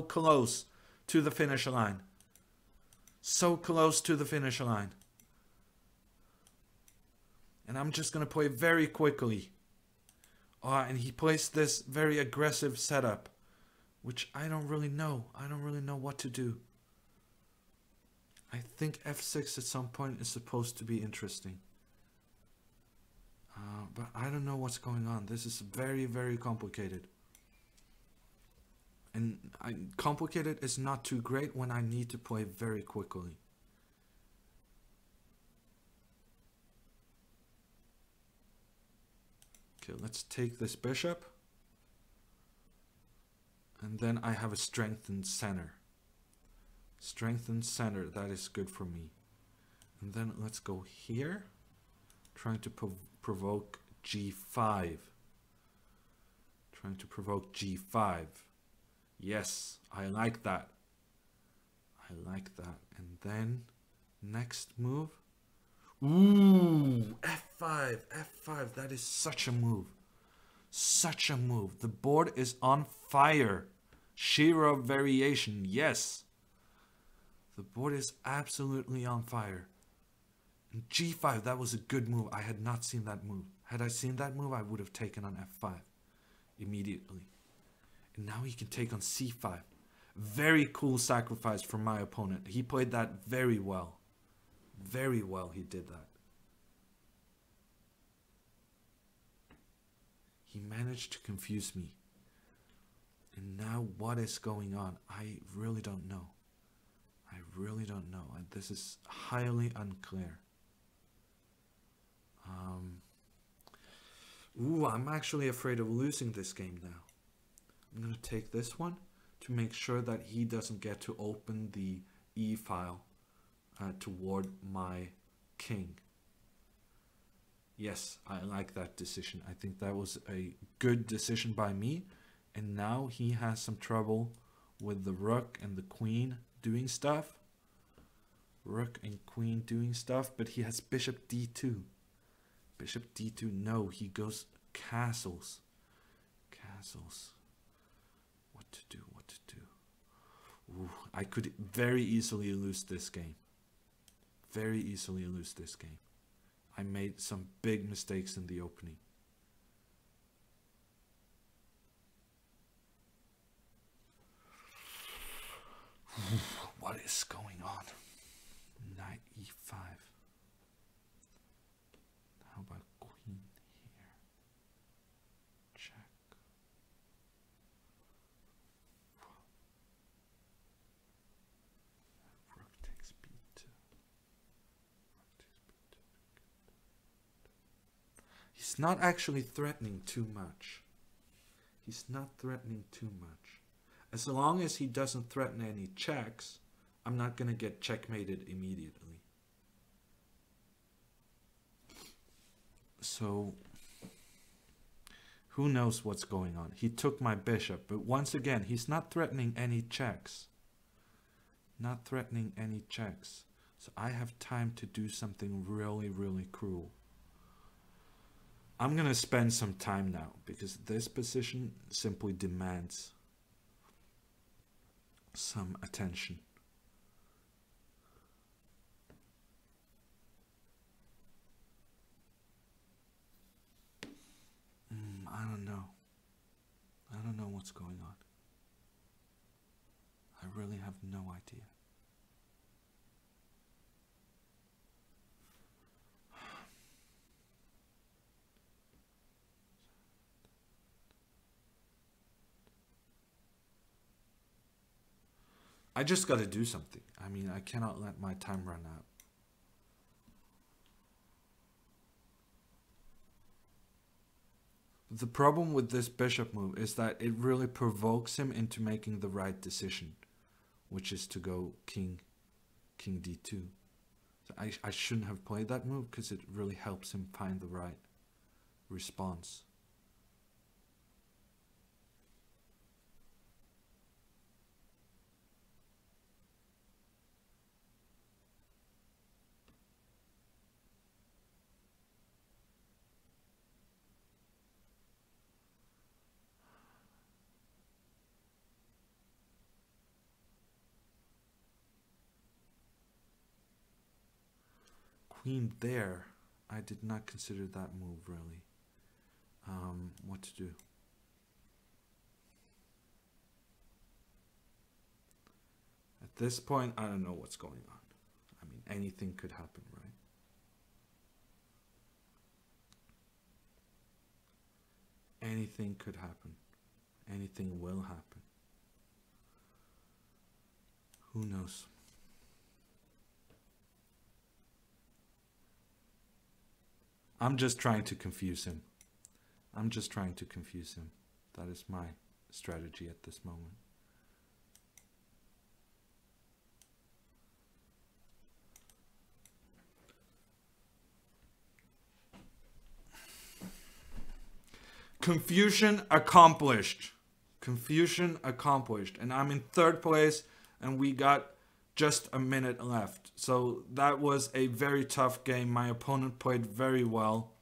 close to the finish line. So close to the finish line. And I'm just going to play very quickly. And he plays this very aggressive setup, which I don't really know. I don't really know what to do. I think f6 at some point is supposed to be interesting. But I don't know what's going on. This is very complicated. And complicated is not too great when I need to play very quickly. Okay, let's take this bishop. And then I have a strengthened center. Strengthened center, that is good for me. And then let's go here. Trying to provoke g5. Trying to provoke g5. Yes, I like that. I like that. And then next move. Ooh, f5, f5. That is such a move. Such a move. The board is on fire. Shiro variation, yes. The board is absolutely on fire. And g5, that was a good move. I had not seen that move. Had I seen that move, I would have taken on f5 immediately. And now he can take on c5. Very cool sacrifice from my opponent. He played that very well. Very well he did that. He managed to confuse me. And now what is going on? I really don't know. I really don't know. And this is highly unclear. I'm actually afraid of losing this game now. I'm going to take this one to make sure that he doesn't get to open the E file toward my king. Yes, I like that decision. I think that was a good decision by me. And now he has some trouble with the rook and the queen doing stuff. Rook and queen doing stuff, but he has bishop d2. Bishop d2. No, he goes castles. Castles. What to do? What to do? Ooh, I could very easily lose this game. Very easily lose this game. I made some big mistakes in the opening. What is going on? Knight e5. How about queen here? Check. Rook takes b2. He's not actually threatening too much. He's not threatening too much. As long as he doesn't threaten any checks, I'm not going to get checkmated immediately. So, who knows what's going on? He took my bishop, but once again, he's not threatening any checks. Not threatening any checks. So I have time to do something really, really cruel. I'm going to spend some time now, because this position simply demands some attention. I don't know. I don't know what's going on. I really have no idea. I just got to do something. I mean, I cannot let my time run out. The problem with this bishop move is that it really provokes him into making the right decision, which is to go king d2. So I shouldn't have played that move because it really helps him find the right response. Queen there. I did not consider that move really. What to do? At this point, I don't know what's going on. I mean, anything could happen, right? Anything could happen. Anything will happen. Who knows? I'm just trying to confuse him. I'm just trying to confuse him. That is my strategy at this moment. Confusion accomplished. Confusion accomplished. And I'm in third place and we got just a minute left. So that was a very tough game. My opponent played very well.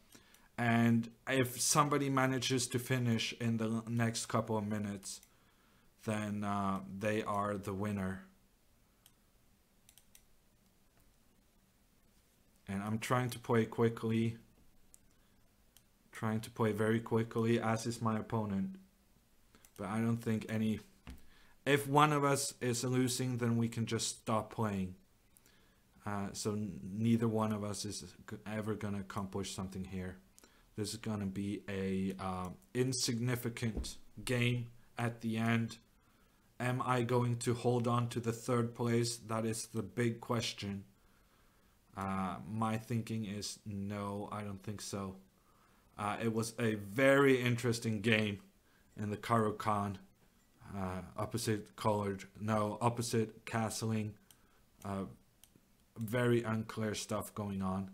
And if somebody manages to finish in the next couple of minutes, then they are the winner. And I'm trying to play quickly. Trying to play very quickly, as is my opponent. But I don't think any... If one of us is losing, then we can just stop playing. So neither one of us is ever going to accomplish something here. This is going to be a insignificant game at the end. Am I going to hold on to the third place? That is the big question. My thinking is no, I don't think so. It was a very interesting game in the Caro-Kann. Opposite castling. Very unclear stuff going on.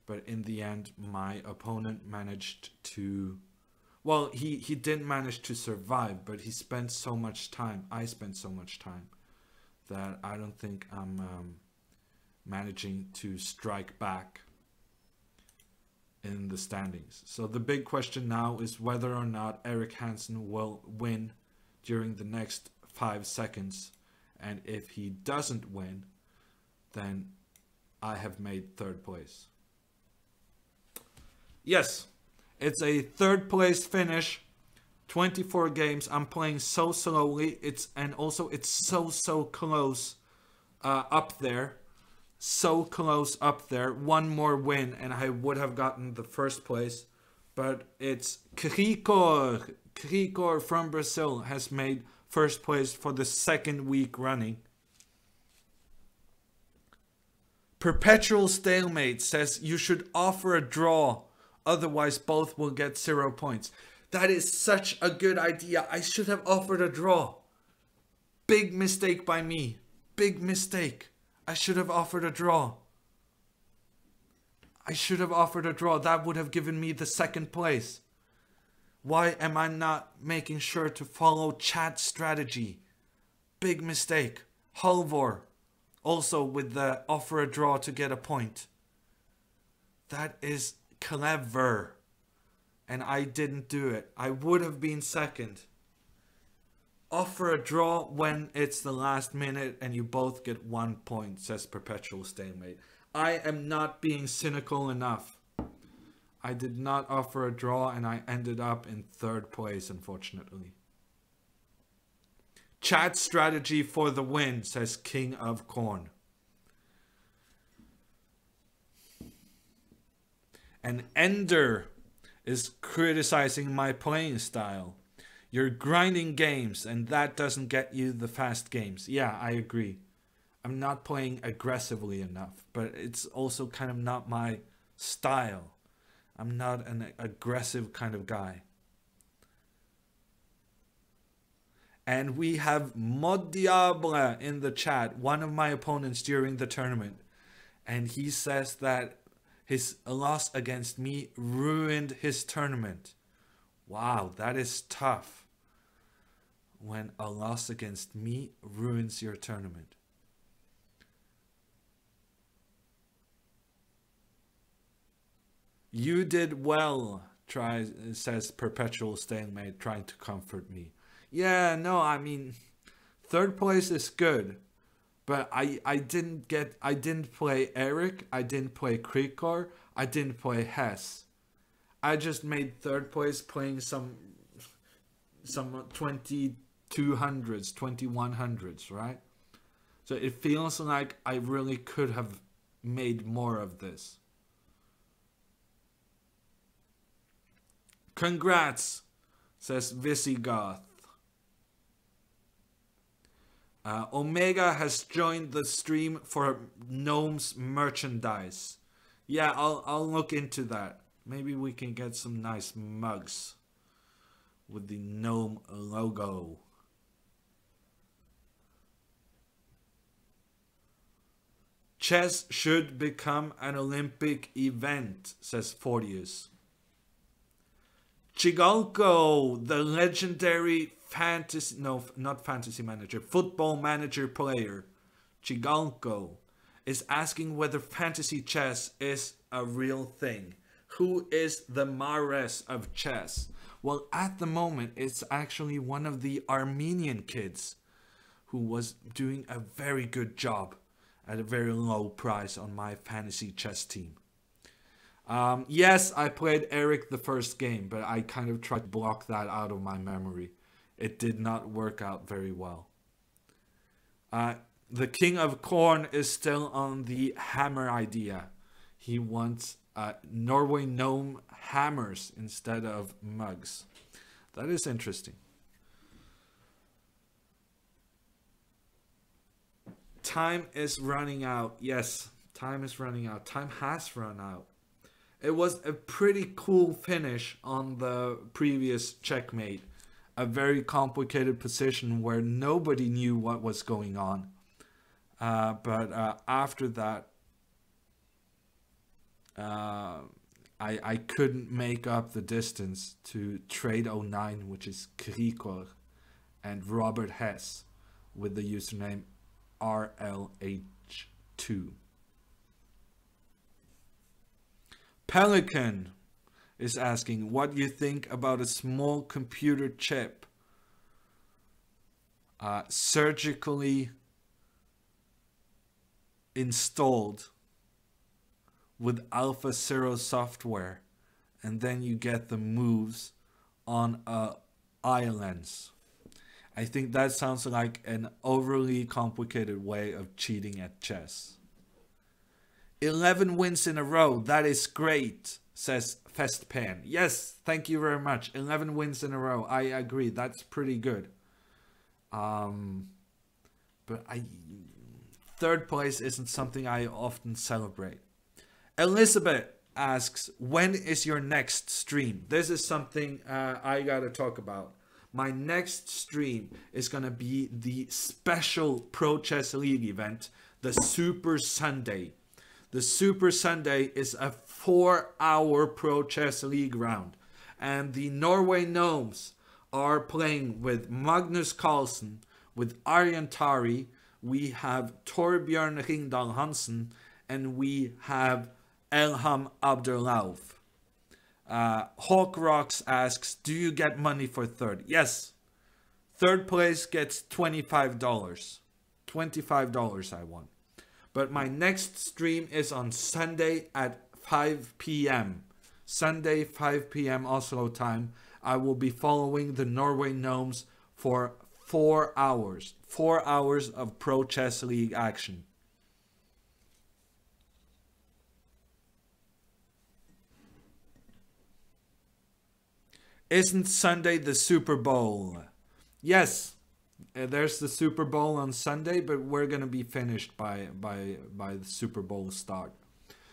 But in the end, my opponent managed to... Well, he didn't manage to survive, but he spent so much time. I spent so much time that I don't think I'm managing to strike back in the standings. So the big question now is whether or not Eric Hansen will win during the next 5 seconds. And if he doesn't win, then I have made third place. Yes, it's a third place finish. 24 games. I'm playing so slowly. It's so close up there. So close up there. One more win and I would have gotten the first place. But it's Krikor. Krikor from Brazil has made first place for the second week running. Perpetual Stalemate says you should offer a draw. Otherwise both will get 0 points. That is such a good idea. I should have offered a draw. Big mistake by me. Big mistake. I should have offered a draw. I should have offered a draw. That would have given me the second place. Why am I not making sure to follow chat strategy? Big mistake. Halvor. Also with the offer a draw to get a point. That is clever. And I didn't do it. I would have been second. Offer a draw when it's the last minute and you both get 1 point, says Perpetual Stalemate. I am not being cynical enough. I did not offer a draw and I ended up in third place, unfortunately. Chat strategy for the win, says King of Corn. And Ender is criticizing my playing style. You're grinding games and that doesn't get you the fast games. Yeah, I agree. I'm not playing aggressively enough, but it's also kind of not my style. I'm not an aggressive kind of guy. And we have Mod Diable in the chat, one of my opponents during the tournament. And he says that his loss against me ruined his tournament. Wow, that is tough. When a loss against me ruins your tournament. You did well, says Perpetual Stalemate, trying to comfort me. Yeah, no, I mean, third place is good. But I didn't play Eric, I didn't play Krikor, I didn't play Hess. I just made third place playing some 2200s, 2100s, right? So it feels like I really could have made more of this. Congrats, says Visigoth. Omega has joined the stream for Gnomes merchandise. Yeah, I'll look into that. Maybe we can get some nice mugs with the Gnome logo. Chess should become an Olympic event, says Fortius. Chigalko, the legendary football manager player, Chigalko, is asking whether fantasy chess is a real thing. Who is the Mares of chess? Well, at the moment, it's actually one of the Armenian kids who was doing a very good job at a very low price on my fantasy chess team. Yes, I played Eric the first game, but I kind of tried to block that out of my memory. It did not work out very well. The King of Corn is still on the hammer idea. He wants Norway gnome hammers instead of mugs. That is interesting. Time is running out. Yes, time is running out. Time has run out. It was a pretty cool finish on the previous checkmate. A very complicated position where nobody knew what was going on. But after that, I couldn't make up the distance to Trade 09, which is Krikor, and Robert Hess with the username RLH2. Pelican is asking what you think about a small computer chip surgically installed with Alpha Zero software, and then you get the moves on a eye lens. I think that sounds like an overly complicated way of cheating at chess. 11 wins in a row, that is great, says Festpan. Yes, thank you very much. 11 wins in a row, I agree, that's pretty good. But third place isn't something I often celebrate. Elizabeth asks, when is your next stream? This is something I gotta talk about. My next stream is gonna be the special Pro Chess League event, the Super Sunday. The Super Sunday is a 4-hour Pro Chess League round, and the Norway Gnomes are playing with Magnus Carlsen, with Arjen Tari, we have Torbjørn Ringdal Hansen, and we have Elham Abdullauf. Hawk Rocks asks, do you get money for third? Yes. Third place gets $25. $25 I won. But my next stream is on Sunday at 5 p.m. Sunday, 5 p.m. Oslo time. I will be following the Norway Gnomes for 4 hours. 4 hours of Pro Chess League action. Isn't Sunday the Super Bowl? Yes, there's the Super Bowl on Sunday, but we're gonna be finished by the Super Bowl start.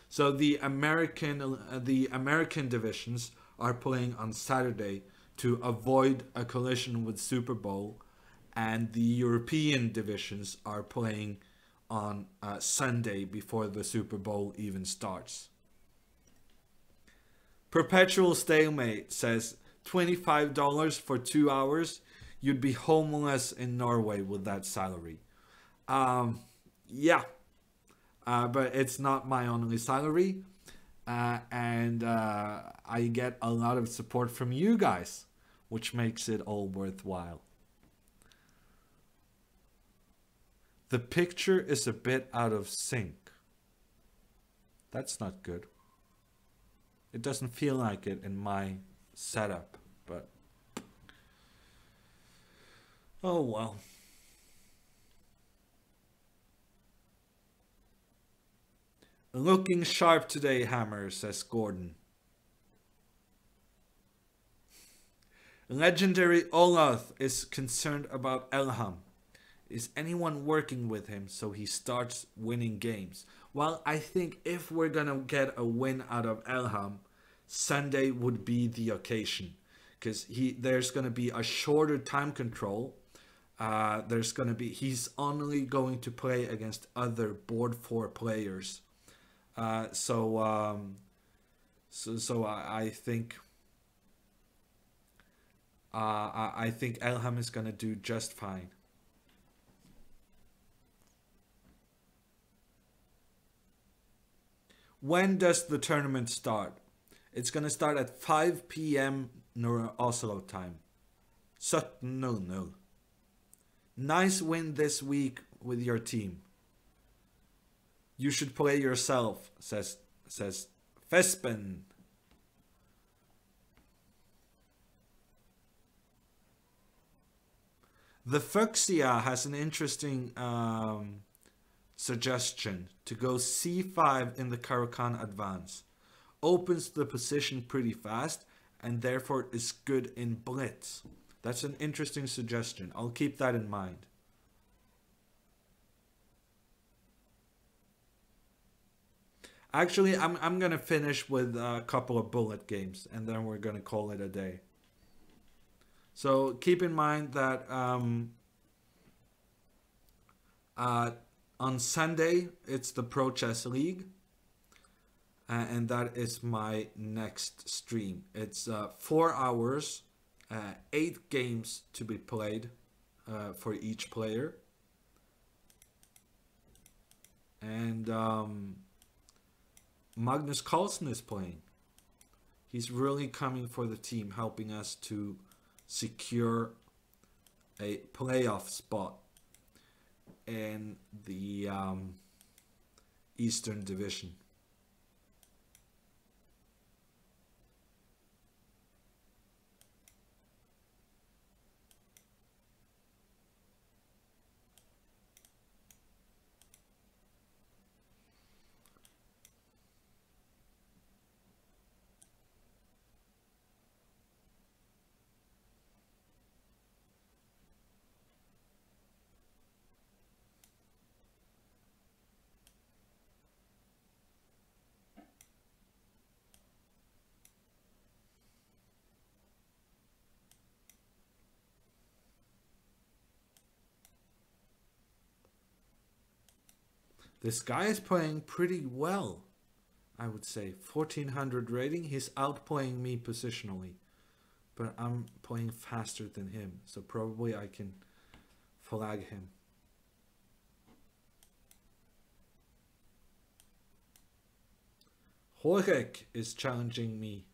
So the American divisions are playing on Saturday to avoid a collision with Super Bowl, and the European divisions are playing on Sunday before the Super Bowl even starts. Perpetual Stalemate says $25 for 2 hours. You'd be homeless in Norway with that salary. Yeah, but it's not my only salary, and I get a lot of support from you guys, which makes it all worthwhile. The picture is a bit out of sync. That's not good. It doesn't feel like it in my setup, but oh well. Looking sharp today, Hammer, says Gordon. Legendary Olaf is concerned about Elham. Is anyone working with him so he starts winning games? Well, I think if we're gonna get a win out of Elham, Sunday would be the occasion, because there's gonna be a shorter time control. He's only going to play against other board 4 players. So I think Elham is gonna do just fine. When does the tournament start? It's gonna start at 5 p.m. Oslo time. 17:00. Nice win this week with your team. You should play yourself, says Fespen. The Fuchsia has an interesting suggestion to go c5 in the Caro-Kann advance. Opens the position pretty fast and therefore is good in blitz. That's an interesting suggestion. I'll keep that in mind. Actually, I'm gonna finish with a couple of bullet games and then we're gonna call it a day. So keep in mind that on Sunday it's the Pro Chess League, and that is my next stream. It's 4 hours, 8 games to be played for each player, and Magnus Carlsen is playing. He's really coming for the team, helping us to secure a playoff spot in the Eastern Division. This guy is playing pretty well, I would say. 1400 rating. He's outplaying me positionally, but I'm playing faster than him, so probably I can flag him. Horek is challenging me.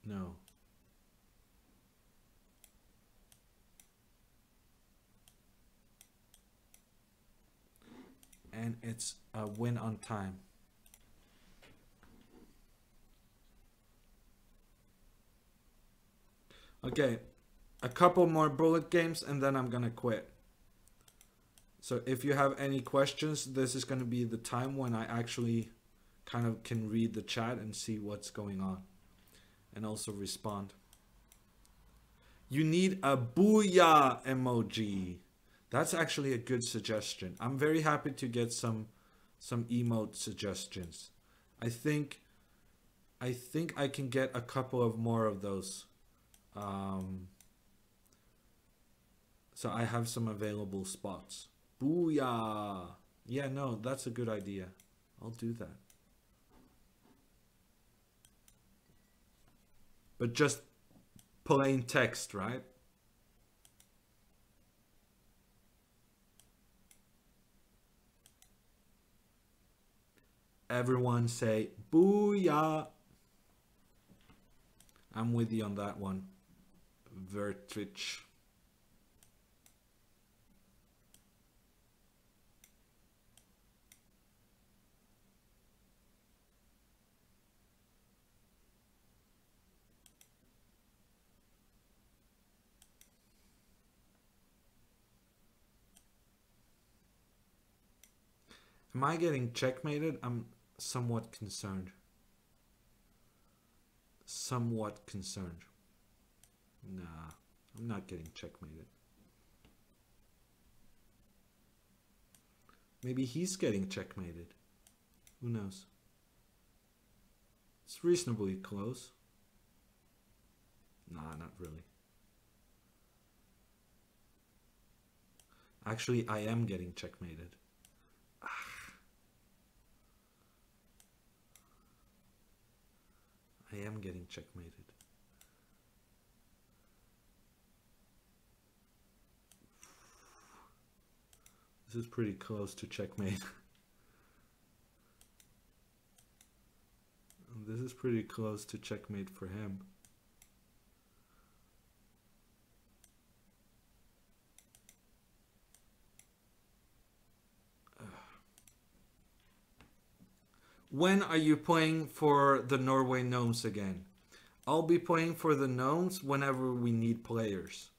No. And it's a win on time. Okay, a couple more bullet games and then I'm gonna quit. So if you have any questions, this is gonna be the time when I actually kind of can read the chat and see what's going on and also respond. You need a booyah emoji. That's actually a good suggestion. I'm very happy to get some emote suggestions. I think I can get a couple of more of those. So I have some available spots. Booyah! Yeah, no, that's a good idea. I'll do that. But just plain text, right? Everyone say booyah. I'm with you on that one. Vertrich. Am I getting checkmated? I'm somewhat concerned. Somewhat concerned. Nah, I'm not getting checkmated. Maybe he's getting checkmated. Who knows? It's reasonably close. Nah, not really. Actually, I am getting checkmated. I am getting checkmated. This is pretty close to checkmate. This is pretty close to checkmate for him. When are you playing for the Norway Gnomes again? I'll be playing for the Gnomes whenever we need players.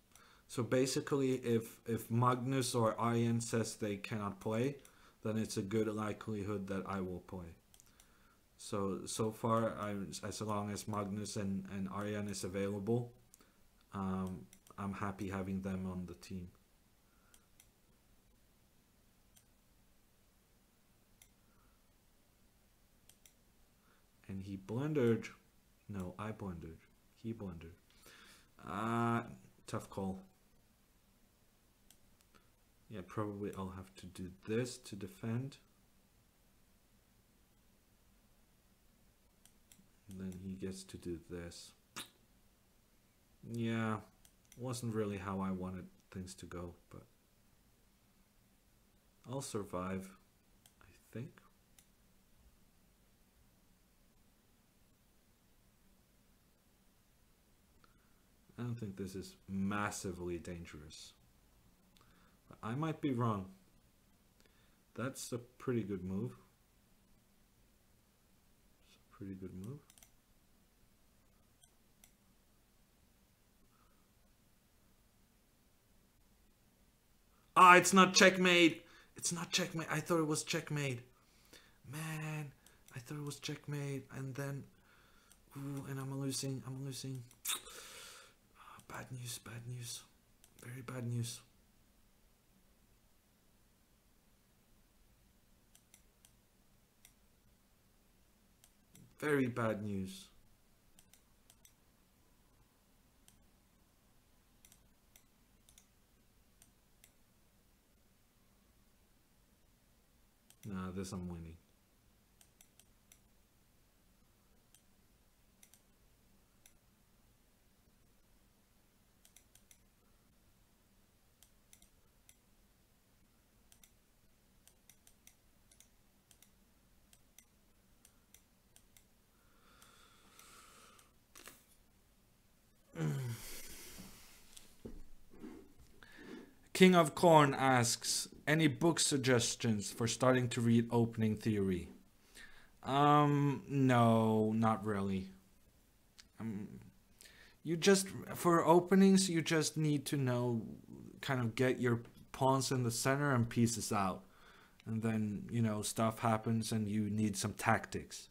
So basically, if Magnus or Arjen says they cannot play, then it's a good likelihood that I will play. So far, as long as Magnus and Arjen is available, I'm happy having them on the team. And he blundered. No, I blundered. He blundered. Tough call. Yeah, probably I'll have to do this to defend. And then he gets to do this. Yeah, wasn't really how I wanted things to go, but I'll survive, I think. don't think this is massively dangerous. But I might be wrong. That's a pretty good move. It's a pretty good move. Ah, it's not checkmate. It's not checkmate. I thought it was checkmate. Man, I thought it was checkmate. And then, ooh, and I'm losing. I'm losing. Oh, bad news, bad news. Very bad news. Very bad news. Nah, this I'm winning. King of Corn asks, any book suggestions for starting to read opening theory? No, not really. You just, for openings, you just need to know, kind of get your pawns in the center and pieces out. And then, you know, stuff happens and you need some tactics.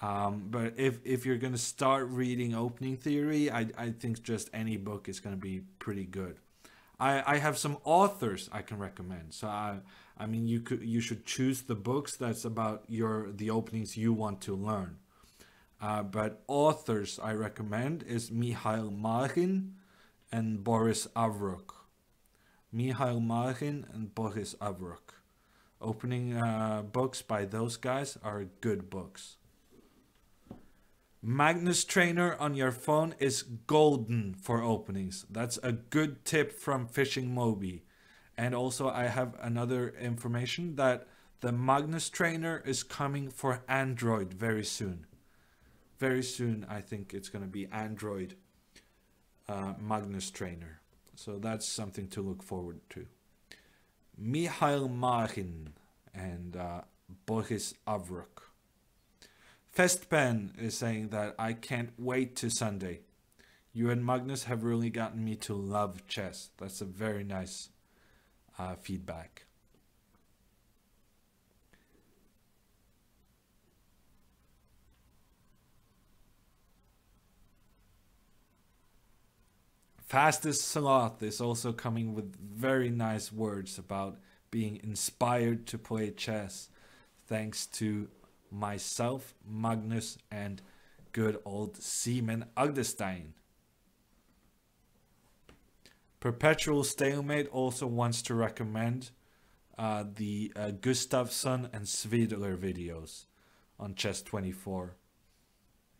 But if you're going to start reading opening theory, I think just any book is going to be pretty good. I have some authors I can recommend. So I mean, you should choose the books that's about the openings you want to learn. But authors I recommend is Mihail Margin and Boris Avrukh. Mihail Margin and Boris Avrukh. Opening books by those guys are good books. Magnus Trainer on your phone is golden for openings. That's a good tip from Fishing Moby. And also I have another information that the Magnus Trainer is coming for Android very soon. Very soon I think it's going to be Android Magnus Trainer. So that's something to look forward to. Mihail Margin and Boris Avrukh. Festpen is saying that I can't wait to Sunday. You and Magnus have really gotten me to love chess. That's a very nice feedback. Fastest Sloth is also coming with very nice words about being inspired to play chess thanks to myself, Magnus, and good old Seaman Agdestein. Perpetual Stalemate also wants to recommend the Gustafsson and Svidler videos on Chess24.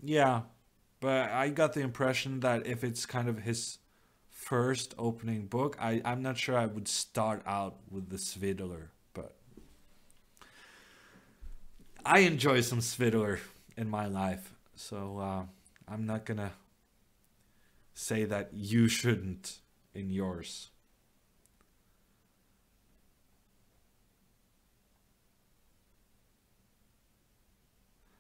Yeah, but I got the impression that if it's kind of his first opening book, I'm not sure I would start out with the Svidler, but I enjoy some Svidler in my life, so I'm not gonna say that you shouldn't in yours.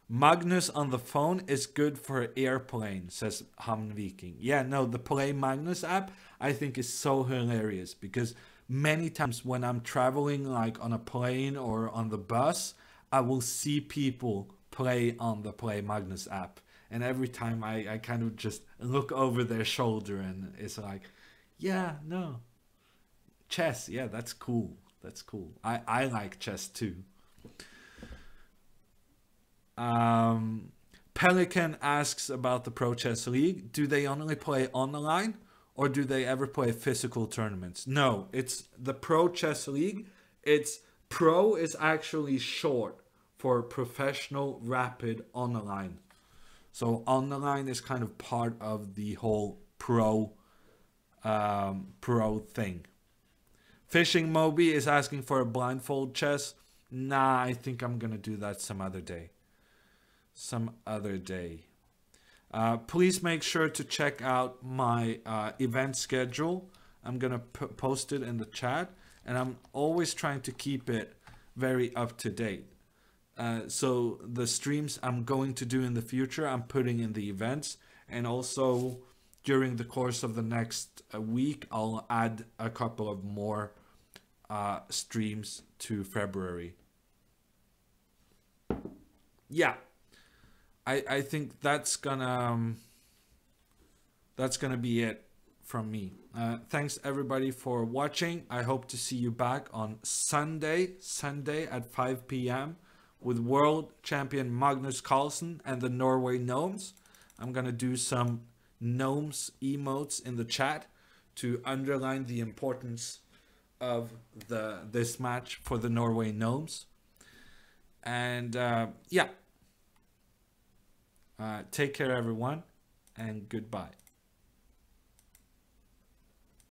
Magnus on the phone is good for airplane, says Hamn Viking. Yeah, no, the Play Magnus app I think is so hilarious because many times when I'm traveling like on a plane or on the bus, I will see people play on the Play Magnus app. And every time I kind of just look over their shoulder and it's like, yeah, no. Chess, yeah, that's cool. That's cool. I like chess too. Pelican asks about the Pro Chess League. Do they only play online or do they ever play physical tournaments? No, it's the Pro Chess League. It's pro is actually short for professional rapid online. So online is kind of part of the whole pro thing. Fishing Moby is asking for a blindfold chess. Nah, I think I'm gonna do that some other day. Some other day. Please make sure to check out my event schedule. I'm gonna post it in the chat, and I'm always trying to keep it very up to date. So the streams I'm going to do in the future, I'm putting in the events, and also during the course of the next week, I'll add a couple of more streams to February. Yeah, I think that's gonna be it from me. Thanks everybody for watching. I hope to see you back on Sunday at 5 p.m. with world champion Magnus Carlsen and the Norway Gnomes. I'm gonna do some Gnomes emotes in the chat to underline the importance of this match for the Norway Gnomes. And yeah, take care everyone, and goodbye.